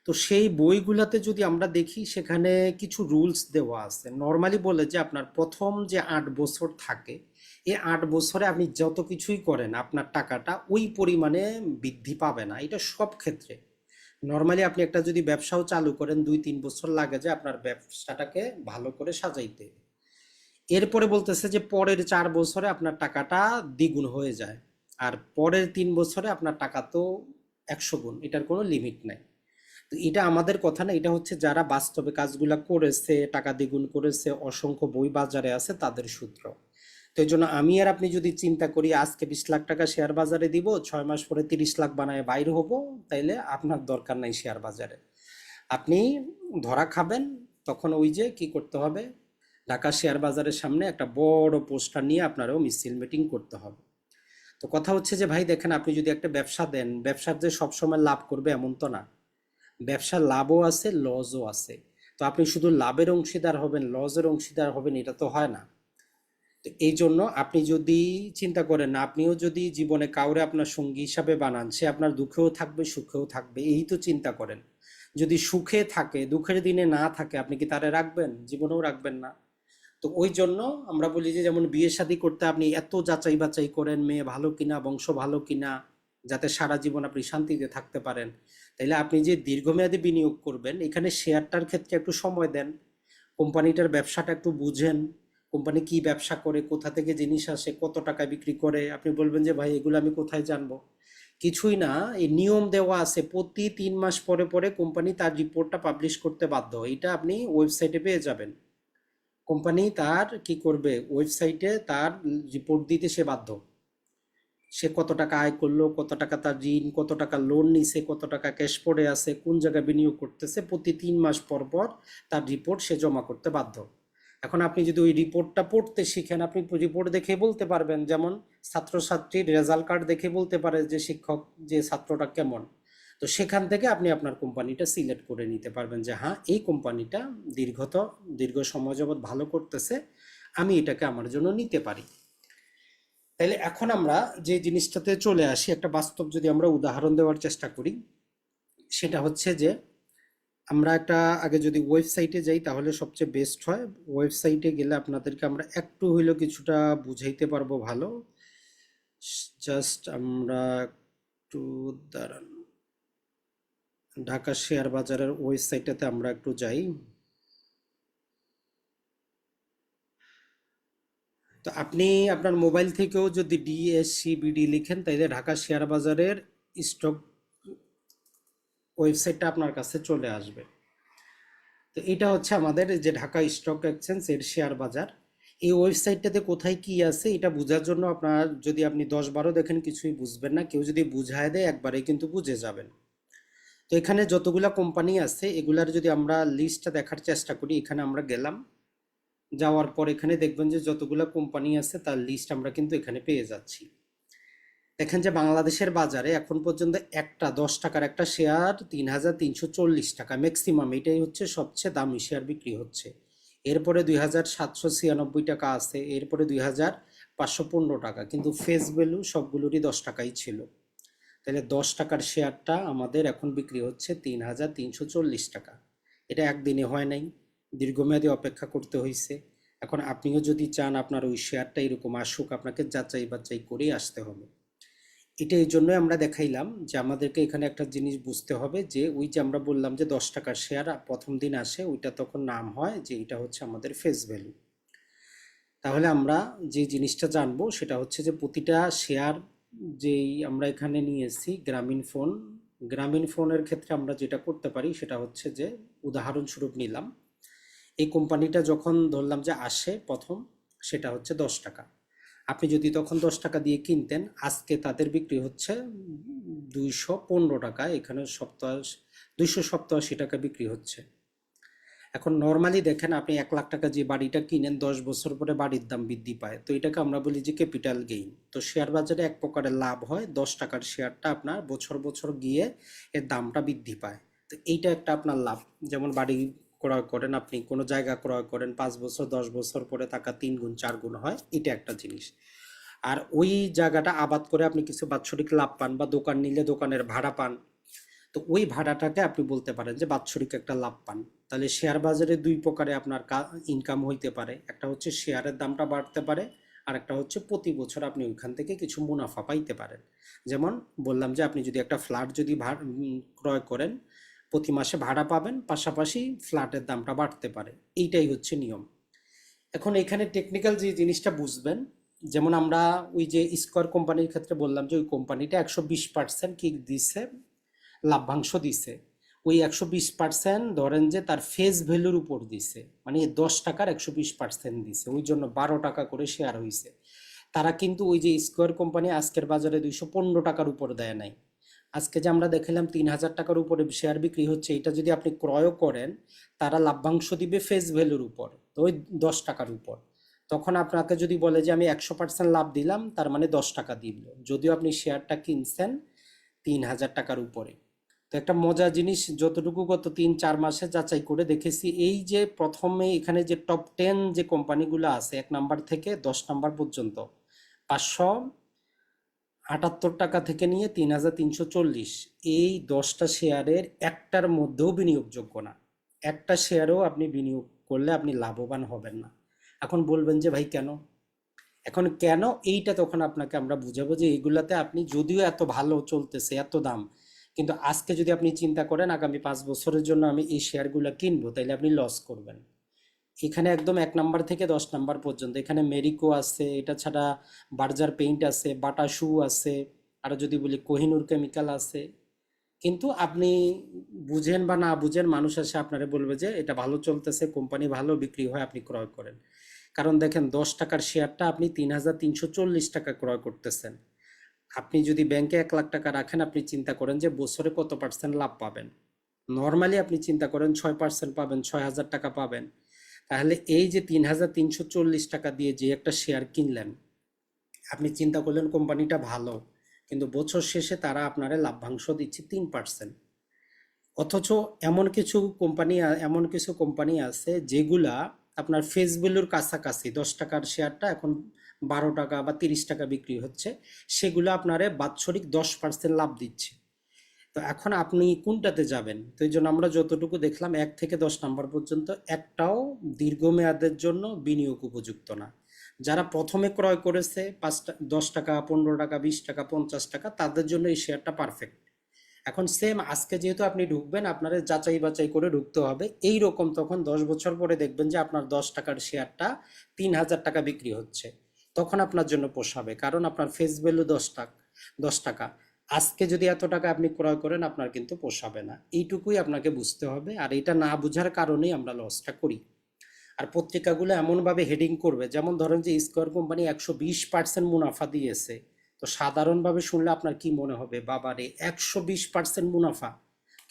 তো সেই বইগুলাতে যদি আমরা দেখি, সেখানে কিছু রুলস দেওয়া আছে। নর্মালি বলে যে আপনার প্রথম যে 8 বছর থাকে, এই 8 বছরে আপনি যত কিছুই করেন আপনার টাকাটা ওই পরিমাণে বৃদ্ধি পাবে না, এটা সব ক্ষেত্রে। নর্মালি আপনি একটা যদি ব্যবসাও চালু করেন, 2-3 বছর লাগে যে আপনার ব্যবসাটাকে ভালো করে সাজাইতে। এরপরে বলতেছে যে পরের 4 বছরে আপনার টাকাটা দ্বিগুণ হয়ে যায়, আর পরের 3 বছরে আপনার টাকা তো 100 গুণ, এটার কোনো লিমিট নাই। তো এটা আমাদের কথা না, এটা হচ্ছে যারা বাস্তবে কাজগুলা করেছে, টাকা দ্বিগুণ করেছে, অসংখ্য বই বাজারে আছে, তাদের সূত্র। তো এই জন্য আমি আর আপনি যদি চিন্তা করি আজকে 20 লাখ টাকা শেয়ার বাজারে দিব, 6 মাস পরে 30 লাখ বানায় বাইর হব, তাইলে আপনার দরকার নাই শেয়ার বাজারে। আপনি ধরা খাবেন, তখন ওই যে কি করতে হবে, ঢাকা শেয়ার বাজারের সামনে একটা বড় পোস্টার নিয়ে আপনারও মিছিল মিটিং করতে হবে। তো কথা হচ্ছে যে ভাই দেখেন, আপনি যদি একটা ব্যবসা দেন, ব্যবসার যে সবসময় লাভ করবে এমন তো না, ব্যবসার লাভও আছে, লসও আছে। তো আপনি শুধু লাভের অংশীদার হবেন, লসের অংশীদার হবেন, এটা তো হয় না। তো এই জন্য আপনি যদি চিন্তা করেন, আপনিও যদি জীবনে কাউরে আপনার সঙ্গী হিসাবে বানান, সে আপনার দুঃখেও থাকবে সুখেও থাকবে, এই তো চিন্তা করেন। যদি সুখে থাকে, দুঃখের দিনে না থাকে, আপনি কি তারে রাখবেন? জীবনেও রাখবেন না। তো ওই জন্য আমরা বলি যে যেমন বিয়ে শাদী করতে আপনি এত যাচাই বাছাই করেন, মেয়ে ভালো কিনা, বংশ ভালো কিনা, যাতে সারা জীবন আপনি শান্তিতে থাকতে পারেন। তাইলে আপনি যে দীর্ঘমেয়াদী বিনিয়োগ করবেন, এখানে শেয়ারটার ক্ষেত্রে একটু সময় দেন, কোম্পানিটার ব্যবসাটা একটু বুঝেন, কোম্পানি কি ব্যবসা করে, কোথা থেকে জিনিস আসে, কত টাকা বিক্রি করে। আপনি বলবেন যে ভাই এগুলো আমি কোথায় জানবো? কিছুই না, এই নিয়ম দেওয়া আছে, প্রতি 3 মাস পরে পরে কোম্পানি তার রিপোর্টটা পাবলিশ করতে বাধ্য, এটা আপনি ওয়েবসাইটে পেয়ে যাবেন। কোম্পানি তার কি করবে, ওয়েবসাইটে তার রিপোর্ট দিতে সে বাধ্য। সে কত টাকা আয় করলো, কত টাকা তার ঋণ, কত টাকা লোন নিছে, কত টাকা ক্যাশ পড়ে আছে, কোন জায়গায় বিনিয়োগ করতেছে, প্রতি 3 মাস পর পর তার রিপোর্ট সে জমা করতে বাধ্য। এখন আপনি যদি ওই রিপোর্টটা পড়তে শিখেন, আপনি রিপোর্ট দেখে বলতে পারবেন, যেমন ছাত্রছাত্রীর রেজাল্ট কার্ড দেখে বলতে পারে যে শিক্ষক যে ছাত্রটা কেমন। তো সেখান থেকে আপনি আপনার কোম্পানিটা সিলেক্ট করে নিতে পারবেন যে হ্যাঁ, এই কোম্পানিটা দীর্ঘ সময় যাবৎ ভালো করতেছে, আমি এটাকে আমার জন্য নিতে পারি। তাইলে এখন আমরা যে জিনিসটাতে চলে আসি, একটা বাস্তব যদি আমরা উদাহরণ দেওয়ার চেষ্টা করি, সেটা হচ্ছে যে আমরা একটা আগে যদি ওয়েবসাইটে যাই তাহলে সবচেয়ে বেস্ট হয়। ওয়েবসাইটে গেলে আপনাদেরকে আমরা একটু হইলেও কিছুটা বুঝাইতে পারবো ভালো। জাস্ট আমরা একটু দাঁড়ান, ঢাকা শেয়ার বাজারের ওয়েবসাইটটাতে আমরা একটু যাই। তো আপনি আপনার মোবাইল থেকেও যদি ডিএসসিবিডি লিখেন, তাইলে ঢাকা শেয়ার বাজারের স্টক ওয়েবসাইটটা আপনার কাছে চলে আসবে। তো এটা হচ্ছে আমাদের যে ঢাকা স্টক এক্সচেঞ্জ এর শেয়ার বাজার। এই ওয়েবসাইটটাতে কোথায় কি আছে এটা বোঝার জন্য আপনার, যদি আপনি 10-12 দেখেন কিছুই বুঝবেন না, কেউ যদি বুঝায় দেয় একবারে কিন্তু বুঝে যাবেন। তো এখানে যতগুলা কোম্পানি আছে এগুলার যদি আমরা লিস্টটা দেখার চেষ্টা করি, এখানে আমরা গেলাম, যাওয়ার পর এখানে দেখবেন যে যতগুলা কোম্পানি আছে তার লিস্ট আমরা কিন্তু এখানে পেয়ে যাচ্ছি। দেখেন যে বাংলাদেশের বাজারে এখন পর্যন্ত একটা 10 টাকার একটা শেয়ার 3,340 টাকা ম্যাক্সিমাম, এটাই হচ্ছে সবচেয়ে দামি শেয়ার বিক্রি হচ্ছে। এরপরে 2,796 টাকা আছে, এরপরে 2,515 টাকা, কিন্তু ফেস ভ্যালু সবগুলোরই 10 টাকাই ছিল। তাহলে 10 টাকার শেয়ারটা আমাদের এখন বিক্রি হচ্ছে 3,340 টাকা। এটা একদিনে হয় নাই, দীর্ঘমেয়াদী অপেক্ষা করতে হয়েছে। এখন আপনিও যদি চান আপনার ওই শেয়ারটা এরকম আসুক, আপনাকে যাচাই বাছাই করেই আসতে হবে। এটা এই জন্যই আমরা দেখাইলাম যে আমাদেরকে এখানে একটা জিনিস বুঝতে হবে যে ওই যে আমরা বললাম যে 10 টাকার শেয়ার প্রথম দিন আসে, ওইটা তখন নাম হয় যে এটা হচ্ছে আমাদের ফেস ভ্যালু। তাহলে আমরা যে জিনিসটা জানবো সেটা হচ্ছে যে প্রতিটা শেয়ার যেই আমরা এখানে নিয়েছি গ্রামীণ ফোনের ক্ষেত্রে আমরা যেটা করতে পারি সেটা হচ্ছে যে উদাহরণস্বরূপ নিলাম, এই কোম্পানিটা যখন ধরলাম যে আসে প্রথম, সেটা হচ্ছে 10 টাকা। আপনি যদি তখন 10 টাকা দিয়ে কিনতেন, আজকে তাদের বিক্রি হচ্ছে 215 টাকা, এখানে 287 টাকা বিক্রি হচ্ছে। এখন নর্মালি দেখেন, আপনি 1 লাখ টাকা যে বাড়িটা কিনেন 10 বছর পরে বাড়ির দাম বৃদ্ধি পায়, তো এটাকে আমরা বলি যে ক্যাপিটাল গেইন। তো শেয়ার বাজারে এক প্রকারের লাভ হয়, 10 টাকার শেয়ারটা আপনার বছর বছর গিয়ে এর দামটা বৃদ্ধি পায়। তো এইটা একটা আপনার লাভ। যেমন বাড়ি ক্রয় করেন, আপনি কোনো জায়গা ক্রয় করেন, 5 বছর 10 বছর পরে টাকা 3 গুণ 4 গুণ হয়, এটা একটা জিনিস। আর ওই জায়গাটা আবাদ করে আপনি কিছু বাৎসরিক লাভ পান, বা দোকান নিলে দোকানের ভাড়া পান, তো ওই ভাড়াটাকে আপনি বলতে পারেন যে বাৎসরিক একটা লাভ পান। তাহলে শেয়ার বাজারে দুই প্রকারে আপনার ইনকাম হইতে পারে, একটা হচ্ছে শেয়ারের দামটা বাড়তে পারে, আর একটা হচ্ছে প্রতি বছর আপনি ওইখান থেকে কিছু মুনাফা পাইতে পারেন। যেমন বললাম যে আপনি যদি একটা ফ্ল্যাট যদি ক্রয় করেন, প্রতি মাসে ভাড়া পাবেন, পাশাপাশি ফ্ল্যাটের দামটা বাড়তে পারে, এইটাই হচ্ছে নিয়ম। এখন এখানে টেকনিক্যাল যে জিনিসটা বুঝবেন, যেমন আমরা ওই যে স্কয়ার কোম্পানির ক্ষেত্রে বললাম যে ওই কোম্পানিটা 120% কি দিচ্ছে, লাভ্যাংশ দিছে। ওই 120% ধরেন যে তার ফেস ভ্যালুর উপর দিছে, মানে 10 টাকার 120% দিছে, ওই জন্য 12 টাকা করে শেয়ার হয়েছে। তারা কিন্তু ওই যে স্কয়ার কোম্পানি আজকের বাজারে 215 টাকার উপর দেয় নাই। আজকে যে আমরা দেখালাম 3,000 টাকার উপরে শেয়ার বিক্রি হচ্ছে, এটা যদি আপনি ক্রয় করেন, তারা লাভ্যাংশ দিবে ফেস ভ্যালুর উপর, তো ওই 10 টাকার উপর। তখন আপনাকে যদি বলে যে আমি 100% লাভ দিলাম, তার মানে 10 টাকা দিল, যদিও আপনি শেয়ারটা কিনছেন 3,000 টাকার উপরে। তো একটা মজার জিনিস, যতটুকু গত 3-4 মাসে যাচাই করে দেখেছি, এই যে প্রথমে এখানে যে টপ 10 যে কোম্পানিগুলো আছে 1 নাম্বার থেকে 10 নাম্বার পর্যন্ত, 578 টাকা থেকে নিয়ে 3,340, এই 10টা শেয়ারের একটার মধ্যেও বিনিয়োগযোগ্য না। একটা শেয়ারও আপনি বিনিয়োগ করলে আপনি লাভবান হবেন না। এখন বলবেন যে ভাই কেন? এখন কেন এইটা তখন আপনাকে আমরা বুঝাবো যে এইগুলাতে আপনি যদিও এত ভালো চলতেছে, এত দাম, কিন্তু আজকে যদি আপনি চিন্তা করেন আগামী 5 বছরের জন্য আমি এই শেয়ারগুলো কিনবো, তাইলে আপনি লস করবেন। এখানে একদম 1 নাম্বার থেকে 10 নাম্বার পর্যন্ত, এখানে মেরিকো আছে, এটা ছাড়া বার্জার পেইন্ট আছে, বাটা শু আছে, আর যদি বলি কোহিনুর কেমিক্যাল আছে। কিন্তু আপনি বুঝেন বা না বুঝেন, মানুষ এসে আপনারে বলবে যে এটা ভালো চলতেছে, কোম্পানি ভালো, বিক্রি হয়, আপনি ক্রয় করেন। কারণ দেখেন 10 টাকার শেয়ারটা আপনি 3,340 টাকা ক্রয় করতেছেন। আপনি যদি ব্যাংকে 1 লাখ টাকা রাখেন, আপনি চিন্তা করেন যে বছরে কত পার্সেন্ট লাভ পাবেন। নর্মালি আপনি চিন্তা করেন 6% পাবেন, 6,000 টাকা পাবেন। তাহলে এই যে 3,340 টাকা দিয়ে যে একটা শেয়ার কিনলেন, আপনি চিন্তা করলেন কোম্পানিটা ভালো, কিন্তু বছর শেষে তারা আপনারে লাভ্যাংশ দিচ্ছে 3%। অথচ এমন কিছু কোম্পানি আছে যেগুলা আপনার ফেস ভ্যালুর কাছাকাছি, 10 টাকার শেয়ারটা এখন 12 টাকা বা 30 টাকা বিক্রি হচ্ছে, সেগুলো আপনারে বাৎসরিক 10% লাভ দিচ্ছে। তো এখন আপনি কোনটাতে যাবেন? তো এই জন্য আমরা যতটুকু দেখলাম 1 থেকে 10 নাম্বার পর্যন্ত একটাও দীর্ঘমেয়াদের জন্য বিনিয়োগ উপযুক্ত না। যারা প্রথমে ক্রয় করেছে 10 টাকা, 15 টাকা, 20 টাকা, 50 টাকা, তাদের জন্য এই শেয়ারটা পারফেক্ট। এখন সেম আজকে যেহেতু আপনি ঢুকবেন, আপনার যাচাই বাছাই করে ঢুকতে হবে। এই রকম তখন 10 বছর পরে দেখবেন যে আপনার 10 টাকার শেয়ারটা 3,000 টাকা বিক্রি হচ্ছে, তখন আপনার জন্য পোষাবে, কারণ আপনার ফেস ভ্যালু 10 টাকা। আজকে যদি এত টাকা আপনি ক্রয় করেন, আপনার কিন্তু পোষাবে না। এইটুকুই আপনাকে বুঝতে হবে, আর এটা না বুঝার কারণেই আমরা লসটা করি। আর পত্রিকাগুলো এমনভাবে হেডিং করবে, যেমন ধরেন যে স্কয়ার কোম্পানি 120% মুনাফা দিয়েছে, তো সাধারণভাবে শুনলে আপনার কি মনে হবে, বাবারে 120% মুনাফা।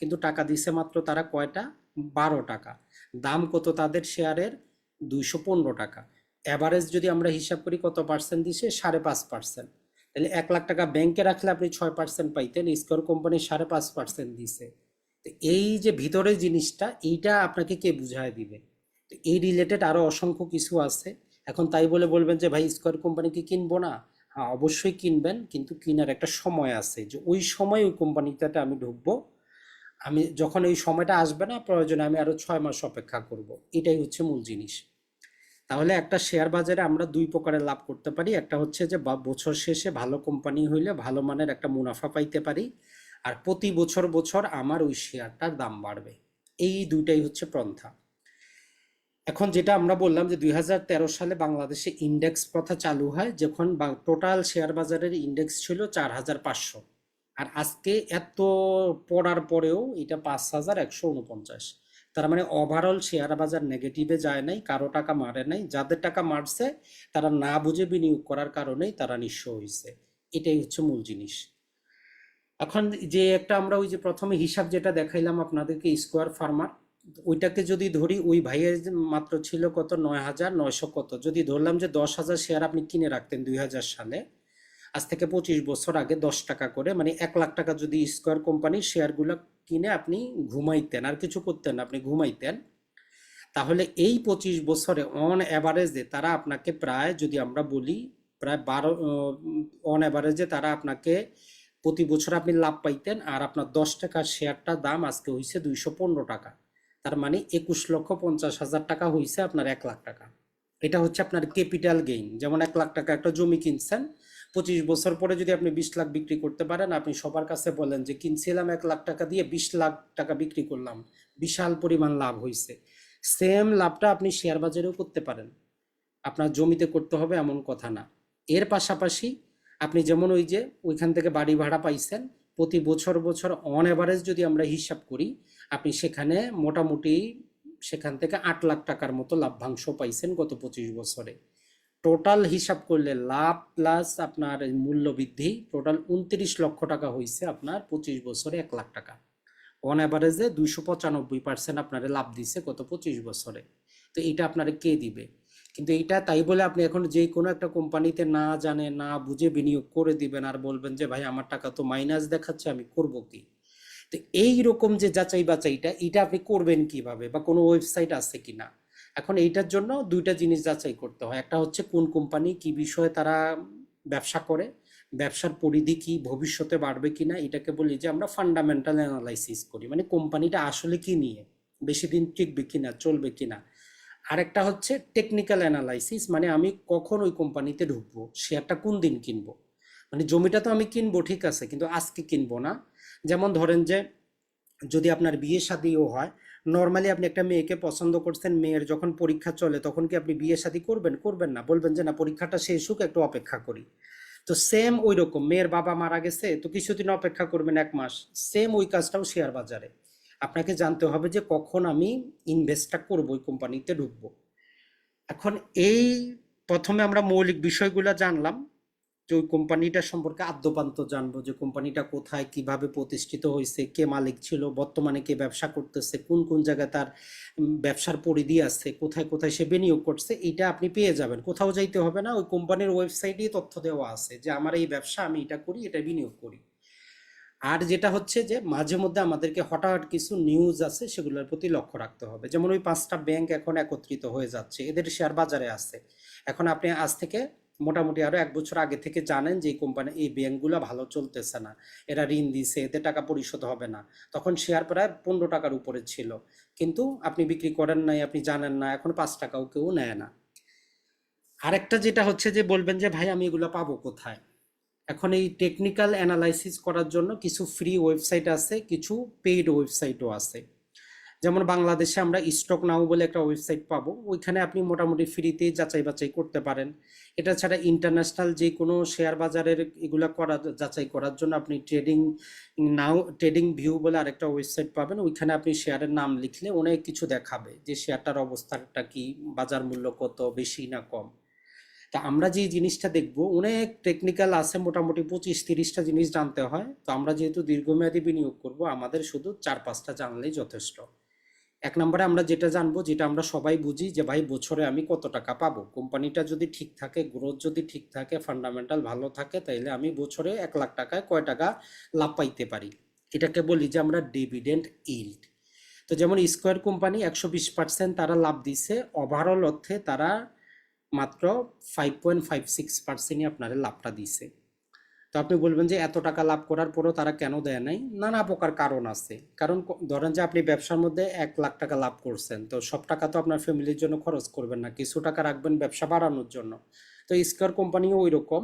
কিন্তু টাকা দিছে মাত্র তারা কয়টা? 12 টাকা। দাম কত তাদের শেয়ারের? 215 টাকা। অ্যাভারেজ যদি আমরা হিসাব করি কত পার্সেন্ট দিছে? 5.5%। তাহলে 1 লাখ টাকা ব্যাংকে রাখলে আপনি 6% পাইতেন, স্কয়ার কোম্পানি 5.5% দিছে। তো এই যে ভিতরে জিনিসটা, এইটা আপনাকে কে বুঝায় দিবে? তো এই রিলেটেড আরো অসংখ্য কিছু আছে। এখন তাই বলে বলবেন যে ভাই স্কয়ার কোম্পানিকে কিনবো না? হ্যাঁ, অবশ্যই কিনবেন, কিন্তু কেনার একটা সময় আছে, যে ওই সময় ওই কোম্পানিটাতে আমি ঢুকবো। আমি যখন ওই সময়টা আসবে না, প্রয়োজনে আমি আরো 6 মাস অপেক্ষা করব। এটাই হচ্ছে মূল জিনিস। তাহলে একটা শেয়ার বাজারে আমরা দুই প্রকারের লাভ করতে পারি। একটা হচ্ছে যে বছর শেষে ভালো কোম্পানি হইলে ভালো মানের একটা মুনাফা পাইতে পারি, আর প্রতি বছর বছর আমার ওই শেয়ারটার দাম বাড়বে। এই দুইটাই হচ্ছে পন্থা। এখন যেটা আমরা বললাম যে 2013 সালে বাংলাদেশে ইন্ডেক্স প্রথা চালু হয়, যখন টোটাল শেয়ার বাজারের ইন্ডেক্স ছিল 4,500। আর আজকে এত পড়ার পরেও এটা 5,149। তার মানে ওভারঅল শেয়ার বাজার নেগেটিভে যায় নাই, কারো টাকা মারে নাই। যাদের টাকা মারছে তারা না বুঝে বিনিয়োগ করার কারণেই তারা নিঃস্ব হয়েছে। এটাই হচ্ছে মূল জিনিস। এখন যে একটা আমরা ওই যে প্রথমে হিসাব যেটা দেখাইলাম আপনাদেরকে, স্কোয়ার ফার্মার, ওইটাকে যদি ধরি, ওই ভাইয়ের যে মাত্র ছিল কত? 9,900 কত। যদি ধরলাম যে 10,000 শেয়ার আপনি কিনে রাখতেন 2000 সালে, আজ থেকে 25 বছর আগে 10 টাকা করে, মানে 1 লাখ টাকা যদি স্কোয়ার কোম্পানির শেয়ারগুলো কিনে আপনি ঘুমাইতেন, আর কিছু করতেন না, আপনি ঘুমাইতেন, তাহলে এই 25 বছরে অন অ্যাভারেজে তারা আপনাকে প্রায়, যদি আমরা বলি, প্রায় অন অ্যাভারেজে তারা আপনাকে প্রতি বছর আপনি লাভ পাইতেন। আর আপনার 10 টাকার শেয়ারটার দাম আজকে হয়েছে 215 টাকা। তার মানে 21,50,000 টাকা হয়েছে আপনার 1 লাখ টাকা। এটা হচ্ছে আপনার ক্যাপিটাল গেইন। যেমন 1 লাখ টাকা একটা জমি কিনছেন, 25 বছর পরে যদি আপনি 20 লাখ বিক্রি করতে পারেন, আপনি সবার কাছে বলেন যে কিনছিলাম 1 লাখ টাকা দিয়ে, 20 লাখ টাকা বিক্রি করলাম, বিশাল পরিমাণ লাভ হয়েছে। সেম লাভটা আপনি শেয়ার বাজারেও করতে পারেন, আপনার জমিতে করতে হবে এমন কথা না। এর পাশাপাশি আপনি যেমন ওই যে ওইখান থেকে বাড়ি ভাড়া পাইছেন, প্রতি বছর বছর অন এভারেজ যদি আমরা হিসাব করি, আপনি সেখানে মোটামুটি সেখান থেকে 8 লাখ টাকার মতো লাভ্যাংশ পাইছেন গত 25 বছরে। টোটাল হিসাব করলে লাভ প্লাস আপনার মূল্য বৃদ্ধি, টোটাল 29 লক্ষ টাকা হয়েছে আপনার 25 বছরে 1 লাখ টাকা। অন অ্যাভারেজে 295% আপনারে লাভ দিছে গত 25 বছরে। তো এইটা আপনারে কে দিবে? কিন্তু এইটা তাই বলে আপনি এখন যে কোনো একটা কোম্পানিতে না জানে না বুঝে বিনিয়োগ করে দিবেন, আর বলবেন যে ভাই আমার টাকা তো মাইনাস দেখাচ্ছে, আমি করব কি? তো এই রকম যে যাচাই বাছাইটা, এটা আপনি করবেন কিভাবে, বা কোনো ওয়েবসাইট আছে কিনা? এখন এইটার জন্য দুইটা জিনিস যাচাই করতে হয়। একটা হচ্ছে কোন কোম্পানি কি বিষয়ে তারা ব্যবসা করে, ব্যবসার পরিধি কি, ভবিষ্যতে বাড়বে কিনা, এটাকে বলি যে আমরা ফান্ডামেন্টাল অ্যানালাইসিস করি, মানে কোম্পানিটা আসলে কি নিয়ে, বেশি দিন টিকবে কিনা, চলবে কিনা। আরেকটা হচ্ছে টেকনিক্যাল অ্যানালাইসিস, মানে আমি কখন ওই কোম্পানিতে ঢুকবো, শেয়ারটা কোন দিন কিনবো। মানে জমিটা তো আমি কিনবো ঠিক আছে, কিন্তু আজকে কিনবো না। যেমন ধরেন যে যদি আপনার বিয়ে শাদিও হয়, নর্মালি আপনি একটা মেয়েকে পছন্দ করছেন, মেয়ের যখন পরীক্ষা চলে তখন কি আপনি বিয়ে শাদী করবেন? করবেন না, বলবেন যে না, পরীক্ষাটা শেষ হোক, একটু অপেক্ষা করি। তো সেম ওই রকম, মেয়ের বাবা মারা গেছে তো কিছুদিন অপেক্ষা করবেন, 1 মাস। সেম ওই কাজটাও শেয়ার বাজারে। আপনাকে জানতে হবে যে কখন আমি ইনভেস্টটা করবো, ওই কোম্পানিতে ঢুকবো। এখন এই প্রথমে আমরা মৌলিক বিষয়গুলো জানলাম, যে ওই কোম্পানিটা সম্পর্কে আদ্যোপান্ত জানবো, যে কোম্পানিটা কোথায় কিভাবে প্রতিষ্ঠিত হয়েছে, কে মালিক ছিল, বর্তমানে কে ব্যবসা করতেছে, কোন কোন জায়গায় তার ব্যবসার পরিধি আছে, কোথায় কোথায় সে বিনিয়োগ করছে। এইটা আপনি পেয়ে যাবেন, কোথাও যাইতে হবে না, ওই কোম্পানির ওয়েবসাইটেই তথ্য দেওয়া আছে যে আমার এই ব্যবসা, আমি এটা করি, এটা বিনিয়োগ করি। আর যেটা হচ্ছে যে মাঝে মধ্যে আমাদেরকে হঠাৎ কিছু নিউজ আছে, সেগুলোর প্রতি লক্ষ্য রাখতে হবে। যেমন ওই 5টা ব্যাংক এখন একত্রিত হয়ে যাচ্ছে, এদের শেয়ার বাজারে আছে। এখন আপনি আজ থেকে মোটামুটি আরো 1 বছর আগে থেকে জানেন যে এই কোম্পানি, এই ব্যাংকগুলো ভালো চলতেছে না, এরা ঋণ দিছে, এদের টাকা পরিশোধ হবে না। তখন শেয়ার প্রায় 15 টাকার উপরে ছিল, কিন্তু আপনি বিক্রি করেন নাই, আপনি জানেন না, এখন 5 টাকাও কেউ নেয় না। আরেকটা যেটা হচ্ছে যে বলবেন যে ভাই আমি এগুলো পাবো কোথায়? এখন এই টেকনিক্যাল অ্যানালাইসিস করার জন্য কিছু ফ্রি ওয়েবসাইট আছে, কিছু পেইড ওয়েবসাইটও আছে। যেমন বাংলাদেশে আমরা স্টক নাও বলে একটা ওয়েবসাইট পাবো, ওইখানে আপনি মোটামুটি ফ্রিতেই যাচাই বাছাই করতে পারেন। এটা ছাড়া ইন্টারন্যাশনাল যে কোনো শেয়ার বাজারের এগুলা করা, যাচাই করার জন্য আপনি ট্রেডিং ভিউ বলে আরেকটা ওয়েবসাইট পাবেন। ওইখানে আপনি শেয়ারের নাম লিখলে অনেক কিছু দেখাবে, যে শেয়ারটার অবস্থাটা কি, বাজার মূল্য কত, বেশি না কম। তা আমরা যে জিনিসটা দেখব অনেক টেকনিক্যাল আছে, মোটামুটি 25-30টা জিনিস জানতে হয়। তো আমরা যেহেতু দীর্ঘমেয়াদী বিনিয়োগ করব, আমাদের শুধু 4-5টা জানলেই যথেষ্ট। এক নম্বরে আমরা যেটা জানবো, যেটা আমরা সবাই বুঝি, যে ভাই বছরে আমি কত টাকা পাবো। কোম্পানিটা যদি ঠিক থাকে, গ্রোথ যদি ঠিক থাকে, ফান্ডামেন্টাল ভালো থাকে, তাইলে আমি বছরে 1 লাখ টাকায় কয় টাকা লাভ পাইতে পারি। এটাকে বলি যে আমরা ডিভিডেন্ড ইল্ড। তো যেমন স্কয়ার কোম্পানি 120% তারা লাভ দিছে, ওভারঅল অর্থে তারা মাত্র 5.56%ই আপনার লাভটা দিছে। তো আপনি বলবেন যে এত টাকা লাভ করার পরও তারা কেন দেয় নাই? নানা প্রকার কারণ আছে। কারণ ধরেন যে আপনি ব্যবসার মধ্যে 1 লাখ টাকা লাভ করছেন, তো সব টাকা তো আপনার ফ্যামিলির জন্য খরচ করবেন না, কিছু টাকা রাখবেন ব্যবসা বাড়ানোর জন্য। তো স্কয়ার কোম্পানিও ওই রকম,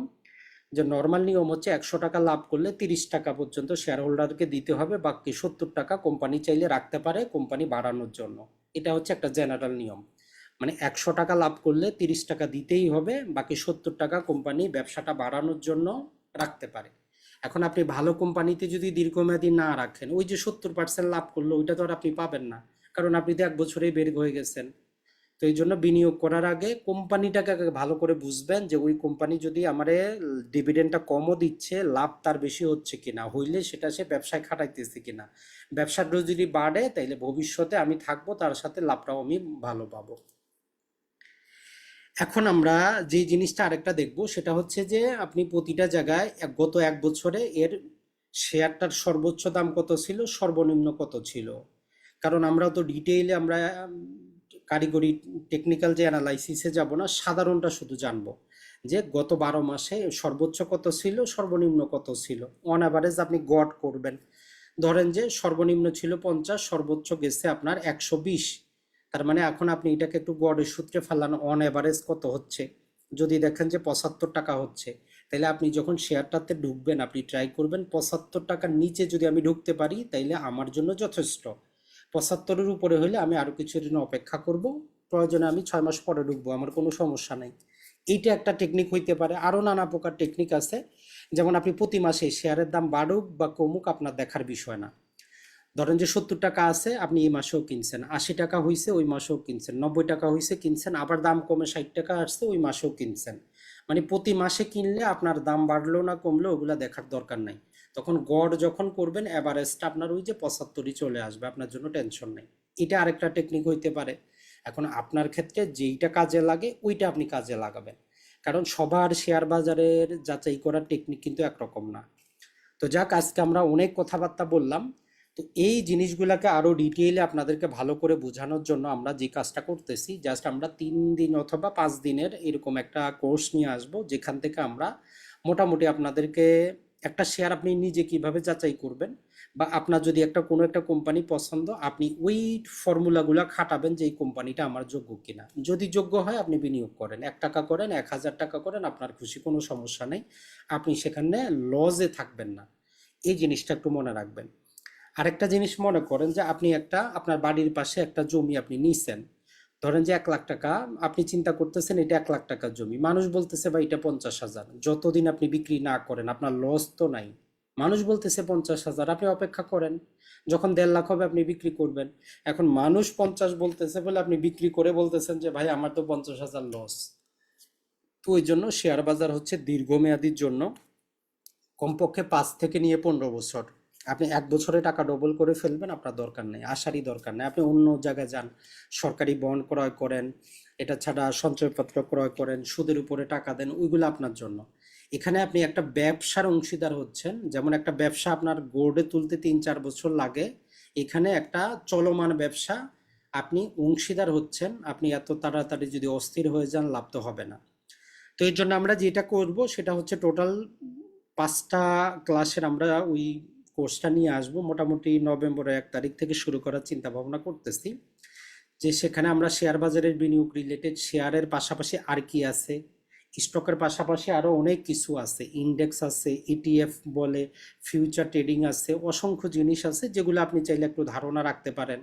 যে নর্মাল নিয়ম হচ্ছে 100 টাকা লাভ করলে 30 টাকা পর্যন্ত শেয়ার হোল্ডারকে দিতে হবে, বাকি 70 টাকা কোম্পানি চাইলে রাখতে পারে কোম্পানি বাড়ানোর জন্য। এটা হচ্ছে একটা জেনারেল নিয়ম। মানে 100 টাকা লাভ করলে 30 টাকা দিতেই হবে, বাকি 70 টাকা কোম্পানি ব্যবসাটা বাড়ানোর জন্য রাখতে পারে। এখন আপনি ভালো কোম্পানিতে যদি দীর্ঘমেয়াদী না রাখেন, ওই যে 70% লাভ করলো ওইটা তো আর আপনি পাবেন না, কারণ আপনি তো 1 বছরেই বের হয়ে গেছেন। তো এই জন্য বিনিয়োগ করার আগে কোম্পানিটাকে আগে ভালো করে বুঝবেন, যে ওই কোম্পানি যদি আমারে ডিভিডেন্ডটা কমও দিচ্ছে, লাভ তার বেশি হচ্ছে কিনা, হইলে সেটা সে ব্যবসায় খাটাইতেছে কিনা। ব্যবসাটা যদি বাড়ে তাইলে ভবিষ্যতে আমি থাকবো, তার সাথে লাভটাও আমি ভালো পাবো। এখন আমরা যে জিনিসটা আরেকটা দেখব, সেটা হচ্ছে যে আপনি প্রতিটা জায়গায় গত 1 বছরে এর শেয়ারটার সর্বোচ্চ দাম কত ছিল, সর্বনিম্ন কত ছিল। কারণ আমরা তো ডিটেইলে আমরা কারিগরি টেকনিক্যাল যে অ্যানালাইসিসে যাব না, সাধারণটা শুধু জানবো, যে গত 12 মাসে সর্বোচ্চ কত ছিল, সর্বনিম্ন কত ছিল। অন অ্যাভারেজ আপনি গড় করবেন। ধরেন যে সর্বনিম্ন ছিল 50, সর্বোচ্চ গেছে আপনার 120। তার মানে এখন আপনি এটাকে একটু গড়ের সূত্রে ফেলান, অন এভারেজ কত হচ্ছে। যদি দেখেন যে 75 টাকা হচ্ছে, তাহলে আপনি যখন শেয়ারটাতে ঢুকবেন আপনি ট্রাই করবেন 75 টাকার নিচে যদি আমি ঢুকতে পারি তাইলে আমার জন্য যথেষ্ট। 75-এর উপরে হলে আমি আরো কিছুদিন অপেক্ষা করব, প্রয়োজনে আমি 6 মাস পরে ঢুকবো, আমার কোনো সমস্যা নাই। এইটা একটা টেকনিক হইতে পারে। আরো নানা প্রকার টেকনিক আছে, যেমন আপনি প্রতি মাসে শেয়ারের দাম বাড়ুক বা কমুক আপনার দেখার বিষয় না। ধরেন যে 70 টাকা আছে, আপনি এই মাসেও কিনছেন, 80 টাকা হয়েছে ওই মাসেও কিনছেন, 90 টাকা হয়েছে কিনছেন, আবার দাম কমে 60 টাকা আসছে ওই মাসেও কিনছেন। মানে প্রতি মাসে কিনলে আপনার দাম বাড়লো না কমলো ওগুলা দেখার দরকার নাই। তখন গড় যখন করবেন এভারেজটা আপনার ওই যে 75-ই চলে আসবে, আপনার জন্য টেনশন নেই। এটা আরেকটা টেকনিক হইতে পারে। এখন আপনার ক্ষেত্রে যেইটা কাজে লাগে ওইটা আপনি কাজে লাগাবেন, কারণ সবার শেয়ার বাজারের যাচাই করার টেকনিক কিন্তু একরকম না। তো যাক, আজকে আমরা অনেক কথাবার্তা বললাম। তো এই জিনিসগুলোকে আরো ডিটেইলে আপনাদেরকে ভালো করে বোঝানোর জন্য আমরা যে কাজটা করতেছি, জাস্ট আমরা 3 দিন অথবা 5 দিনের এরকম একটা কোর্স নিয়ে আসব, যেখান থেকে আমরা মোটামুটি আপনাদেরকে একটা শেয়ার আপনি নিজে কিভাবে যাচাই করবেন, বা আপনার যদি একটা কোনো একটা কোম্পানি পছন্দ, আপনি ওই ফর্মুলাগুলো খাটাবেন যে এই কোম্পানিটা আমার যোগ্য কিনা। যদি যোগ্য হয় আপনি বিনিয়োগ করেন, 1 টাকা করেন, 1000 টাকা করেন, আপনার খুশি, কোনো সমস্যা নেই। আপনি সেখানে লসে থাকবেন না, এই জিনিসটা একটু মনে রাখবেন। আরেকটা জিনিস মনে করেন যে আপনি আপনার বাড়ির পাশে একটা জমি আপনি নিছেন, ধরেন যে 1 লাখ টাকা, আপনি চিন্তা করতেছেন এটা 1 লাখ টাকার জমি, মানুষ বলতেছে বা এটা 50,000, যতদিন আপনি বিক্রি না করেন আপনার লস তো নাই। মানুষ বলতেছে 50,000, আপনি অপেক্ষা করেন, যখন 1.5 লাখ হবে আপনি বিক্রি করবেন। এখন মানুষ 50 বলতেছে বলে আপনি বিক্রি করে বলতেছেন যে ভাই আমার তো 50,000 লস। তো ওই জন্য শেয়ার বাজার হচ্ছে দীর্ঘমেয়াদীর জন্য, কমপক্ষে 5 থেকে নিয়ে 15 বছর। আপনি 1 বছরে টাকা ডবল করে ফেলবেন, আপনার দরকার নেই, আসারই দরকার নেই। আপনি অন্য জায়গায় যান, সরকারি বন্ড ক্রয় করেন, এটা ছাড়া সঞ্চয়পত্র ক্রয় করেন, সুদের উপরে টাকা দেন, ওইগুলো আপনার জন্য। এখানে আপনি একটা ব্যবসার অংশীদার হচ্ছেন, যেমন একটা ব্যবসা আপনার গড়ে তুলতে 3-4 বছর লাগে, এখানে একটা চলমান ব্যবসা, আপনি অংশীদার হচ্ছেন। আপনি এত তাড়াতাড়ি যদি অস্থির হয়ে যান লাভ তো হবে না। তো এর জন্য আমরা যেটা করব সেটা হচ্ছে টোটাল 5টা ক্লাসের আমরা ওই কোর্সটা নিয়ে আসব, মোটামুটি নভেম্বরের 1 তারিখ থেকে শুরু করার চিন্তা ভাবনা করতেছি। যে সেখানে আমরা শেয়ার বাজারের বিনিয়োগ রিলেটেড, শেয়ারের পাশাপাশি আর কি আছে, স্টকের পাশাপাশি আরো অনেক কিছু আছে, ইন্ডেক্স আছে, ইটিএফ বলে, ফিউচার ট্রেডিং আছে, অসংখ্য জিনিস আছে যেগুলো আপনি চাইলে একটু ধারণা রাখতে পারেন।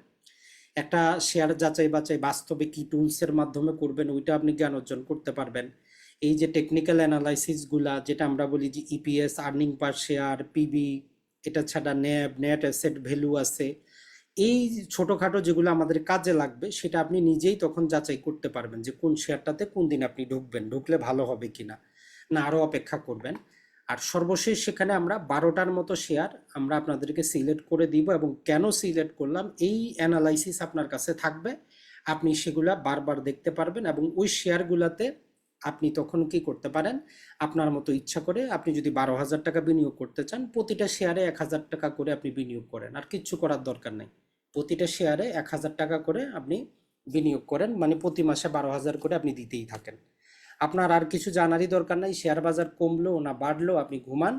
একটা শেয়ার যাচাই বাছাই বাস্তবে কি টুলসের মাধ্যমে করবেন ওইটা আপনি জ্ঞান অর্জন করতে পারবেন। এই যে টেকনিক্যাল অ্যানালাইসিস গুলা, যেটা আমরা বলি যে ইপিএস, আর্নিং পার শেয়ার, পিবি, এটা ছাড়া ন্যাব, নেট অ্যাসেট ভ্যালু আছে, এই ছোটখাটো যেগুলো আমাদের কাজে লাগবে সেটা আপনি নিজেই তখন যাচাই করতে পারবেন যে কোন শেয়ারটাতে কোন দিন আপনি ঢুকবেন, ঢুকলে ভালো হবে কিনা, না আরো অপেক্ষা করবেন। আর সর্বশেষ সেখানে আমরা 12টার মতো শেয়ার আমরা আপনাদেরকে সিলেক্ট করে দিব, এবং কেন সিলেক্ট করলাম এই অ্যানালাইসিস আপনার কাছে থাকবে। আপনি সেগুলা বারবার দেখতে পারবেন, এবং ওই শেয়ারগুলাতে আপনি তখন কি করতে পারেন, আপনার মতো ইচ্ছা করে আপনি যদি 12,000 টাকা বিনিয়োগ করতে চান, প্রতিটা শেয়ারে 1,000 টাকা করে আপনি বিনিয়োগ করেন, আর কিচ্ছু করার দরকার নেই। প্রতিটা শেয়ারে 1,000 টাকা করে আপনি বিনিয়োগ করেন, মানে প্রতি মাসে 12,000 করে আপনি দিতেই থাকেন। আপনার আর কিছু জানারই দরকার নাই, শেয়ার বাজার কমলো না বাড়লো আপনি ঘুমান,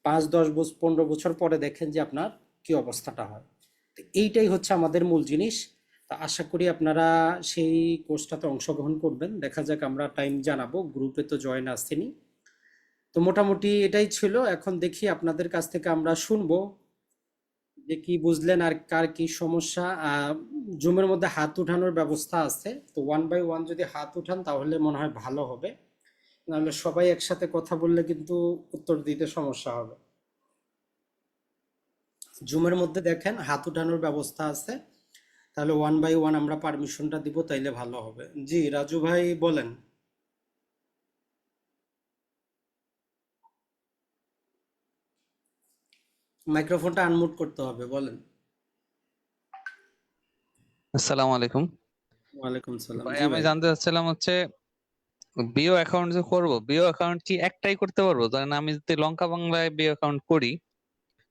5, 10 বছর 15 বছর পরে দেখেন যে আপনার কি অবস্থাটা হয়। তো এইটাই হচ্ছে আমাদের মূল জিনিস। তা আশা করি আপনারা সেই কোর্সটাতে অংশগ্রহণ করবেন। দেখা যাক, আমরা টাইম জানাবো, গ্রুপে তো জয়েন আসছেনি। তো মোটামুটি এটাই ছিল। এখন দেখি আপনাদের কাছ থেকে আমরা শুনবো যে কি বুঝলেন আর কার কি সমস্যা। জুমের মধ্যে হাত উঠানোর ব্যবস্থা আছে, তো 1 বাই 1 যদি হাত উঠান তাহলে মনে হয় ভালো হবে, নাহলে সবাই একসাথে কথা বললে কিন্তু উত্তর দিতে সমস্যা হবে। জুমের মধ্যে দেখেন হাত উঠানোর ব্যবস্থা আছে, তাহলে 1 বাই 1 আমরা পারমিশনটা দিব, তাইলে ভালো হবে। জি রাজু ভাই বলেন। মাইক্রোফোনটা আনমিউট করতে হবে, বলেন। আসসালামু আলাইকুম। ওয়ালাইকুম সালাম। ভাই জি আমি ভাই। জানতে চাচ্ছিলাম হচ্ছে বিও অ্যাকাউন্ট যে করব, বিও অ্যাকাউন্ট কি একটাই করতে পারবো? ধরেন আমি যদি লঙ্কা বাংলায় বিও অ্যাকাউন্ট করি,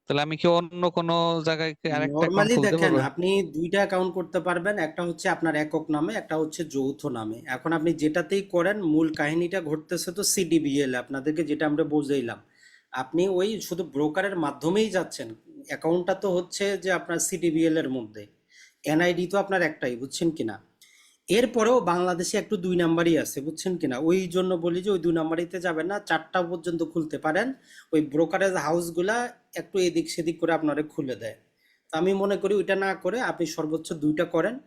তাহলে আমি কি অন্য কোনো জায়গায় কি আরেকটা অ্যাকাউন্ট নর্মালি খুলতে দেখেন, পারবো? আপনি দুইটা অ্যাকাউন্ট করতে পারবেন, একটা হচ্ছে আপনার একক নামে, একটা হচ্ছে যৌথ নামে। এখন আপনি যেটাতেই করেন, মূল কাহিনীটা ঘটতেছে তো সিডিবিএল, আপনাদেরকে যেটা আমরা বুঝাইলাম। আপনি ওই শুধু ব্রোকারের মাধ্যমেই যাচ্ছেন, অ্যাকাউন্টটা তো হচ্ছে যে আপনার সিডিবিএল এর মধ্যে, এনআইডি তো আপনার একটাই, বুঝছেন কিনা। এরপরেও বাংলাদেশে একটু 2 নাম্বারই আছে, বুঝছেন কিনা। ওই জন্য বলি যে ওই 2 নাম্বারিতে যাবেন না, 4টা পর্যন্ত খুলতে পারেন। ওই ব্রোকারেজ হাউসগুলা একটু এদিক সেদিক করে আপনারে খুলে দেয়। তো আমি মনে করি ওইটা না করে আপনি সর্বোচ্চ 2টা করেন।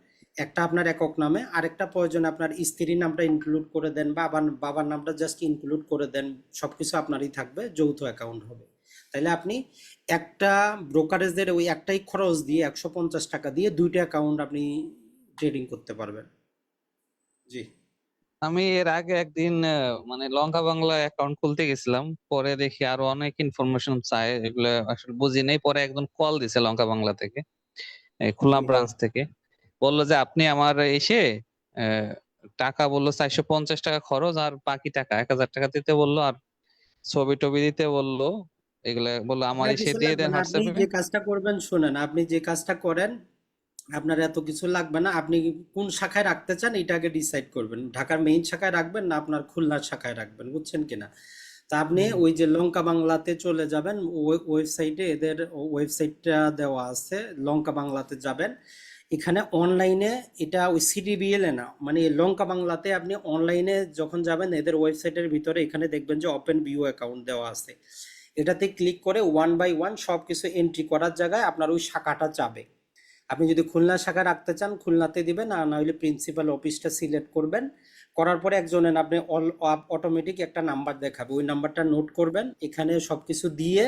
একটা আপনার একক নামে, আরেকটা প্রয়োজনে আপনার স্ত্রীর নামটা ইনক্লুড করে দেন, বা আবার বাবার নামটা জাস্ট ইনক্লুড করে দেন। সবকিছু আপনারই থাকবে, যৌথ অ্যাকাউন্ট হবে। তাইলে আপনি একটা ব্রোকারেজের ওই একটাই খরচ দিয়ে 150 টাকা দিয়ে 2টা অ্যাকাউন্ট আপনি ট্রেডিং করতে পারবেন। জি। আমি এর আগে একদিন মানে লঙ্কা বাংলা অ্যাকাউন্ট খুলতে গেছিলাম, পরে দেখি আরো অনেক ইনফরমেশন চাই, এগুলো আসলে বুঝি নাই। পরে একজন কল দিছে লঙ্কা বাংলা থেকে, এই খুলনা জি। ব্রাঞ্চ থেকে। বললো যে আপনি আমার এসে আহ, টাকা বললো 450 টাকা খরচ, আর বাকি টাকা 1,000 টাকা দিতে বললো, আর ছবি টবি দিতে বললো। এগুলা বললো আমার এটা এসে কিছু দিয়ে লাগবে দেন না, আপনি হোয়াটসঅ্যাপে। যে কাজটা করবেন শুনেন, আপনি যে কাজটা করেন আপনার এত কিছু লাগবে না। আপনি কোন শাখায় রাখতে চান এটা আগে ডিসাইড করবেন, ঢাকার মেইন শাখায় রাখবেন না আপনার খুলনার শাখায় রাখবেন, বুঝছেন কিনা। তা আপনি হুম। ওই যে লঙ্কা বাংলাতে চলে যাবেন, ওয়েবসাইটে এদের ওয়েবসাইটটা দেওয়া আছে, লঙ্কা বাংলাতে যাবেন। এখানে অনলাইনে, এটা ওই সিডিবিএল এ না, মানে এই লঙ্কা বাংলাতে আপনি অনলাইনে যখন যাবেন এদের ওয়েবসাইটের ভিতরে এখানে দেখবেন যে ওপেন ভিউ অ্যাকাউন্ট দেওয়া আছে। এটাতে ক্লিক করে 1 বাই 1 সব কিছু এন্ট্রি করার জায়গায় আপনার ওই শাখাটা চাবে। আপনি যদি খুলনা শাখা রাখতে চান খুলনাতে দিবেন, আর না হলে প্রিন্সিপাল অফিসটা সিলেক্ট করবেন। করার পরে একজনের আপনি অটোমেটিক একটা নাম্বার দেখাবে, ওই নাম্বারটা নোট করবেন, এখানে সব কিছু দিয়ে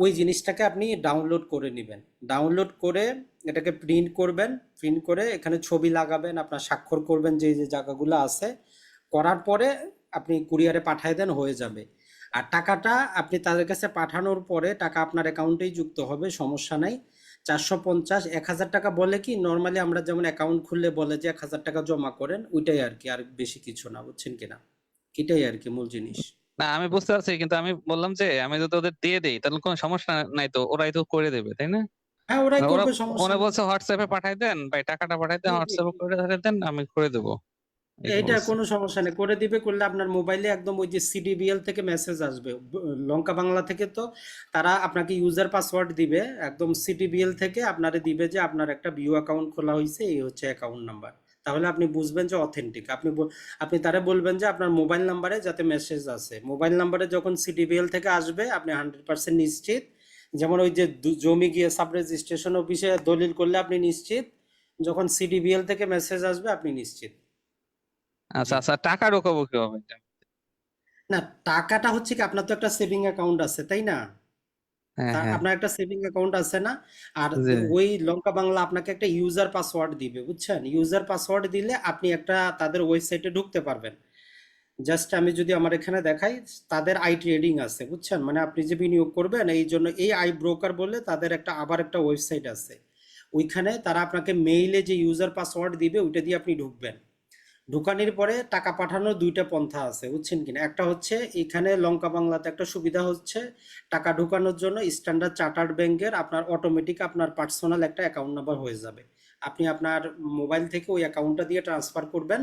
ওই জিনিসটাকে আপনি ডাউনলোড করে নেবেন। ডাউনলোড করে এটাকে প্রিন্ট করবেন, প্রিন্ট করে এখানে ছবি লাগাবেন, আপনার স্বাক্ষর করবেন যে যে জায়গাগুলো আছে। করার পরে আপনি কুরিয়ারে পাঠিয়ে দেন, হয়ে যাবে। আর টাকাটা আপনি তাদের কাছে পাঠানোর পরে টাকা আপনার অ্যাকাউন্টেই যুক্ত হবে, সমস্যা নাই। 450 1,000 টাকা বলে কি, নর্মালি আমরা যেমন অ্যাকাউন্ট খুললে বলে যে 1,000 টাকা জমা করেন, ওইটাই আর কি, আর বেশি কিছু না, বুঝছেন কিনা। এটাই আর কি মূল জিনিস। না আমি বুঝতে পারছি, কিন্তু আমি বললাম যে আমি যদি ওদের দিয়ে দেই তাহলে কোনো সমস্যা নাই তো? ওরাই তো করে দেবে, তাই না? হ্যাঁ, ওরাই মানে ওরা করবে, সমস্যা ফোনে নেই। বলছে হোয়াটসঅ্যাপে পাঠাই দেন, ভাই টাকাটা পাঠাই দেন, জি জি হোয়াটসঅ্যাপে জি। করে পাঠাই দেন, আমি করে দেবো, এই এইটা বলছে। কোনো সমস্যা নেই, করে দিবে। করলে আপনার মোবাইলে একদম ওই যে সিডিবিএল থেকে মেসেজ আসবে, লঙ্কা বাংলা থেকে তো তারা আপনাকে ইউজার পাসওয়ার্ড দিবে, একদম সিডিবিএল থেকে আপনারে দিবে যে আপনার একটা ভিউ অ্যাকাউন্ট খোলা হয়েছে, এই হচ্ছে অ্যাকাউন্ট নাম্বার। তাহলে আপনি বুঝবেন যে অথেন্টিক। আপনি তারা বলবেন যে আপনার মোবাইল নাম্বারে যাতে মেসেজ আসে, মোবাইল নাম্বারে যখন সিডিবিএল থেকে আসবে আপনি 100% নিশ্চিত। যেমন ওই যে জমি গিয়ে সাব রেজিস্ট্রেশন অফিসে দলিল করলে আপনি নিশ্চিত, যখন সিডিবিএল থেকে মেসেজ আসবে আপনি নিশ্চিত। আচ্ছা জি। আচ্ছা, টাকা ঢোকাবো কিভাবে? না, টাকাটা হচ্ছে কি, আপনার তো একটা সেভিং অ্যাকাউন্ট আছে তাই না। হ্যাঁ হ্যাঁ, আপনার একটা সেভিং অ্যাকাউন্ট আছে না? আর জি ওই লঙ্কা বাংলা আপনাকে একটা ইউজার পাসওয়ার্ড দিবে, বুঝছেন? ইউজার পাসওয়ার্ড দিলে আপনি একটা তাদের ওয়েবসাইটে ঢুকতে পারবেন। জাস্ট আমি যদি আমার এখানে দেখাই, তাদের আই ট্রেডিং আছে, বুঝছেন? মানে আপনি যে বিনিয়োগ করবেন এই জন্য এই আই ব্রোকার বলে তাদের আবার একটা ওয়েবসাইট আছে। ওইখানে তারা আপনাকে মেইলে যে ইউজার পাসওয়ার্ড দিবে ওইটা দিয়ে আপনি ঢুকবেন। ঢুকানোর পরে টাকা পাঠানোর দুইটা পন্থা আছে, বুঝছেন কিনা? একটা হচ্ছে এখানে লঙ্কা বাংলাতে একটা সুবিধা হচ্ছে, টাকা ঢুকানোর জন্য স্ট্যান্ডার্ড চার্টার্ড ব্যাংকের আপনার অটোমেটিক আপনার পার্সোনাল একটা অ্যাকাউন্ট নাম্বার হয়ে যাবে। আপনি আপনার মোবাইল থেকে ওই অ্যাকাউন্টটা দিয়ে ট্রান্সফার করবেন,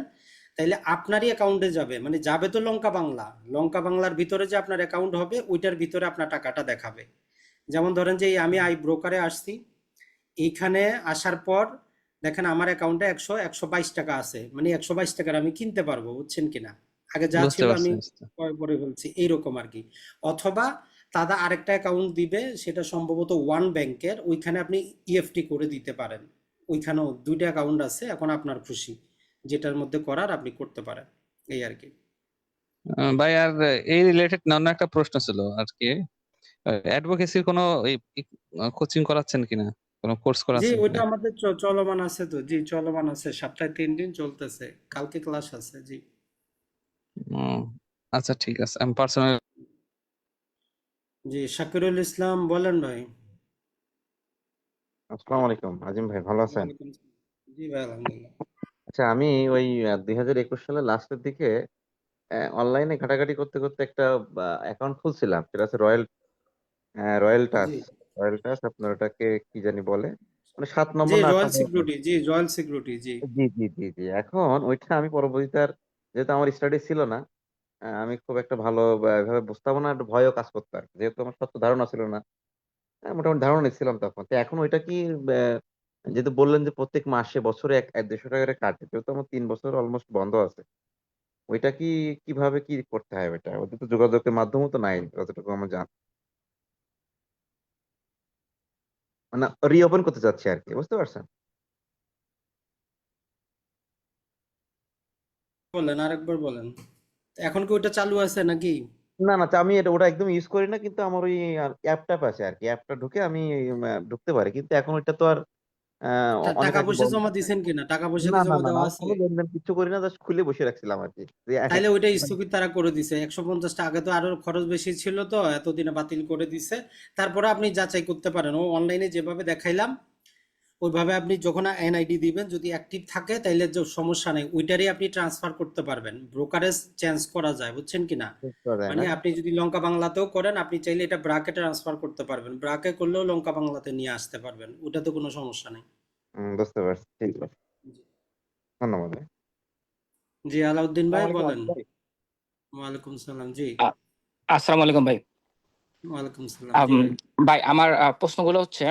তাইলে আপনারই অ্যাকাউন্টে যাবে, মানে যাবে তো লঙ্কা বাংলা, লঙ্কা বাংলার ভিতরে যে আপনার অ্যাকাউন্ট হবে ওইটার ভিতরে আপনার টাকাটা দেখাবে। যেমন ধরেন যে এই আমি আই ব্রোকারে আসছি, এইখানে আসার পর দেখেন আমার অ্যাকাউন্টে 122 টাকা আছে, মানে 122 টাকার আমি কিনতে পারবো, বুঝছেন কিনা? আগে যা বুঝতে ছিল পারছি আমি বুঝতে। ক্রয় করে ফেলছি, এইরকম আর কি। অথবা তারা আরেকটা অ্যাকাউন্ট দিবে, সেটা সম্ভবত ওয়ান ব্যাংকের, ওইখানে আপনি ইএফটি করে দিতে পারেন। ওইখানেও দুইটা অ্যাকাউন্ট আছে, এখন আপনার খুশি, যেটার মধ্যে করার আপনি করতে পারেন, এই আর কি। ভাই আর এই রিলেটেড অন্য একটা প্রশ্ন ছিল আর কি, অ্যাডভোকেসির কোনো কোচিং করাচ্ছেন কিনা, কোনো কোর্স জি, করাচ্ছেন ওইটা কিনা? আমাদের চলমান আছে তো, জি চলমান আছে, সপ্তাহে 3 দিন চলতেছে, কালকে ক্লাস আছে, জি। উম, আচ্ছা ঠিক আছে, আমি পার্সোনাল। জি, শাকিরুল ইসলাম বলেন ভাই। আসসালামু আলাইকুম আজিম ভাই, ভালো আছেন? ওয়ালাইকুম আসসালাম। জি ভাই, আলহামদুলিল্লাহ। আচ্ছা, আমি ওই 2021 সালের লাস্টের দিকে অনলাইনে ঘাটাঘাটি করতে করতে একটা অ্যাকাউন্ট খুলছিলাম, সেটা আছে রয়্যাল টাচ। জি রয়্যাল টাচ আপনার ওটাকে কি জানি বলে, মানে 7 নম্বর জি, না 8 রয়্যাল নম্বর নম্বর। সিকিউরিটি, জি রয়্যাল সিকিউরিটি, জি। জি জি জি জি, এখন ওইটা আমি পরবর্তীতে যেহেতু আমার স্টাডি ছিল না, আমি খুব একটা ভালো এভাবে বুঝতাম না, একটু ভয়ও কাজ করতো আর কি। যেহেতু আমার সত্য ধারণা ছিল না, মোটামুটি ধারণা নিচ্ছিলাম তখন। তো এখন ওইটা কি যেহেতু বললেন যে প্রত্যেক মাসে বছরে 100-150 টাকা করে কাটে, যেহেতু আমার 3 বছর অলমোস্ট বন্ধ আছে, ওইটা কি কিভাবে কি করতে হয়? ওইটা ওদের তো যোগাযোগের মাধ্যমও তো নাই যতটুকু আমার জান, মানে রিওপেন করতে চাচ্ছি আর কি, বুঝতে পারছেন? বলেন, আরেকবার বলেন। এখন কি ওইটা চালু আছে নাকি? না না, আমি ওটা একদম ইউজ করি না, কিন্তু আমার ওই অ্যাপটা আছে আর কি, অ্যাপটা ঢুকে আমি ঢুকতে পারি, কিন্তু এখন ওইটা তো আর অনেক টাকা আগে পয়সা বন্ধ। জমা দিছেন কিনা? টাকা পয়সা না কি না জমা না না, দেওয়া আমি আছে? কোনো লেনদেন কিছু করি না, জাস্ট খুলে বসে রাখছিলাম আর কি, যে এক এক তাইলে ওইটা স্থগিত তারা করে দিছে, 150 টাকা, আগে তো আরো খরচ বেশি ছিল তো এতদিনে বাতিল করে দিছে। তারপরে আপনি যাচাই করতে পারেন, ও অনলাইনে যেভাবে দেখাইলাম ওইভাবে আপনি যখন এনআইডি দিবেন, যদি অ্যাক্টিভ থাকে তাইলে যে সমস্যা নেই, ওইটারই আপনি ট্রান্সফার করতে পারবেন, ব্রোকারেজ চেঞ্জ করা যায়, বুঝছেন কিনা? বুঝতে পারা যায় মানে না। আপনি যদি লঙ্কা বাংলাতেও করেন, আপনি চাইলে এটা ব্রাকে ট্রান্সফার করতে পারবেন, ব্রাকে করলেও লঙ্কা বাংলাতে নিয়ে আসতে পারবেন, ওটা তো কোনো সমস্যা নেই। বুঝতে পারছি, ঠিক আছে, ধন্যবাদ। জি, আলাউদ্দিন ভাই আসসালামু বলেন। আলাইকুম ভাই। ওয়ালাইকুম সালাম, জি। আ- আসসালামু আলাইকুম ভাই। ওয়ালাইকুম সালাম, জি আম, ভাই। ভাই আমার প্রশ্নগুলো হচ্ছে,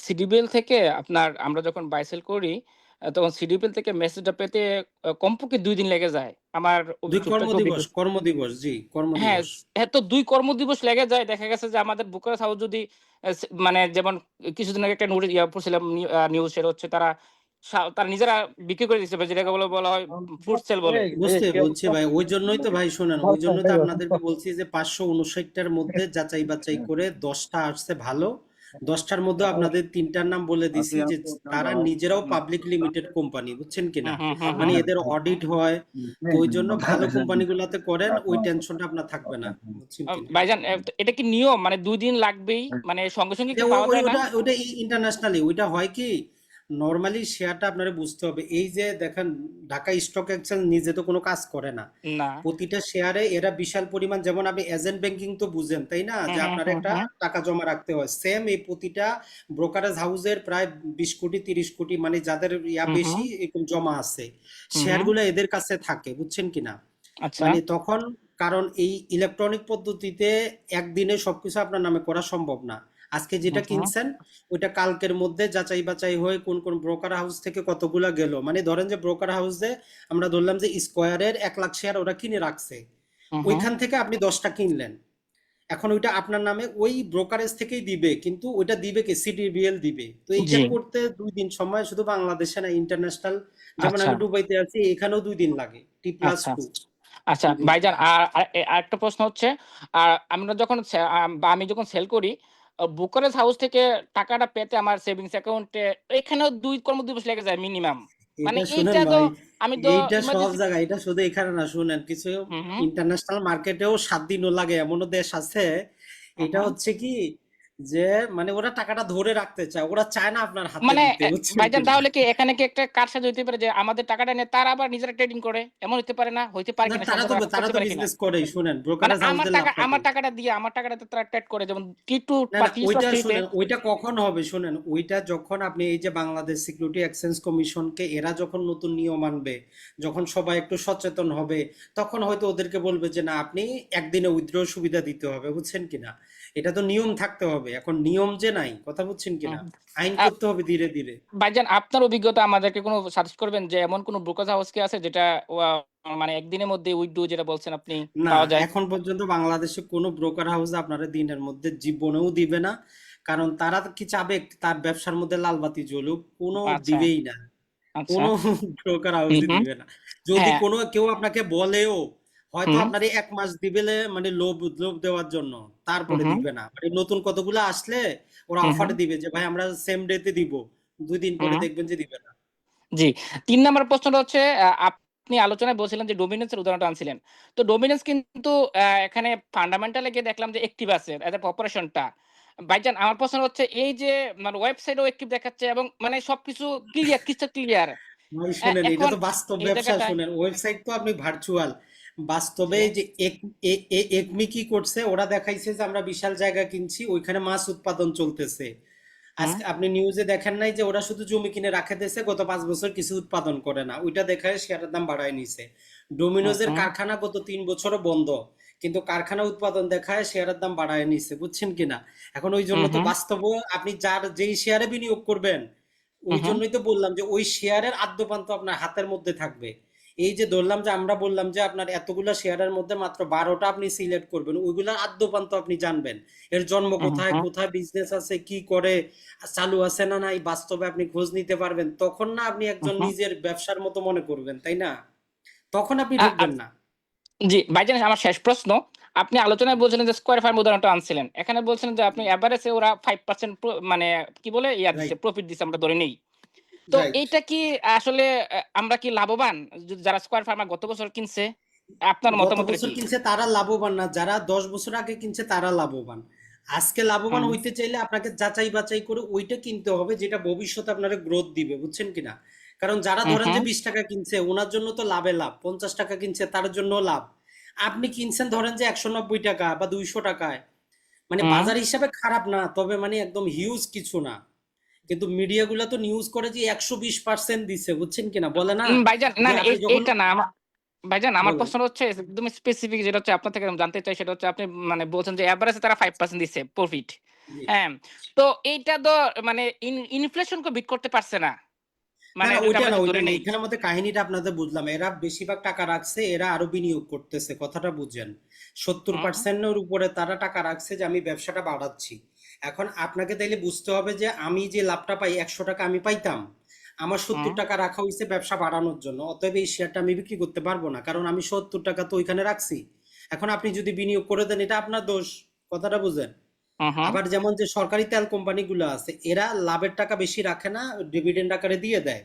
সিডিবিএল থেকে আমরা যখন বাই সেল করি, তখন সিডিবিএল থেকে মেসেজটা পেতে কমপক্ষে 2 দিন লেগে যায় আমার দুই টুকটাক কর্মদিবস, অভিজ্ঞতা। কর্মদিবস, জি হ্যাঁ, কর্মদিবস। হ্যাঁ, তো 2 কর্মদিবস লেগে যায়। দেখা গেছে যে আমাদের বুকারের হাউস যদি মানে যেমন কিছুদিন আগে একটা নোটিশ পড়ছিলাম, নিউজ, সেটা হচ্ছে তারা নিজেরা বিক্রি করে দিচ্ছে, যেটাকে বলা হয় ফুড সেল বলে। বুঝছি ভাই, ওই জন্যই তো ভাই শোনেন, ওই জন্যই তো আপনাদেরকে বলছি যে 559টার মধ্যে যাচাই বাছাই করে 10টা আসছে ভালো, 10টার মধ্যে আপনাদের 3টার নাম বলে দিছি, যে তারা নিজেরাও পাবলিক লিমিটেড কোম্পানি, বুঝছেন কিনা? হুম, হুম, হুম, মানে হুম। এদের অডিট হয়, তো ওই জন্য ভালো কোম্পানিগুলোতে করেন, ওই টেনশনটা আপনার থাকবে না, বুঝছেন কিনা? ভাইজান, এটা কি নিয়ম, মানে 2 দিন লাগবেই, মানে সঙ্গে সঙ্গে কি পাওয়া যায় না? ওটা ইন্টারন্যাশনালি ওইটা হয় কি, নর্মালি শেয়ারটা আপনারা বুঝতে হবে, এই যে দেখেন ঢাকা স্টক এক্সচেঞ্জ নিজে তো কোনো কাজ করে না, না। প্রতিটা শেয়ারে এরা বিশাল পরিমাণ, যেমন আপনি এজেন্ট ব্যাংকিং তো বুঝেন তাই না, হুম, যে হুম, আপনার হুম, একটা হুম, টাকা জমা রাখতে হয়, সেম এই প্রতিটা ব্রোকারেজ হাউসের প্রায় 20 কোটি 30 কোটি, মানে যাদের ইয়া হুম, বেশি হুম, এরকম জমা আছে, হুম, হুম। শেয়ারগুলো এদের কাছে থাকে, বুঝছেন কিনা? আচ্ছা। মানে তখন, কারণ এই ইলেকট্রনিক পদ্ধতিতে একদিনে সবকিছু আপনার নামে করা সম্ভব না, আজকে যেটা হুম, হুম, কিনছেন ওইটা কালকের মধ্যে যাচাই বাছাই হয়ে কোন কোন ব্রোকার হাউস থেকে কতগুলা গেল, মানে ধরেন যে ব্রোকার হাউসে আমরা ধরলাম যে স্কয়ারের 1 লাখ শেয়ার ওরা কিনে রাখছে, হুম, হুম। ওইখান থেকে আপনি 10টা কিনলেন, এখন ওইটা আপনার নামে ওই ব্রোকারেজ থেকেই দিবে, কিন্তু ওইটা দিবে কি, সিডিবিএল দিবে, তো এইটা জি। করতে 2 দিন সময়, শুধু বাংলাদেশে না, ইন্টারন্যাশনাল, যেমন আচ্ছা, আমি দুবাইতে আছি, এখানেও 2 দিন লাগে, আচ্ছা, T+2। আচ্ছা জি ভাইজান, আর আরেকটা প্রশ্ন হচ্ছে, আর আমরা যখন বা আমি যখন সেল করি, ব্রোকারেজ হাউস থেকে টাকাটা পেতে আমার সেভিংস অ্যাকাউন্টে এখানেও 2 কর্মদিবস লেগে যায় মিনিমাম। মানে এটা শুনেন এইটা তো ভাই, আমি তো এইটা সব ইমার্জেন্সি। জায়গায়, এটা শুধু এখানে না, শুনেন কিছু হুম হুম ইন্টারন্যাশনাল মার্কেটেও 7 দিনও লাগে, এমনও দেশ আছে। এটা হুম। হচ্ছে কি যে মানে ওরা টাকাটা ধরে রাখতে চায়, ওরা চায় না আপনার হাতে মানে দিতে, বুঝছেন ভাইজান কিনা? তাহলে কি এখানে কি একটা কারসাজি হইতে পারে যে আমাদের টাকাটা নিয়ে তারা আবার নিজেরা ট্রেডিং করে, এমন হইতে পারে না? হইতে পারে না, কিনা তারা সম্ভব তো তারা করতে তো পারে কিনা? বিজনেস করেই, শুনেন মানে ব্রোকারেজ হাউসদের লাভটা কি? আমার টাকাটা দিয়ে আমার টাকাটাতে তারা ট্রেড করে, যেমন T2 না বা না, T ওইটা Stock 3 তে। শুনেন, ওইটা কখন হবে শুনেন, ওইটা যখন আপনি এই যে বাংলাদেশ সিকিউরিটি এক্সচেঞ্জ কমিশনকে এরা যখন নতুন নিয়ম আনবে, যখন সবাই একটু সচেতন হবে, তখন হয়তো ওদেরকে বলবে যে না, আপনি একদিনে উইথড্র সুবিধা দিতে হবে, বুঝছেন কিনা? এটা তো নিয়ম থাকতে হবে, এখন নিয়ম যে নাই, কথা বুঝছেন কিনা? হুম। আইন আ করতে হবে ধীরে ধীরে। ভাইজান আপনার অভিজ্ঞতা আমাদেরকে কোনো সাজেস্ট করবেন যে এমন কোনো ব্রোকারেজ হাউস কি আছে যেটা ওয়া মানে একদিনের মধ্যে উইথড্র যেটা বলছেন আপনি না, পাওয়া যায়? এখন পর্যন্ত বাংলাদেশে কোনো ব্রোকার হাউস আপনারা দিনের মধ্যে জীবনেও দিবে না, কারণ তারা কি চাবে তার ব্যবসার মধ্যে লাল বাতি জ্বলুক? কোনো আচ্ছা, দিবেই না, আচ্ছা। কোনো ব্রোকার হুম, হাউসই হুম। দিবে না। যদি হ্যাঁ, কোনো কেউ আপনাকে বলেও, হয়তো হুম, আপনার 1 মাস দিবেলে মানে লোভ লোভ দেওয়ার জন্য, হুম, তারপরে হুম, দিবে না। মানে নতুন কতগুলো আসলে ওরা হুম, হুম, অফার দিবে যে ভাই আমরা সেম ডেতে দিব, 2 দিন পরে হুম। দেখবেন যে দিবে না। জি। ৩ নাম্বার প্রশ্নটা হচ্ছে আপনি আলোচনায় বলছিলেন যে ডোমিনেন্স এর উদাহরণটা আনছিলেন। তো ডোমিনেন্স কিন্তু এখানে ফান্ডামেন্টাল এ গিয়ে দেখলাম যে অ্যাক্টিভ আছে এজ এ অপারেশনটা। ভাইজান আমার প্রশ্ন হচ্ছে এই যে মানে ওয়েবসাইটেও অ্যাক্টিভ দেখাচ্ছে এবং মানে সবকিছু ক্লিয়ার, ক্রিস্টাল ক্লিয়ার। ভাই শুনেন, এটা এখন তো বাস্তব এই ব্যবসা, জায়গাটায় শুনেন ওয়েবসাইট তো আপনি ভার্চুয়াল, বাস্তবে জি। এই যে একমি কি করছে, ওরা দেখাইছে যে আমরা বিশাল জায়গা কিনছি, ওইখানে মাছ উৎপাদন চলতেছে। হুম, আজকে আপনি নিউজে দেখেন নাই যে ওরা শুধু জমি কিনে রাখে দিয়েছে, গত 5 বছর কিছু উৎপাদন করে না, ওইটা দেখায় শেয়ারের দাম বাড়ায় নিছে। হুম, ডোমিনোজের হুম, কারখানা গত 3 বছরও বন্ধ, কিন্তু কারখানা উৎপাদন দেখায় শেয়ারের দাম বাড়ায় নিছে, বুঝছেন কিনা? এখন ওই জন্য হুম, তো হুম, বাস্তব, আপনি যার যেই শেয়ারে বিনিয়োগ করবেন, ওই হুম, জন্যই তো বললাম যে ওই শেয়ারের আদ্যপান্ত আপনার হাতের মধ্যে থাকবে। এই যে ধরলাম যে আমরা বললাম যে আপনার এতগুলা শেয়ারের মধ্যে মাত্র 12টা আপনি সিলেক্ট করবেন, ওইগুলার আদ্যপান্ত আপনি জানবেন, এর জন্ম হুম, কোথায়, হুম, কোথায় বিজনেস আছে, কি করে, চালু আছে না নাই, বাস্তবে আপনি খোঁজ নিতে পারবেন, তখন না আপনি হুম, একজন হুম। নিজের ব্যবসার মতো মনে করবেন, তাই না? তখন আপনি আ আ ঢুকবেন না। জি, ভাইজান আমার শেষ প্রশ্ন। আপনি আলোচনায় বলছিলেন যে স্কয়ার ফার্ম উদাহরণটা আনছিলেন। এখানে বলছিলেন যে আপনি এভারেজে ওরা 5% মানে কি বলে দিছে, রাইট, প্রফিট দিছে আমরা ধরে নেই। তো রাইট। এইটা কি আসলে আমরা কি লাভবান? যারা স্কয়ার ফার্মা গত বছর কিনছে? আপনার গত মতামতটা বছর কি? কিনছে তারা লাভবান না, যারা 10 বছর আগে কিনছে তারা লাভবান। আজকে লাভবান হুম, হইতে চাইলে আপনাকে যাচাই বাছাই করে ওইটা কিনতে হবে যেটা ভবিষ্যতে আপনার গ্রোথ দিবে, বুঝছেন কিনা? কারণ যারা হুম, ধরেন যে হুম, 20 টাকা কিনছে ওনার জন্য তো লাভে লাভ, 50 টাকা কিনছে তার জন্য লাভ। আপনি কিনছেন ধরেন যে 190 টাকা বা 200 টাকায়, মানে হুম। বাজার হিসাবে খারাপ না, তবে মানে একদম হিউজ কিছু না। কিন্তু মিডিয়াগুলো তো নিউজ করে যে 120% দিছে, বুঝছেন কিনা? বলে না ভাইজান না, যে না আপনি যখন, এইটা না। ভাইজান আমার বলেন। প্রশ্ন হচ্ছে একদম স্পেসিফিক, যেটা হচ্ছে আপনার থেকে আমি জানতে চাই সেটা হচ্ছে আপনি মানে বলছেন যে এভারেজে তারা 5% দিচ্ছে প্রফিট। জি। হ্যাঁ? তো এইটা তো মানে ইনফ্লেশনকে বিট করতে পারছে না। না মানে না, যদি ওইটা আমরা না, একটু ওইটা ধরে না, নেই। এখানের মধ্যে কাহিনীটা আপনাদের বুঝলাম, এরা বেশিরভাগ টাকা রাখছে, এরা আরো বিনিয়োগ করতেছে, কথাটা বুঝেন। সত্তর হুম, পার্সেন্টের উপরে তারা টাকা রাখছে যে আমি ব্যবসাটা বাড়াচ্ছি। এখন আপনাকে তাইলে বুঝতে হবে যে আমি যে লাভটা পাই, 100 টাকা আমি পাইতাম, আমার সত্তর হুম, টাকা রাখা হয়েছে ব্যবসা বাড়ানোর জন্য, অতএব এই শেয়ারটা আমি বিক্রি করতে পারবো না, কারণ আমি 70 টাকা তো ওইখানে রাখছি। এখন আপনি যদি বিনিয়োগ করে দেন, এটা আপনার দোষ, কথাটা বুঝেন। হুম, হুম, আবার যেমন যে সরকারি তেল কোম্পানিগুলো আছে, এরা লাভের টাকা বেশি রাখে না, ডিভিডেন্ড আকারে দিয়ে দেয়।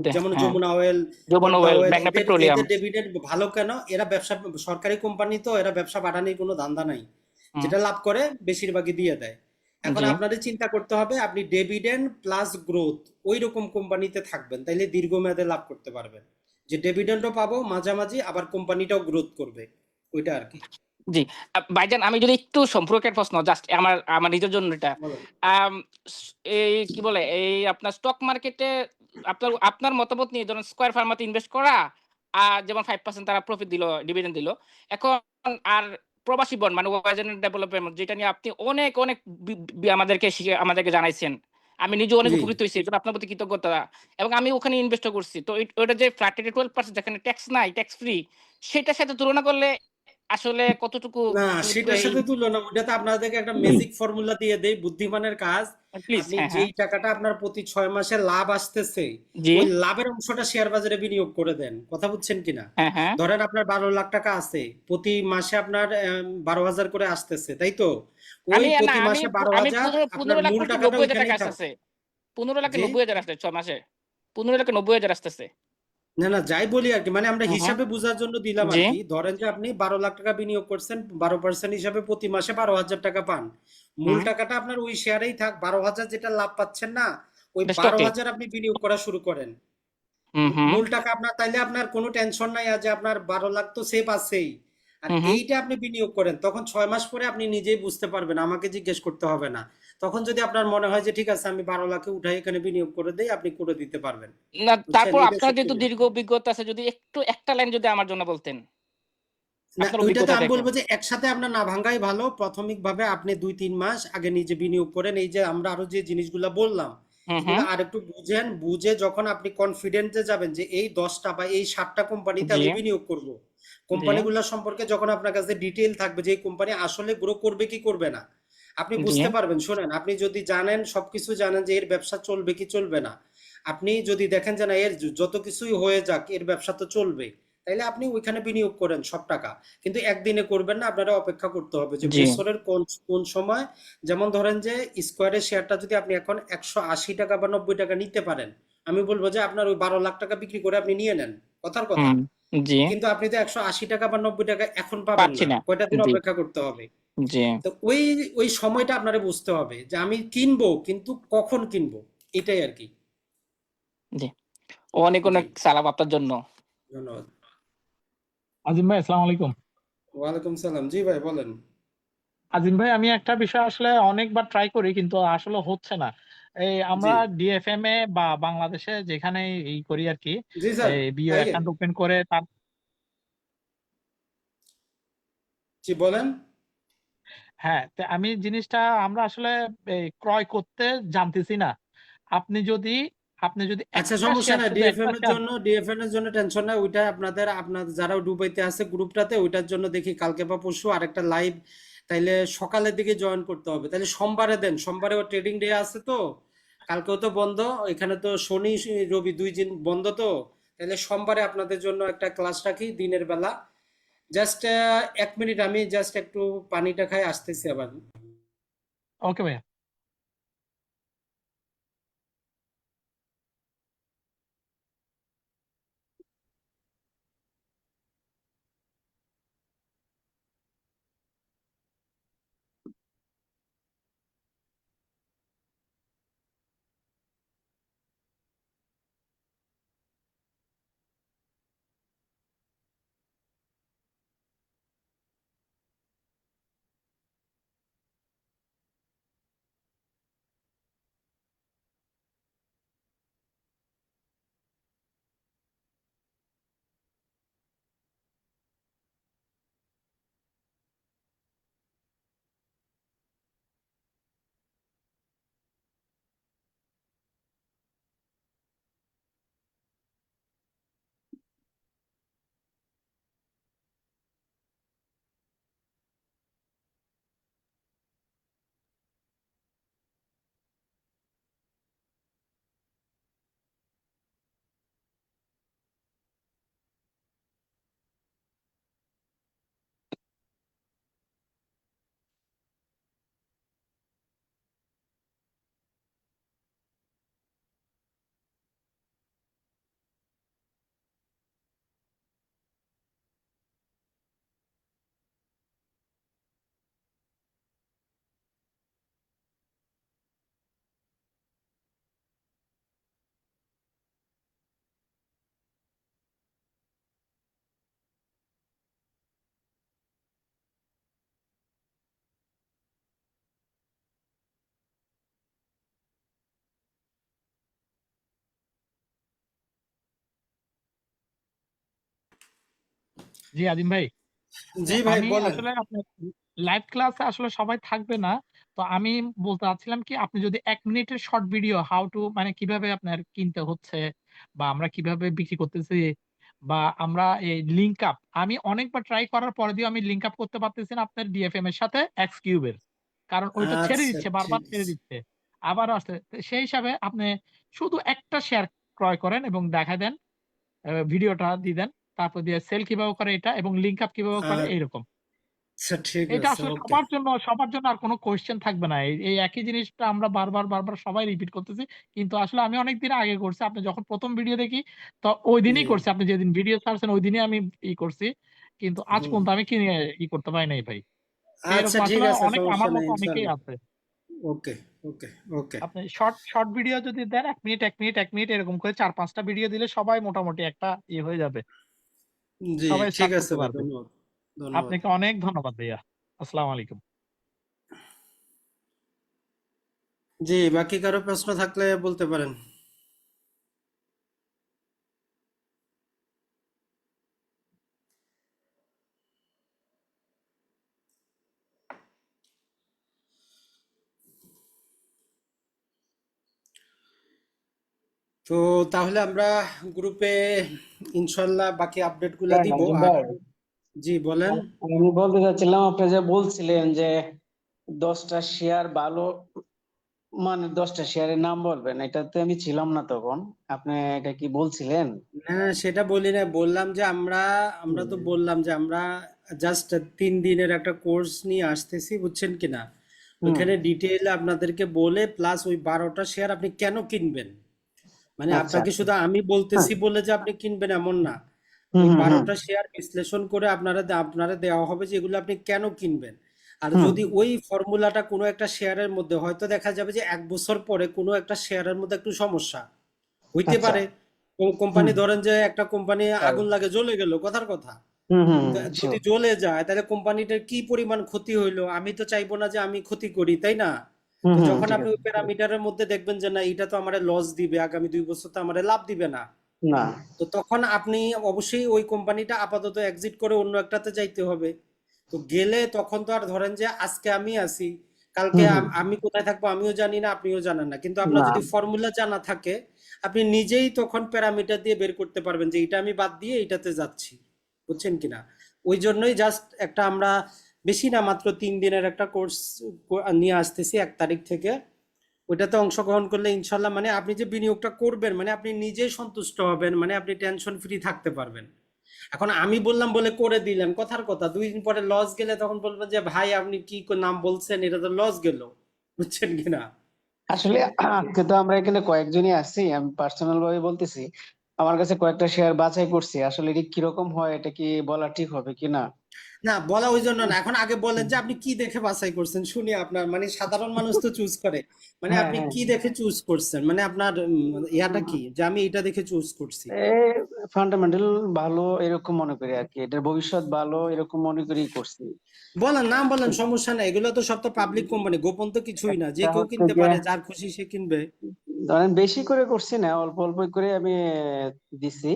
যেমন হ্যাঁ। যমুনা অয়েল, যৌবন পদ্মা ওয়েল, অয়েল, মেঘনা এদের পেট্রোলিয়াম। এদের ডিভিডেন্ড ভালো কেন? এরা ব্যবসা, সরকারি কোম্পানি তো, এরা ব্যবসা বাড়ানোর কোনো ধান্দা নাই, হুম, যেটা লাভ করে বেশিরভাগই দিয়ে দেয়। এখন জি। আপনাদের চিন্তা করতে হবে আপনি ডিভিডেন্ড প্লাস গ্রোথ ওই রকম কোম্পানিতে থাকবেন, তাইলে দীর্ঘমেয়াদে লাভ করতে পারবেন, যে ডিভিডেন্ডও পাবো মাঝামাঝি, আবার কোম্পানিটাও গ্রোথ করবে, ওইটা আর কি। জি। ভাইজান আমি যদি একটু সম্পর্কের প্রশ্ন জাস্ট আমার আমার নিজের জন্য এটা। বলেন। আম স এই কি বলে এই আপনার স্টক মার্কেটে আপনার আপনার মতামত নিয়ে ধরুন স্কয়ার ফার্মাতে ইনভেস্ট করা, যেমন 5% তারা প্রফিট দিল, ডিভিডেন্ড দিল। এখন আর প্রবাসী বন্ড মানে ওয়াইজেন ডেভেলপমেন্ট, যেটা নিয়ে আপনি অনেক, অনেক বি বি আমাদেরকে জানাইছেন। আমি নিজেও অনেক জি। উপকৃত হইছি। এজন্য আপনার প্রতি কৃতজ্ঞতা। এবং আমি ওখানে ইনভেস্টও করছি। তো ওইটা যে ফ্ল্যাট রেটে 12% যেখানে ট্যাক্স নাই, ট্যাক্স ফ্রি, সেটার সাথে তুলনা করলে আসলে কতটুকু না, সেটার এই সাথে তুলনা, ওটা তো আপনাদেরকে একটা ম্যাজিক ফর্মুলা দিয়ে দেই, বুদ্ধিমানের কাজ। প্লিজ, আপনি হ্যাঁ, হ্যাঁ। যেই টাকাটা আপনার প্রতি 6 মাসে লাভ আসতেছে, জি, ওই লাভের অংশটা শেয়ার বাজারে বিনিয়োগ করে দেন। কথা বুঝছেন কিনা? হ্যাঁ, হ্যাঁ। ধরেন আপনার 12 লাখ টাকা আছে, প্রতি মাসে আপনার 12,000 করে আসতেছে, তাই তো? ওই না প্রতি আমি মাসে আমি 12,000 আপনার 15 লাখ মূল প্রতি টাকাটা 90,000 ওইখানেই টাকা থাকবে। আসতেছে। 15 লাখে জি? 90,000 আসছে 6 মাসে। 15 লাখে 90,000 আসতেছে। না না, যাই বলি আর কি, মানে আমরা হুম, হুম। হিসাবে বোঝার জন্য দিলাম আর জি, কি। ধরেন যে আপনি 12 লাখ টাকা বিনিয়োগ করছেন, 12% হিসাবে প্রতি মাসে 12,000 টাকা পান। মূল হুম। টাকাটা আপনার ওই শেয়ারেই থাক, 12,000 যেটা লাভ পাচ্ছেন না, ওই এটা স্টকে। 12,000 আপনি বিনিয়োগ করা শুরু করেন। হুম, হুম, মূল টাকা আপনার, তাইলে আপনার কোনো টেনশন নাই আর যে আপনার 12 লাখ তো সেভ আছেই। আর হুম, হুম। এইটা আপনি বিনিয়োগ করেন, তখন 6 মাস পরে আপনি নিজেই বুঝতে পারবেন, আমাকে জিজ্ঞেস করতে হবে না। তখন যদি আপনার মনে হয় যে ঠিক আছে আমি 12 লাখে উঠাই এখানে বিনিয়োগ করে দেই, আপনি করে দিতে পারবেন। না বুঝছেন? তারপর এটা আপনার সত্যি যেহেতু কথা। দীর্ঘ অভিজ্ঞতা আছে যদি একটু একটা লাইন যদি আমার জন্য বলতেন। না, আপনার ওইটাতে অভিজ্ঞতা আমি থেকে। বলবো যে একসাথে আপনার না ভাঙ্গাই ভালো। প্রাথমিকভাবে আপনি 2-3 মাস আগে নিজে বিনিয়োগ করেন। এই যে আমরা আরো যে জিনিসগুলা বললাম, হুম, এগুলো হুম। আরেকটু বুঝেন। বুঝে যখন আপনি কনফিডেন্টে যাবেন যে এই 10টা বা এই 7টা কোম্পানিতে জি, আমি বিনিয়োগ করব, জি, কোম্পানিগুলো সম্পর্কে যখন আপনার কাছে ডিটেইল থাকবে যে এই কোম্পানি আসলে গ্রো করবে কি করবে না, আপনি জি, বুঝতে পারবেন। শোনেন, আপনি যদি জানেন, সবকিছু জানেন যে এর ব্যবসা চলবে কি চলবে না, আপনি যদি দেখেন যে না এর যত কিছুই হয়ে যাক এর ব্যবসা তো চলবে, তাইলে আপনি ওইখানে বিনিয়োগ করেন সব টাকা। কিন্তু একদিনে করবেন না, আপনারা অপেক্ষা করতে হবে যে জি, বছরের কোন কোন সময়। যেমন ধরেন যে স্কোয়ারের শেয়ারটা যদি আপনি এখন 180 টাকা বা 90 টাকা নিতে পারেন, আমি বলবো যে আপনার ওই 12 লাখ টাকা বিক্রি করে আপনি নিয়ে নেন, কথার কথা। হুম, জি, কিন্তু আপনি তো 180 টাকা বা 90 টাকা এখন পাবেন পাচ্ছি না, না। কয়টা দিন জি, অপেক্ষা করতে হবে। জি, তো ওই ওই সময়টা আপনারা বুঝতে হবে যে আমি কিনবো, কিন্তু কখন কিনবো, এটাই আর কি। জি। অনেক জি, অনেক সালাম আপনার জন্য। ধন্যবাদ। আজিম ভাই, আসসালামু আলাইকুম। ওয়ালাইকুম সালাম। জি ভাই, বলেন। আজিম ভাই, আমি একটা বিষয় আসলে অনেকবার ট্রাই করি কিন্তু আসলে হচ্ছে না। এই জি আমরা ডিএফএম এ বা বাংলাদেশে যেখানে এই করি আর কি, জি স্যার, এই বিও আইয়েন। অ্যাকাউন্ট ওপেন করে তার জি বলেন। হ্যাঁ, তো আমি জিনিসটা আমরা আসলে এই ক্রয় করতে জানতেছি না। আপনি যদি আপনি যদি আচ্ছা, একটা সমস্যা শেয়ার নাই। শুধু একটা ডিএফএম এর শেয়ার জন্য, ডিএফএম এর জন্য টেনশন নাই। ওইটা আপনাদের যারা দুবাইতে আছে গ্রুপটাতে, ওইটার জন্য দেখি কালকে বা পরশু আরেকটা লাইভ, তাইলে সকালের দিকে জয়েন করতে হবে। তাহলে সোমবারে দেন, সোমবারে ও ট্রেডিং ডে আছে তো, কালকেও তো বন্ধ, এখানে তো শনি রবি 2 দিন বন্ধ তো। তাহলে সোমবারে আপনাদের জন্য একটা ক্লাস রাখি দিনের বেলা। জাস্ট 1 মিনিট, আমি জাস্ট একটু পানিটা খাই, আসতেছি আবার। ওকে ভাইয়া। জি আজিম ভাই, জি ভাই, আমি বলেন। আসলে আপনার লাইভ ক্লাসে আসলে সবাই থাকবে না। তো আমি বলতে চাচ্ছিলাম কি, আপনি যদি 1 মিনিটের শর্ট ভিডিও হাউ টু মানে কিভাবে আপনার কিনতে হচ্ছে বা আমরা কিভাবে বিক্রি করতেছি বা আমরা এই লিঙ্ক আপ, আমি অনেকবার ট্রাই করার পরে দিয়ে আমি লিঙ্ক আপ করতে পারতেছি না আপনার ডিএফএম এর সাথে এক্স কিউবের, কারণ ওইটা ছেড়ে আচ্ছা, দিচ্ছে, বারবার ঠিক ছেড়ে আছে। দিচ্ছে, আবারও আসছে। তো সেই হিসাবে আপনি শুধু একটা শেয়ার ক্রয় করেন এবং দেখা দেন, ভিডিওটা দিয়ে দেন, তারপর দিয়ে সেল কিভাবে করে এটা এবং লিঙ্ক আপ কিভাবে করে এইরকম। আচ্ছা, ঠিক এটা আছে, আসলে ওকে। সবার জন্য আর কোনো কোয়েশ্চেন থাকবে না। এই একই জিনিসটা আমরা বারবার সবাই রিপিট করতেছি। কিন্তু আসলে আমি অনেকদিন আগে করছি। আপনি যখন ১ম ভিডিও দেখি তো জি। ঐদিনই করছি। আপনি যেদিন ভিডিও ছাড়ছেন ঐদিনই আমি করছি। কিন্তু আজ হুম। পর্যন্ত আমি করতে পারি নাই ভাই। তো আচ্ছা, এরকম ঠিক আসলে আছে, অনেক সমস্যা আমার নাই, মতো অনেকেই ইনশাল্লাহ। আছে। ওকে, ওকে, ওকে। আপনি শর্ট ভিডিও যদি দেন ১ মিনিট এরকম করে ৪-৫ টা ভিডিও দিলে সবাই মোটামুটি একটা হয়ে যাবে। জি, সবাই ঠিক স্টার্ট আছে করতে ভাই, পারবে। ধন্যবাদ, ধন্যবাদ। আপনাকে অনেক ধন্যবাদ ভাইয়া। আসসালামু আলাইকুম। জি, বাকি কারো প্রশ্ন থাকলে বলতে পারেন। তো তাহলে আমরা গ্রুপে ইনশাল্লাহ বাকি আপডেট গুলা দিব। নাজিম আর ভাই, জি, বলেন। আমি বলতে চাচ্ছিলাম আপনি যে বলছিলেন যে 10টা শেয়ার ভালো, মানে 10টা শেয়ারের নাম বলবেন, এটাতে আমি ছিলাম না তখন। আপনি এটা কি বলছিলেন? হ্যাঁ, সেটা বলি না, বললাম যে আমরা আমরা তো বললাম যে আমরা জাস্ট 3 দিনের একটা কোর্স নিয়ে আসতেছি, বুঝছেন কিনা। হুম। ওইখানে ডিটেইল আপনাদেরকে বলে প্লাস ওই 12টা শেয়ার আপনি কেন কিনবেন, মানে আচ্ছা আপনাকে আচ্ছা। শুধু আমি হ্যাঁ। বলতেছি বলে যে আপনি কিনবেন এমন না। হুম ওই হুম হুম 12টা শেয়ার বিশ্লেষণ করে আপনারা দেওয়া হবে যে এগুলো আপনি কেন কিনবেন। আর হুম। যদি ওই ফর্মুলাটা কোনো একটা শেয়ারের মধ্যে হয়তো দেখা যাবে যে 1 বছর পরে কোনো একটা শেয়ারের মধ্যে একটু সমস্যা হইতে আচ্ছা। পারে। হুম। কোম্পানি ধরেন যে একটা কোম্পানি তাই। আগুন লাগে জ্বলে গেল, কথার কথা। হুম হুম তো যদি শিওর। জ্বলে যায় তাহলে কোম্পানিটার কি পরিমাণ ক্ষতি হইলো, আমি তো চাইবো না যে আমি ক্ষতি করি, তাই না। হুম তো হুম যখন ঠিক আপনি আছে। ওই প্যারামিটারের মধ্যে দেখবেন যে না, এটা তো আমারে লস দিবে, আগামী 2 বছর তো আমারে লাভ দিবে না, না। তো তখন আপনি অবশ্যই ওই কোম্পানিটা আপাতত এক্সিট করে অন্য একটাতে যাইতে হবে। তো গেলে তখন তো আর ধরেন যে আজকে আমি আছি, কালকে হুম হুম। আমি কোথায় থাকবো আমিও জানি না, আপনিও জানেন না, কিন্তু আপনার না। যদি ফর্মুলা জানা থাকে আপনি নিজেই তখন প্যারামিটার দিয়ে বের করতে পারবেন যে এটা আমি বাদ দিয়ে এটাতে যাচ্ছি, বুঝছেন কিনা। ওই জন্যই জাস্ট একটা আমরা বেশি না, মাত্র 3 দিনের একটা কোর্স নিয়ে আসতেছি 1 তারিখ থেকে। ওইটাতে অংশগ্রহণ করলে ইনশাল্লাহ মানে আপনি যে বিনিয়োগটা করবেন মানে আপনি নিজেই সন্তুষ্ট হবেন, মানে আপনি টেনশন ফ্রি থাকতে পারবেন। এখন আমি বললাম বলে করে দিলেন, কথার কথা, 2 দিন পরে লস গেলে তখন বলবেন যে ভাই আপনি কি নাম বলছেন, এটা তো লস গেল, বুঝছেন কিনা। আসলে আজকে তো আমরা এখানে কয়েকজনই আছি, আমি পার্সোনাল ভাবে বলতেছি, আমার কাছে কয়েকটা শেয়ার বাছাই করছি। আসলে এটা কিরকম হয়, এটা কি বলা ঠিক হবে কিনা? না, বলা ওই জন্য না, এখন আগে বলেন যে আপনি কি দেখে বাছাই করছেন, শুনি আপনার, মানে সাধারণ মানুষ তো চুজ করে, মানে হ্যাঁ আপনি হ্যাঁ। কি দেখে চুজ করছেন, মানে আপনার ইয়াটা কি যে আমি এটা দেখে চুজ করছি। ফান্ডামেন্টাল ভালো এরকম মনে করি আর কি, এটার ভবিষ্যৎ ভালো এরকম মনে করেই করছি। বলেন, নাম বলেন, সমস্যা নেই, এগুলো তো সব তো পাবলিক কোম্পানি, গোপন তো কিছুই না, যে একটা কেউ হচ্ছে কিনতে যে, পারে, যার খুশি সে কিনবে। ধরেন বেশি করে করছি না, অল্প অল্প করে আমি দিছি।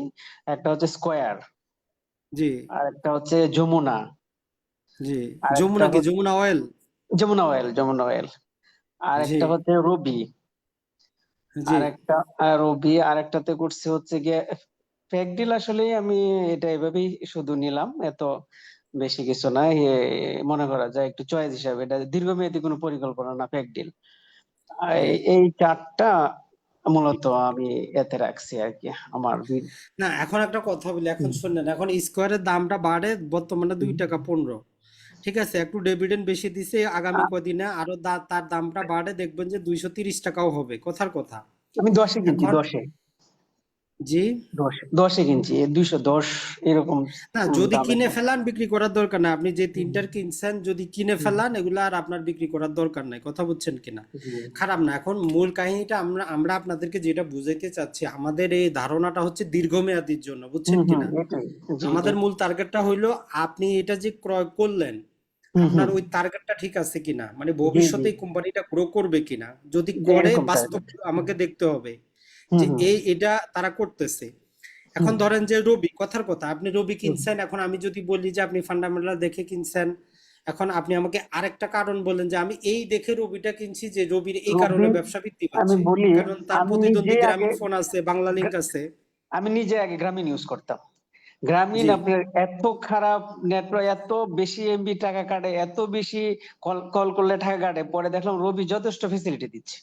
একটা হচ্ছে স্কয়ার, জি, আর একটা হচ্ছে যমুনা, জি। আর একটা যমুনা কি, হচ্ছে যমুনা অয়েল? যমুনা অয়েল, আর জি, একটা হচ্ছে রবি, জি। আর একটা রবি, আর একটাতে করছি হচ্ছে গিয়ে ফেক ডিল। আসলে আমি এটা এভাবেই শুধু নিলাম, এত বেশি কিছু না। মনে করা যায় একটু চয়েস হিসাবে, এটা দীর্ঘমেয়াদী কোনো পরিকল্পনা না, ফেক ডিল। জি। এই চারটা মূলত আমি এতে রাখছি আর কি আমার না, এখন একটা কথা বলি, এখন শুনলেন, এখন স্কোয়ারের দামটা বাড়ে বর্তমানে 2 টাকা 15। ঠিক আছে, একটু ডিভিডেন্ড বেশি দিছে, আগামী কদিনে আরো তার দামটা বাড়ে, দেখবেন যে 230 টাকাও হবে, কথার কথা। আমি 10-এ কিনছি, এখন 10-এ। জি। 10-এ কিনছি, 210 এরকম না, যদি দামে। কিনে ফেলান বিক্রি করার দরকার নাই, আপনি যে 3টার কিনছেন যদি কিনে হুম, ফেলান এগুলো আর আপনার বিক্রি করার দরকার নাই, কথা বুঝছেন কিনা। হুম, খারাপ না, এখন মূল কাহিনীটা আমরা আমরা আপনাদেরকে যেটা বুঝাইতে চাচ্ছি, আমাদের এই ধারণাটা হচ্ছে দীর্ঘমেয়াদীর জন্য, বুঝছেন কিনা। এটাই। জি জি। আমাদের মূল টার্গেটটা হইলো আপনি এটা যে ক্রয় করলেন হুম আপনার হুম। ওই টার্গেটটা ঠিক আছে কিনা, মানে জি জি। ভবিষ্যতে এই কোম্পানিটা গ্রো করবে কিনা, যদি যে করে এরকম বাস্তব টার্গেট। আমাকে দেখতে হবে হুম যে হুম এটা তারা করতেছে। হুম এখন ধরেন যে রবি, কথার কথা, আপনি রবি হুম। কিনছেন, এখন আমি যদি বলি যে আপনি ফান্ডামেন্টাল দেখে কিনছেন, এখন আপনি আমাকে আরেকটা কারণ বলেন যে আমি এই দেখে রবিটা কিনছি যে রবির এই কারণে রবি, ব্যবসা বৃদ্ধি আমি পাচ্ছে, বলি, কারণ তার আমি নিজে প্রতিদ্বন্দ্বী আগে গ্রামীণ ফোন আছে, বাংলা লিংক গ্রা- আছে। আমি নিজে আগে গ্রামীণ ইউজ করতাম। গ্রামীণ জি আপনার এত খারাপ নেটওয়ার্ক, এত বেশি এমবি টাকা কাটে, এত বেশি কল কল করলে টাকা কাটে। পরে দেখলাম রবি যথেষ্ট ফেসিলিটি দিচ্ছে।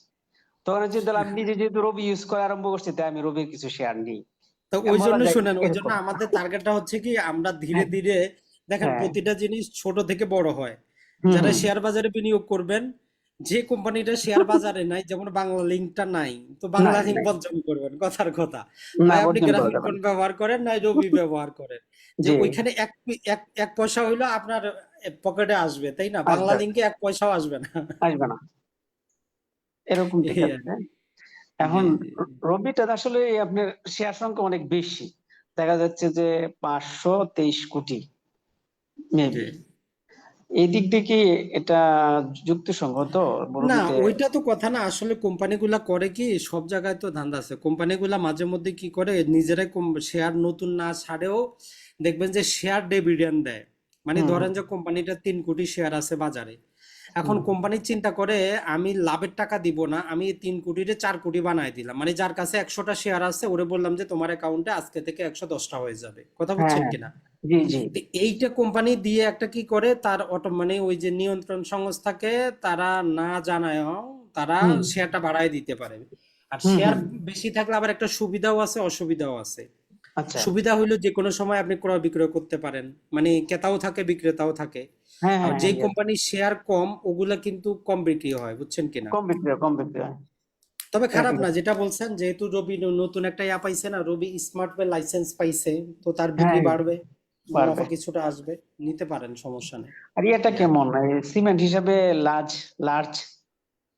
তখন চিন্তা করলাম, আমি নিজে যেহেতু রবি ইউজ করা আরম্ভ করছি, তাই আমি রবির কিছু শেয়ার নিই। তো ওই বলা জন্য যায় শুনেন, ওই জন্য এরকম। আমাদের টার্গেটটা হচ্ছে কি আমরা ধীরে হ্যাঁ, ধীরে দেখেন হ্যাঁ, প্রতিটা জিনিস ছোট থেকে বড় হয়। হুম, যারা হুম, শেয়ার বাজারে বিনিয়োগ করবেন, যে কোম্পানিটা শেয়ার বাজারে নাই, যেমন বাংলা লিঙ্কটা নাই, তো বাংলা নাই, লিঙ্ক নাই, বর্জন করবেন, কথার কথা। না হয় আপনি বর্জন করা যাবে গ্রামীণফোন না। ব্যবহার করেন, নাই রবি ব্যবহার করেন, যে জি, ওইখানে এক পয়সা হইলো আপনার পকেটে আসবে, তাই না? বাংলা আসবে, লিঙ্কে এক পয়সাও আসবে না। আসবে না, এরকম ঠিক এই আর আছে। কি। জি এখন জি রবিটা আসলে আপনার শেয়ার সংখ্যা অনেক বেশি, দেখা যাচ্ছে যে 523 কোটি জি। মেবি। এই দিক দিয়ে কি এটা যুক্তিসঙ্গত না, রবিতে? ওইটা তো কথা না। আসলে কোম্পানিগুলা করে কি, সব জায়গায় তো ধান্দা আছে। কোম্পানিগুলা মাঝে মধ্যে কি করে, নিজেরাই শেয়ার নতুন না ছাড়েও দেখবেন যে শেয়ার ডিভিডেন্ড দেয়। মানে হুম, হুম, ধরেন যে কোম্পানিটা 3 কোটি শেয়ার আছে বাজারে, এখন হুম, কোম্পানি চিন্তা করে আমি লাভের টাকা দিব না, আমি 3 কোটিতে 4 কোটি বানায় দিলাম। মানে যার কাছে 100টা শেয়ার আছে ওরে বললাম যে তোমার অ্যাকাউন্টে আজকে থেকে 110টা হয়ে যাবে। কথা হ্যাঁ, বুঝছেন হ্যাঁ, কিনা? জি, জি, তো এইটা কোম্পানি দিয়ে একটা কি করে, তার মানে ওই যে নিয়ন্ত্রণ সংস্থাকে তারা না জানায়ও তারা হুম, শেয়ারটা বাড়ায় দিতে পারে। আর হুম, শেয়ার হুম, বেশি থাকলে আবার একটা সুবিধাও আছে, অসুবিধাও আছে। আচ্ছা, সুবিধা হইলো যে কোনো সময় আপনি ক্রয় বিক্রয় করতে পারেন, মানে ক্রেতাও থাকে বিক্রেতাও থাকে। হ্যাঁ, আর হ্যাঁ, যেই হ্যাঁ, কোম্পানির শেয়ার কম ওগুলা কিন্তু কম বিক্রি হয়, বুঝছেন কিনা? কম বিক্রি হয়, কম বিক্রি হয়, তবে এটা খারাপ ঠিক না, আছে। যেটা বলছেন, যেহেতু রবি নতুন একটা ইয়া পাইছে না, রবি স্মার্ট ওয়ে লাইসেন্স পাইছে, তো তার হ্যাঁ, বিক্রি হ্যাঁ, বাড়বে, বাড়বে। মুনাফা কিছুটা আসবে, নিতে পারেন, সমস্যা নেই। আর এটা এই আর কেমন কি। সিমেন্ট হিসাবে লার্জ লার্জ,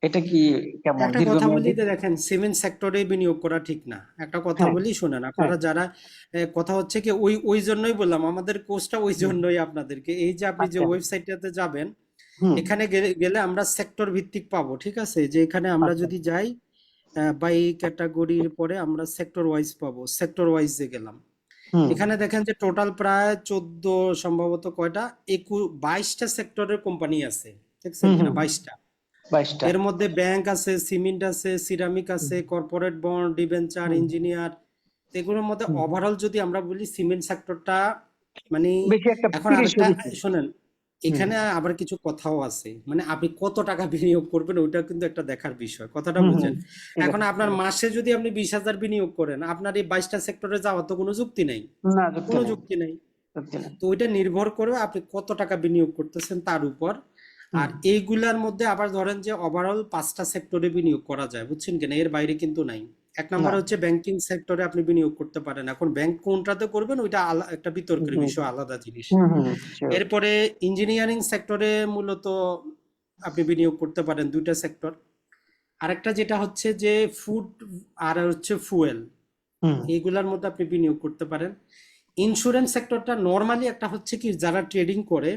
এটা কি কেমন একটা কথা বলি দীর্ঘমেয়াদী? যে দেখেন, সিমেন্ট সেক্টরে বিনিয়োগ করা ঠিক না। একটা কথা হ্যাঁ, বলি শুনেন, হ্যাঁ, আপনারা যারা কথা হচ্ছে কি, ওই ওই জন্যই বললাম আমাদের কোর্সটা ওই হুম, জন্যই আপনাদেরকে, এই যে আপনি যে আচ্ছা, ওয়েবসাইটটাতে যাবেন, হুম, এখানে গেলে গেলে আমরা সেক্টর ভিত্তিক পাবো, ঠিক আছে? যে এখানে আমরা আচ্ছা, যদি যাই বাই ক্যাটাগরির পরে আমরা সেক্টর ওয়াইজ পাবো, সেক্টর ওয়াইজে গেলাম। হুম, এখানে দেখেন যে টোটাল প্রায় 14, সম্ভবত কয়টা, 22টা সেক্টরের কোম্পানি আছে, দেখছেন হুম, কিনা? হুম, 22টা। 22টা, এর মধ্যে ব্যাংক আছে, সিমেন্ট আছে, সিরামিক আছে, কর্পোরেট বন্ড, ডিবেঞ্চার, হুম, ইঞ্জিনিয়ার। এগুলোর মধ্যে হুম, ওভারঅল যদি আমরা বলি, সিমেন্ট সেক্টরটা মানে, বেশি একটা এখন তিরিশও আরেকটা বেশি। শোনেন, হুম, এখানে আবার কিছু কথাও আছে, মানে আপনি কত টাকা বিনিয়োগ করবেন ওইটা কিন্তু একটা দেখার বিষয়, কথাটা হুম, হুম, বুঝেন। ঠিক এখন আছে, আপনার মাসে যদি আপনি 20,000 বিনিয়োগ করেন, আপনার এই 22টা সেক্টরে যাওয়ার তো কোনো যুক্তি নেই, না যুক্তি কোনো নেই, যুক্তি নেই। যুক্তি নেই। তো ওইটা নির্ভর করে আপনি কত টাকা বিনিয়োগ করতেছেন তার উপর। হুম, আর এইগুলার মধ্যে আবার ধরেন যে ওভারঅল 5টা সেক্টরে বিনিয়োগ করা যায়, বুঝছেন কিনা? এর বাইরে কিন্তু নাই। এক না, নম্বরে হচ্ছে ব্যাংকিং সেক্টরে আপনি বিনিয়োগ করতে পারেন। এখন ব্যাংক কোনটাতে করবেন ওইটা একটা হুম, বিতর্কের হুম, বিষয়, আলাদা জিনিস। হুম, হুম, sure, এরপরে ইঞ্জিনিয়ারিং সেক্টরে মূলত আপনি বিনিয়োগ করতে পারেন, 2টা সেক্টর। আরেকটা যেটা হচ্ছে যে ফুড, আর হচ্ছে ফুয়েল, হুম, এইগুলার মধ্যে আপনি বিনিয়োগ করতে পারেন। ইন্স্যুরেন্স সেক্টরটা নর্মালি একটা হচ্ছে কি, যারা ট্রেডিং করে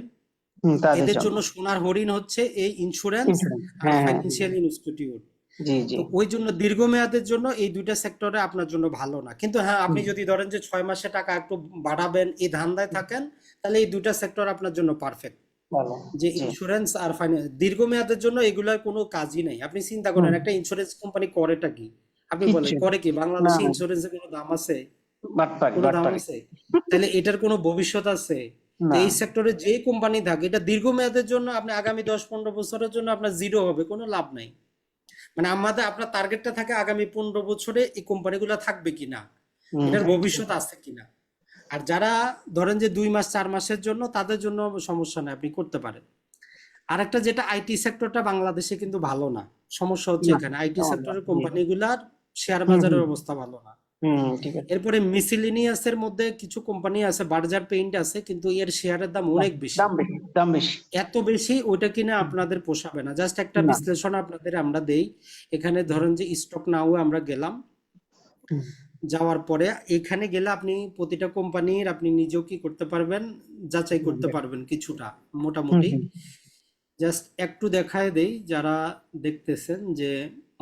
হুম, তাদের এদের জন্য জন্য সোনার হরিণ হচ্ছে এই ইন্স্যুরেন্স ইন্স্যুরেন্স, আর হ্যাঁ, হ্যাঁ, ফাইন্যান্সিয়াল ইনস্টিটিউট। জি, জি, তো ওই জন্য দীর্ঘমেয়াদের জন্য এই 2টা সেক্টরে আপনার জন্য ভালো না। কিন্তু হ্যাঁ, আপনি হুম, যদি ধরেন যে 6 মাসে টাকা একটু বাড়াবেন এই ধান্দায় থাকেন, তাহলে এই 2টা সেক্টর আপনার জন্য পারফেক্ট। ভালো, যে জি, ইন্স্যুরেন্স আর ফাইন্যান্স, দীর্ঘমেয়াদের জন্য এগুলার কোনো কাজই নাই। আপনি চিন্তা করেন হুম, একটা ইন্স্যুরেন্স কোম্পানি করেটা কি, আপনি বলেন কিচ্ছু করে কি? না, বাংলাদেশে না, ইন্স্যুরেন্সের কোনো দাম আছে? বাটপারি কোনো দাম বাটপারি, আছে? তাহলে এটার কোনো ভবিষ্যৎ আছে? তো না, এই সেক্টরে যে কোম্পানি থাকে, এটা দীর্ঘমেয়াদের জন্য আপনি আগামী 10-15 বছরের জন্য আপনার জিরো হবে, কোনো লাভ নাই। মানে আপনার টার্গেটটা থাকে আগামী 15 বছরে এই কোম্পানিগুলো থাকবে কিনা, হুম, এটার ভবিষ্যৎ আছে কিনা। আর যারা ধরেন যে 2 মাস 4 মাসের জন্য, তাদের জন্য সমস্যা নাই, আপনি করতে পারেন। আরেকটা যেটা, আইটি সেক্টরটা বাংলাদেশে কিন্তু ভালো না। সমস্যা হচ্ছে না, এখানে আইটি তেমন না, সেক্টরের জি, কোম্পানিগুলার শেয়ার হুম, বাজারের হুম, অবস্থা ভালো না। হুম, ঠিক আছে, এরপরে মিসেলেনিয়াস এর মধ্যে কিছু কোম্পানি আছে, বার্জার পেইন্ট আছে, কিন্তু এর শেয়ারের দাম দাম অনেক বেশি। দাম বেশি, দাম বেশি, এত বেশি ওইটা কিনা আপনাদের পোষাবে না। জাস্ট একটা না, বিশ্লেষণ আপনাদের আমরা দেই। এখানে ধরেন যে স্টক নাও আমরা গেলাম, হুম, যাওয়ার পরে এখানে গেলে আপনি প্রতিটা কোম্পানির আপনি নিজেও কি করতে পারবেন, যাচাই করতে পারবেন কিছুটা, হুম, মোটামুটি। হুম, জাস্ট একটু দেখায় দেই যারা দেখতেছেন, যে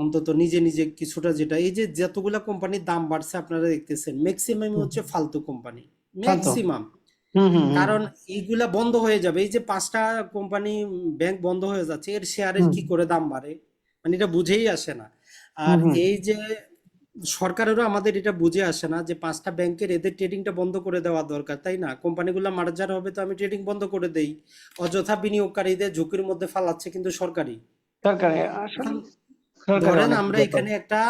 অন্তত নিজে নিজে কিছুটা, যেটা এই যে যতগুলা কোম্পানির দাম বাড়ছে আপনারা দেখতেছেন, ম্যাক্সিমামই হুম, হচ্ছে ফালতু কোম্পানি, ফালতু, ম্যাক্সিমাম। হুম, হুম, হুম, কারণ এইগুলা বন্ধ হয়ে যাবে, এই যে 5টা কোম্পানি ব্যাংক বন্ধ হয়ে যাচ্ছে, এর শেয়ারের হুম, কি করে দাম বাড়ে, মানে এটা বুঝেই আসে না। হুম, আর হুম, এই যে সরকারেরও আমাদের এটা বুঝে আসে না যে 5টা ব্যাংকের এদের ট্রেডিংটা বন্ধ করে দেওয়া দরকার, তাই না? কোম্পানিগুলো মার্জার হবে তো আমি ট্রেডিং বন্ধ করে দেই, অযথা বিনিয়োগকারীদের ঝুঁকির মধ্যে ফালাচ্ছে কিন্তু সরকারি। সরকারে আসলে এখন সরকারের ধরেন অনেক আমরা ব্যাপার। এখানে একটা,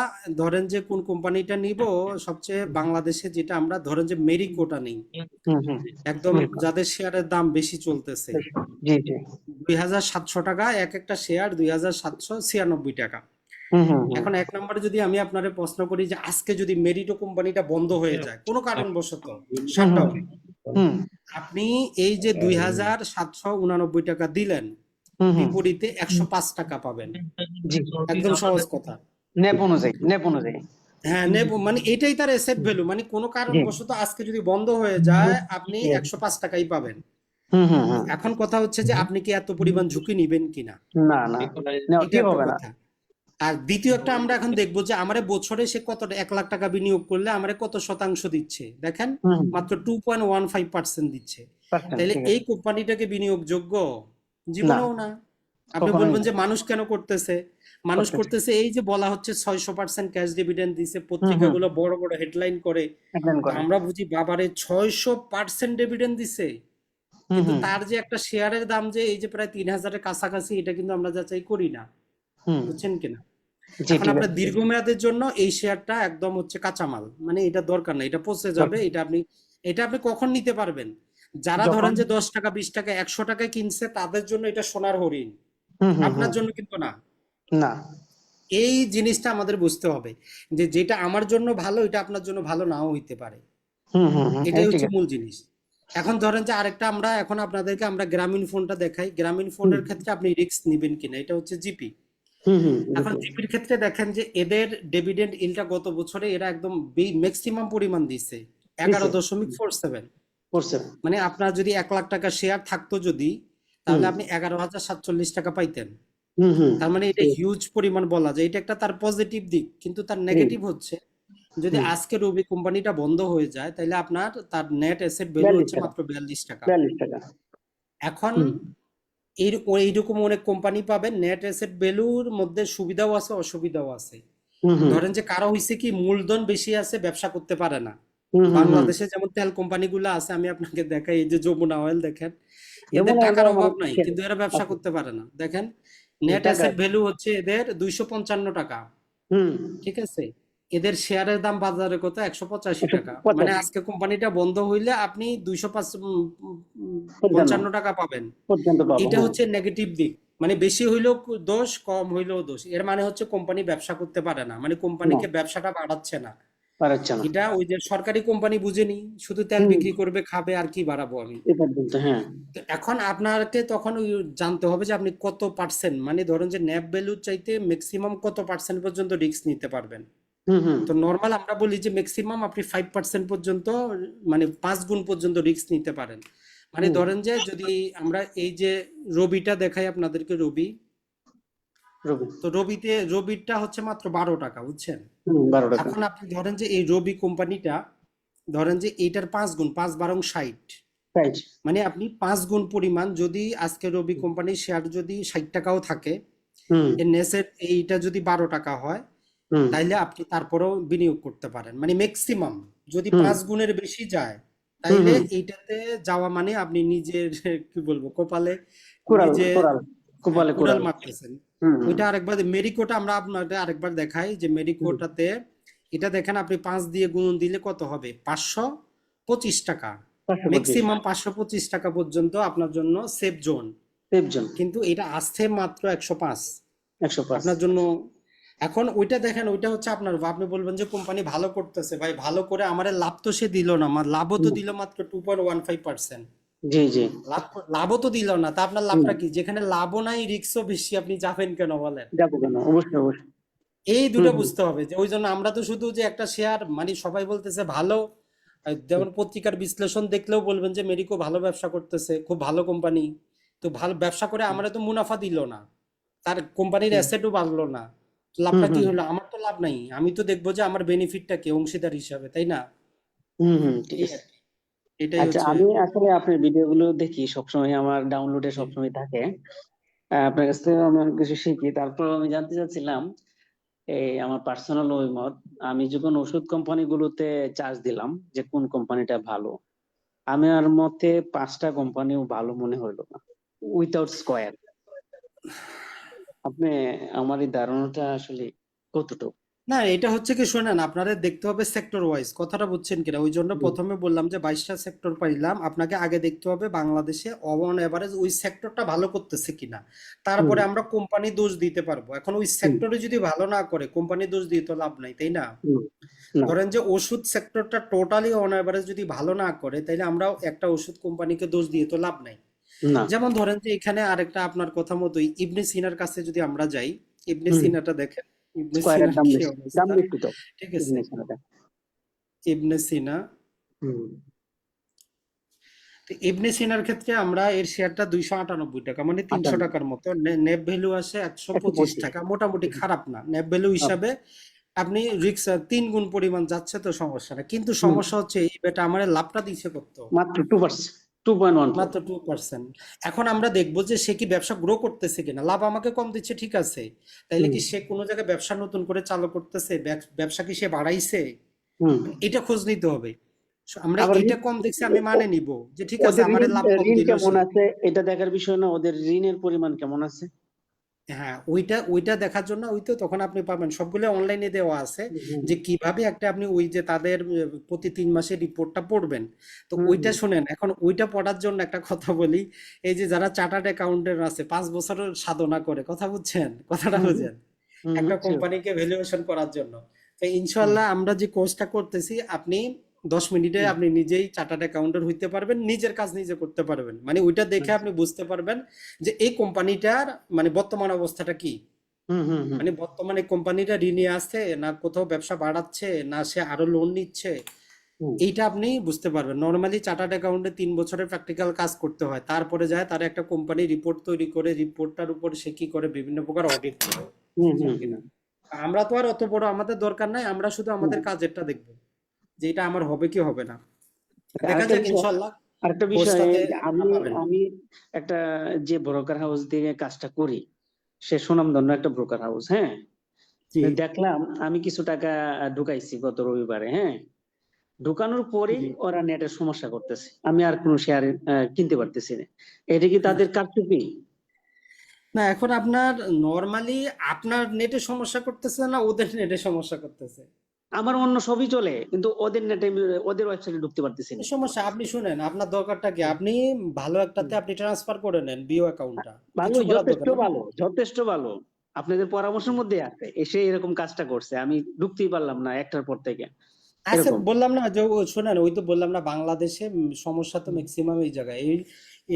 ধরেন যে কোন কোম্পানিটা নিব, সবচেয়ে বাংলাদেশে যেটা আমরা ধরেন যে মেরিকোটা নেই, হুম হুম একদম বিলকুল। যাদের শেয়ারের দাম বেশি চলতেছে, জি জি 2700 টাকা এক একটা শেয়ার, 2796 টাকা। হুম হুম হুম এখন এক নম্বরে যদি আমি আপনারে প্রশ্ন করি যে আজকে যদি মেরিটো কোম্পানিটা বন্ধ হয়ে যায় কোনো কারণবশত, হুম শাটডাউন, হুম আপনি এই যে 2799 টাকা দিলেন, হুম হুম বিপরীতে 105 টাকা পাবেন। জি একদম সহজ কথা। নেপ অনুযায়ী হ্যাঁ, নেব মানে এটাই তার এসেট ভ্যালু, মানে কোনো জি কারণবশত আজকে যদি বন্ধ হয়ে যায় আপনি 105 টাকাই পাবেন। হুম হুম হুম এখন কথা হচ্ছে যে আপনি কি এত পরিমাণ ঝুঁকি নিবেন কিনা, না না নেওয়া এটা ঠিক একটা হবে না। কথা। আর দ্বিতীয় একটা আমরা এখন দেখবো যে আমারে বছরে সে কত 1 লাখ টাকা বিনিয়োগ করলে আমারে কত শতাংশ দিচ্ছে, দেখেন হুম মাত্র 2.15% দিচ্ছে। পার্সেন্ট তাইলে ঠিক এই আছে। কোম্পানিটাকে বিনিয়োগযোগ্য? না জীবনেও না। আপনি কখনোই বলবেন না যে মানুষ কেন করতেছে? মানুষ করতেছে। করতেছে এই যে বলা হচ্ছে 600% ক্যাশ ডিভিডেন্ড দিছে, হুম হুম পত্রিকাগুলো বড় বড় হেডলাইন করে, এপ্লাই তো করে। আমরা বুঝি বাবারে 600% ডিভিডেন্ড দিছে, হুম কিন্তু হুম তার যে একটা শেয়ারের দাম যে এই যে প্রায় 3000-এর কাছাকাছি, এটা কিন্তু আমরা যাচাই করি না, হুম বুঝছেন কিনা? জি এখন ঠিক আপনার আছে। দীর্ঘমেয়াদের জন্য এই শেয়ারটা একদম হচ্ছে কাঁচামাল, মানে এটা দরকার না, এটা পচে যাবে, এটা আপনি কখন নিতে পারবেন? যারা যখন ধরেন যে 10 টাকা 20 টাকা 100 টাকায় কিনছে তাদের জন্য এটা সোনার হরিণ, হুম হুম আপনার হুম জন্য কিন্তু না। না এই জিনিসটা আমাদের বুঝতে হবে যে যেটা আমার জন্য ভালো এটা আপনার জন্য ভালো নাও হইতে পারে, হুম হুম হুম এটাই ঠিক হচ্ছে আছে। মূল জিনিস। এখন ধরেন যে আরেকটা আমরা এখন আপনাদেরকে আমরা গ্রামীণ ফোনটা দেখাই, গ্রামীণ হুম ফোনের ক্ষেত্রে আপনি রিস্ক নিবেন কিনা, এটা হচ্ছে জিপি। হুম হুম এখন জিপির ক্ষেত্রে দেখেন যে এদের ডিভিডেন্ড ইলটা গত বছরে এরা একদম ম্যাক্সিমাম পরিমাণ দিছে, দিছে 11.47। করছে। মানে আপনার যদি 1 লাখ টাকা শেয়ার থাকতো যদি, হুম তাহলে আপনি 11,047 টাকা পাইতেন। হুম হুম তার মানে এটা হিউজ পরিমাণ বলা যায়, এটা একটা তার পজিটিভ দিক, কিন্তু তার নেগেটিভ হচ্ছে যদি হুম আজকে রবি কোম্পানিটা বন্ধ হয়ে যায় তাহলে আপনার তার নেট অ্যাসেট ভ্যালু 42 হচ্ছে টাকা মাত্র 42 টাকা। 42 টাকা। এখন হুম এইরকম অনেক কোম্পানি পাবেন, নেট অ্যাসেট ভ্যালুর মধ্যে সুবিধাও আছে অসুবিধাও আছে। হুম হুম ধরেন যে কারো হয়েছে কি মূলধন বেশি আছে, ব্যবসা করতে পারে না। হুম হুম হুম বাংলাদেশে যেমন তেল কোম্পানিগুলো আছে, আমি আপনাকে দেখাই, এই যে যমুনা অয়েল দেখেন, এদের যেমন টাকার আমরা মানে অভাব নাই কিন্তু এরা ব্যবসা আছে করতে পারে না। দেখেন নেট টাকা অ্যাসেট ভ্যালু হচ্ছে এদের 255 টাকা, হুম ঠিক আছে? এদের শেয়ারের দাম বাজারে কত, 185 টাকা। মানে 185 আজকে কোম্পানিটা বন্ধ হইলে আপনি 55 255 টাকা পাবেন। পর্যন্ত পাবো। এটা হ্যাঁ হচ্ছে নেগেটিভ দিক, মানে বেশি হইলেও দোষ, কম হইলেও দোষ। এর মানে হচ্ছে কোম্পানি ব্যবসা করতে পারে না, মানে না কোম্পানিকে ব্যবসাটা বাড়াচ্ছে না। পারছে না। এটা ওই যে সরকারি কোম্পানি বুঝেনি, শুধু তেল হুম বিক্রি করবে, খাবে, আর কি বাড়াবো আমি। এ পর্যন্ত হ্যাঁ। তো এখন আপনাকে তখন ওই জানতে হবে যে আপনি কত পার্সেন্ট, মানে ধরেন যে ন্যাপ ভ্যালুর চাইতে ম্যাক্সিমাম কত পার্সেন্ট পর্যন্ত রিস্ক নিতে পারবেন। হুম হুম তো নর্মাল আমরা বলি যে ম্যাক্সিমাম আপনি 5% পর্যন্ত, মানে 5 গুণ পর্যন্ত রিস্ক নিতে পারেন। মানে হুম ধরেন যে যদি আমরা এই যে রবিটা দেখাই আপনাদেরকে, রবি, রবি তো রবিটা হচ্ছে মাত্র 12 টাকা, বুঝছেন? 12 টাকা এখন আপনি ধরেন যে এই রবি কোম্পানিটা, ধরেন যে এইটার 5 গুণ, 5 বারং 60, প্রাইস। মানে আপনি 5 গুণ পরিমাণ, যদি আজকে রবি কোম্পানির শেয়ার যদি 60 টাকাও থাকে, হুম এর নেসের এইটা যদি 12 টাকা হয়, হুম তাইলে আপনি তারপরেও বিনিয়োগ করতে পারেন। মানে ম্যাক্সিমাম যদি হুম 5 গুণের বেশি যায়, হুম তাইলে হুম এইটাতে যাওয়া মানে আপনি নিজের কি বলবো কপালে কোরাল নিজে কোরাল কোপালে কুড়াল কোরাল। মারতেছেন। হুম হুম ওইটা আরেকবার মেরিকোটা আমরা আপনাকে আরেকবার দেখাই যে হুম মেরিকোটাতে এটা দেখেন, আপনি 5 দিয়ে গুণ দিলে কত হবে, 525 টাকা। 525 ম্যাক্সিমাম 525 টাকা পর্যন্ত আপনার জন্য সেফ জোন, সেফ জন কিন্তু এটা আসছে মাত্র 105 105। আপনার জন্য। এখন ওইটা দেখেন, ওইটা হচ্ছে আপনার, আপনি বলবেন যে কোম্পানি ভালো করতেছে, ভাই ভালো করে আমার লাভ তো সে দিল না, আমার লাভও তো দিল মাত্র 2.15%। জি জি লাভ, লাভও তো দিল না, তা আপনার হুম লাভটা কি? যেখানে লাভও নাই, রিস্কও বেশি, আপনি যাবেন কেন বলেন? যাবো কেন, অবশ্যই অবশ্যই। এই হুম দুটো হুম বুঝতে হবে, যে ওই জন্য আমরা তো শুধু যে একটা শেয়ার, মানে সবাই বলতেছে ভালো, যেমন পত্রিকার বিশ্লেষণ দেখলেও বলবেন যে মেরিকো ভালো ব্যবসা করতেছে, খুব ভালো কোম্পানি, তো ভালো ব্যবসা করে আমরা তো মুনাফা দিল না, তার কোম্পানির হুম অ্যাসেটও বাড়লো না, তো হুম লাভটা কি হুম হলো? আমার তো লাভ নাই, আমি তো দেখবো যে আমার বেনিফিটটা কি অংশীদার হিসাবে, তাই না? ঠিক এই আছে। আর কি, এটাই আচ্ছা হচ্ছে। আমি আসলে আপনার ভিডিওগুলো দেখি সবসময়, আমার ডাউনলোডে জি। সবসময় থাকে। আপনার কাছ থেকে আমি অনেক কিছু শিখি। তারপর আমি জানতে চাচ্ছিলাম এই আমার পার্সোনাল অভিমত, আমি যখন ওষুধ কোম্পানিগুলোতে চার্জ দিলাম যে কোন কোম্পানিটা ভালো, আমার মতে 5টা কোম্পানিও ভালো মনে হইলো না উইথাউট স্কোয়ার। আপনি আমার এই ধারণাটা আসলে কতটুকু? না, এটা হচ্ছে কি, শোনেন, আপনাদের দেখতে হবে সেক্টর ওয়াইজ, কথাটা বুঝছেন কিনা? ওই জন্য প্রথমে বললাম যে 22টা সেক্টর পাইলাম, আপনাকে আগে দেখতে হবে বাংলাদেশে অন এভারেজ ওই সেক্টরটা ভালো করতেছে কিনা, তারপরে আমরা কোম্পানি দোষ দিতে পারবো। এখন ওই সেক্টরে যদি ভালো না করে কোম্পানি দোষ দিয়ে তো লাভ নাই, তাই না? না ধরেন যে ওষুধ সেক্টরটা টোটালি অন এভারেজ যদি ভালো না করে, তাইলে আমরা একটা ওষুধ কোম্পানিকে দোষ দিয়ে তো লাভ নাই। না যেমন ধরেন যে এখানে আরেকটা আপনার কথা মতোই ইবনে সিনার কাছে যদি আমরা যাই, ইবনে হুম সিনাটা দেখেন, ইবনে স্কোয়ারের সিনার দাম কি বেশি, দাম অবস্থা, বেশি তো ঠিক আছে? বিজনেস এটা। ইবনে সিনা, হুম তো ইবনে সিনার ক্ষেত্রে আমরা এর শেয়ারটা 298 টাকা, মানে 300 58 টাকার মতো, নেপ ভ্যালু আসে 125 125। টাকা, মোটামুটি খারাপ না নেপ ভ্যালু হিসাবে। আপনি রিক্স 3 গুণ পরিমাণ যাচ্ছে তো সমস্যা না, কিন্তু হুম, সমস্যা হচ্ছে এই বেটা আমার লাভটা দিচ্ছে কত? মাত্র 2%, 2.14। মাত্র 2%। এখন আমরা দেখবো যে সে কি ব্যবসা গ্রো করতেছে কিনা। লাভ আমাকে কম দিচ্ছে, ঠিক আছে, তাইলে কি সে কোনো জায়গায় ব্যবসা নতুন করে চালু করতেছে, ব্যবসা কি সে বাড়াইছে? হুম। এটা খোঁজ নিতে হবে। আমরা আবার এটা কম দেখছি, আমি মানে নিব যে ঠিক আছে ওদের আমার ঋণ লাভ কম ঋণ দিল কেমন সে। আছে এটা দেখার বিষয় না, ওদের ঋণের পরিমাণ কেমন আছে। হ্যাঁ, ওইটা দেখার জন্য ওই তো তখন আপনি পাবেন সবগুলো অনলাইনে দেওয়া আছে, হুম যে কিভাবে একটা আপনি ওই যে তাদের প্রতি 3 মাসের রিপোর্টটা পড়বেন। তো হুম ওইটা শুনেন, এখন ওইটা পড়ার জন্য একটা কথা বলি, এই যে যারা চার্টার্ড অ্যাকাউন্টেন্ট আছে 5 বছরের সাধনা করে, কথা বুঝছেন, কথাটা হুম বুঝেন, একটা sure. কোম্পানিকে ভ্যালুয়েশন করার জন্য। তো হুম, ইনশাল্লাহ আমরা যে কোর্সটা করতেছি, আপনি 10 মিনিটে হুম, আপনি নিজেই চার্টার্ড অ্যাকাউন্টেন্ট হইতে পারবেন, নিজের কাজ নিজে করতে পারবেন, মানে ওইটা দেখে আচ্ছা। আপনি বুঝতে পারবেন যে এই কোম্পানিটার মানে বর্তমান অবস্থাটা কি। হুম হুম হুম মানে বর্তমানে কোম্পানিটা ঋণে আছে না কোথাও ব্যবসা বাড়াচ্ছে না সে আরো লোন নিচ্ছে, হুম এইটা আপনি বুঝতে পারবেন। নর্মালি চার্টার্ড অ্যাকাউন্টে 3 বছরের প্র্যাকটিক্যাল কাজ করতে হয়, তারপরে যায় তার একটা কোম্পানি রিপোর্ট তৈরি করে, রিপোর্টটার উপর সে কি করে বিভিন্ন প্রকার অডিট করে, হুম বুঝছেন হুম কিনা? আমরা তো আর অত বড় আমাদের দরকার নাই, আমরা শুধু আমাদের কাজেরটা দেখবো যে এটা আমার হবে কি হবে না। দেখা আরেকটা যাক বিষয়, ইনশাল্লাহ, আরেকটা বিষয় কোর্সটাতে যে আমি পাবেন। আমি একটা যে ব্রোকার হাউস দিয়ে কাজটা করি, সে সুনামধন্য একটা ব্রোকার হাউস। হ্যাঁ, জি। দেখলাম আমি কিছু টাকা ঢুকাইছি গত রবিবারে। হ্যাঁ, ঢুকানোর পরেই জি। ওরা নেটের সমস্যা করতেছে, আমি আর কোনো শেয়ার কিনতে পারতেছি না। এটা কি তাদের কারচুপি? না, এখন আপনার নর্মালি আপনার নেটে সমস্যা করতেছে না ওদের নেটে সমস্যা করতেছে? আমার অন্য সবই চলে, কিন্তু ওদের নেটে, ওদের ওয়েবসাইটে ঢুকতে পারতেছি না। এই সমস্যা, আপনি শুনেন, আপনার দরকারটা কি, আপনি ভালো হুম। একটাতে আপনি ট্রান্সফার করে নেন বিও অ্যাকাউন্টটা, ভালো, কিছু করার যথেষ্ট দরকার নেই। ভালো, যথেষ্ট ভালো। আপনাদের পরামর্শের মধ্যে আছে, এসে এরকম কাজটা করছে, আমি ঢুকতেই পারলাম না একটার পর থেকে আচ্ছা, এরকম। বললাম না যে শোনেন, ওই তো বললাম না বাংলাদেশে সমস্যা তো হুম, ম্যাক্সিমাম এই জায়গায়। এই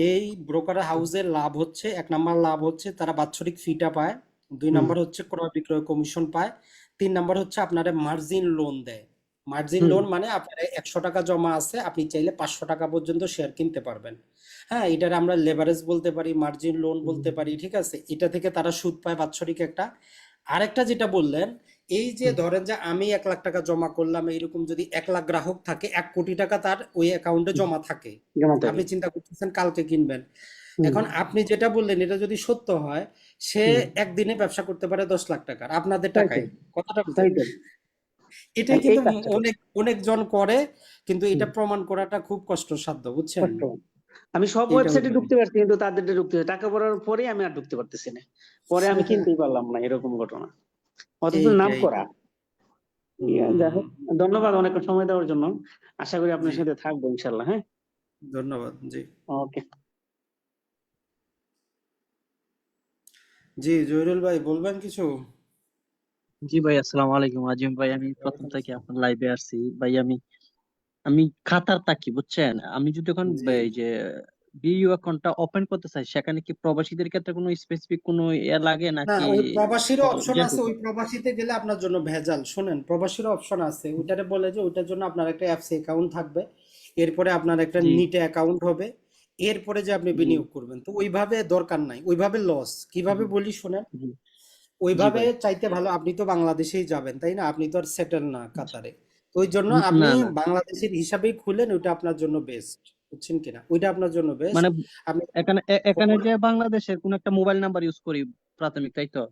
এই ব্রোকার হাউসের লাভ হচ্ছে, 1 নাম্বার লাভ হচ্ছে তারা বাৎসরিক ফিটা পায়, 2 নাম্বার হচ্ছে ক্রয় বিক্রয় কমিশন পায়, 3 নাম্বার হচ্ছে আপনারা মার্জিন লোন দেয়। মার্জিন হুম, লোন মানে আপনার 100 টাকা জমা আছে, আপনি চাইলে 500 টাকা পর্যন্ত শেয়ার কিনতে পারবেন। হ্যাঁ, এটার আমরা লেভারেজ বলতে পারি, মার্জিন লোন বলতে পারি, ঠিক আছে? এটা থেকে তারা সুদ পায় বাৎসরিক একটা। আরেকটা যেটা বললেন, এই যে হুম, ধরেন যে আমি 1 লাখ টাকা জমা করলাম, এইরকম যদি 1 লাখ গ্রাহক থাকে, 1 কোটি টাকা তার ওই অ্যাকাউন্টে হুম, জমা থাকে, জমা থাকে। আপনি চিন্তা করতেছেন কালকে কিনবেন। হুম, এখন আপনি যেটা বললেন এটা যদি সত্য হয়, সে হুম, একদিনে ব্যবসা করতে পারে 10 লাখ টাকার আপনাদের তাই তো, টাকায়, কথাটা তাই বুঝেন? তো, এটাই এই কিন্তু কাজটা করছে। অনেক অনেকজন করে, কিন্তু হুম, এটা প্রমাণ করাটা খুব কষ্টসাধ্য, বুঝছেন? কষ্ট। আমি সব এইটা ওয়েবসাইটে হইলো ঢুকতে পারছি, কিন্তু তাদের ঢুকতে, টাকা পড়ার পরে আমি আর ঢুকতে পারতেছি না, পরে আমি কিনতেই পারলাম না, এরকম ঘটনা, অথচ নাম এইটাই। করা। যাই হোক, ধন্যবাদ অনেক সময় দেওয়ার জন্য। আশা করি জি, আপনার সাথে থাকবো ইনশাল্লাহ। হ্যাঁ, ধন্যবাদ। জি। ওকে। জি, জহিরুল ভাই বলবেন কিছু? জি ভাই, আসসালামু আলাইকুম আজিম ভাই। আমি প্রথম ওয়ালাইকুম থেকে আসসালাম। আপনার লাইভে আসছি ভাই। আমি আমি খাতার তাকি, বুঝছেন? আমি যদি এখন জি। এই যে বিইউ অ্যাকাউন্টটা ওপেন করতে চাই, সেখানে কি প্রবাসীদের ক্ষেত্রে কোনো স্পেসিফিক কোনো লাগে না, নাকি ওই প্রবাসীরও অপশন আছে, যেটুকু? ওই প্রবাসীতে গেলে আপনার জন্য ভেজাল। শোনেন, প্রবাসীরও অপশন আছে, ওইটারে বলে যে ওইটার জন্য আপনার একটা অ্যাপস অ্যাকাউন্ট থাকবে, এরপরে আপনার একটা জি নিটে অ্যাকাউন্ট হবে, এরপরে যে আপনি জি বিনিয়োগ করবেন। তো ওইভাবে দরকার নাই, ওইভাবে লস কিভাবে জি বলি শোনেন, জি জি ওইভাবে ভাই। চাইতে ভালো আপনি তো বাংলাদেশেই যাবেন, তাই না? আপনি তো আর সেটেল না কাতারে। তো ওই জন্য আপনি না না, বাংলাদেশের হিসাবেই খুলেন, ওইটা আপনার জন্য বেস্ট, বুঝছেন কিনা? ওইটা আপনার জন্য বেস্ট। মানে আপনি এখানে এখানে যে বাংলাদেশের কোন একটা মোবাইল নাম্বার ইউজ করি প্রাথমিক, তাই তো?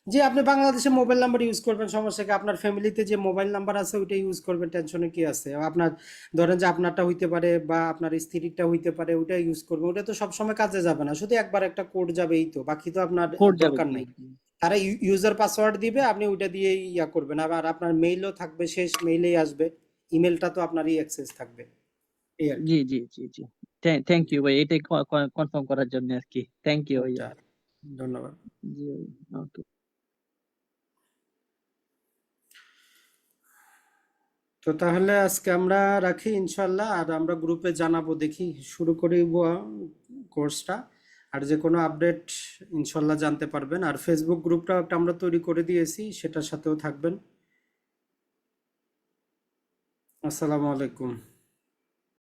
যে আপনি বাংলাদেশে মোবাইল নাম্বার ইউজ করবেন, সমস্যা কি? আপনার ফ্যামিলিতে যে মোবাইল নাম্বার আছে ওইটা ইউজ করবেন, টেনশনে কি আছে? আপনার ধরেন যে আপনারটা হইতে পারে বা আপনার স্ত্রীরটা হইতে পারে, ওইটা ইউজ করবেন। ওটা তো সবসময় কাজে যাবে না, শুধু একবার একটা কোড যাবে, এই তো, বাকি তো আপনার কোড যাবে, দরকার জি নাই। জি তারা ইউজার পাসওয়ার্ড দিবে, আপনি ওইটা দিয়ে ইয়া করবেন। আবার আপনার মেইলও থাকবে, শেষ মেইলেই আসবে, ইমেলটা তো আপনারই অ্যাক্সেস থাকবে, এই আর কি। জি জি জি জি থ্যাংক ইউ ভাই, এটাই কনফার্ম করার জন্য আর কি। থ্যাংক ইউ ভাইয়া। আচ্ছা, ধন্যবাদ। জি ওকে। তো তাহলে আজকে আমরা রাখি ইনশাল্লাহ, আর আমরা গ্রুপে জানাবো, দেখি শুরু করি কোর্সটা। আর যে কোনো আপডেট ইনশাল্লাহ জানতে পারবেন। আর ফেসবুক গ্রুপটাও একটা আমরা তৈরি করে দিয়েছি, সেটার সাথেও থাকবেন। আসসালামু আলাইকুম।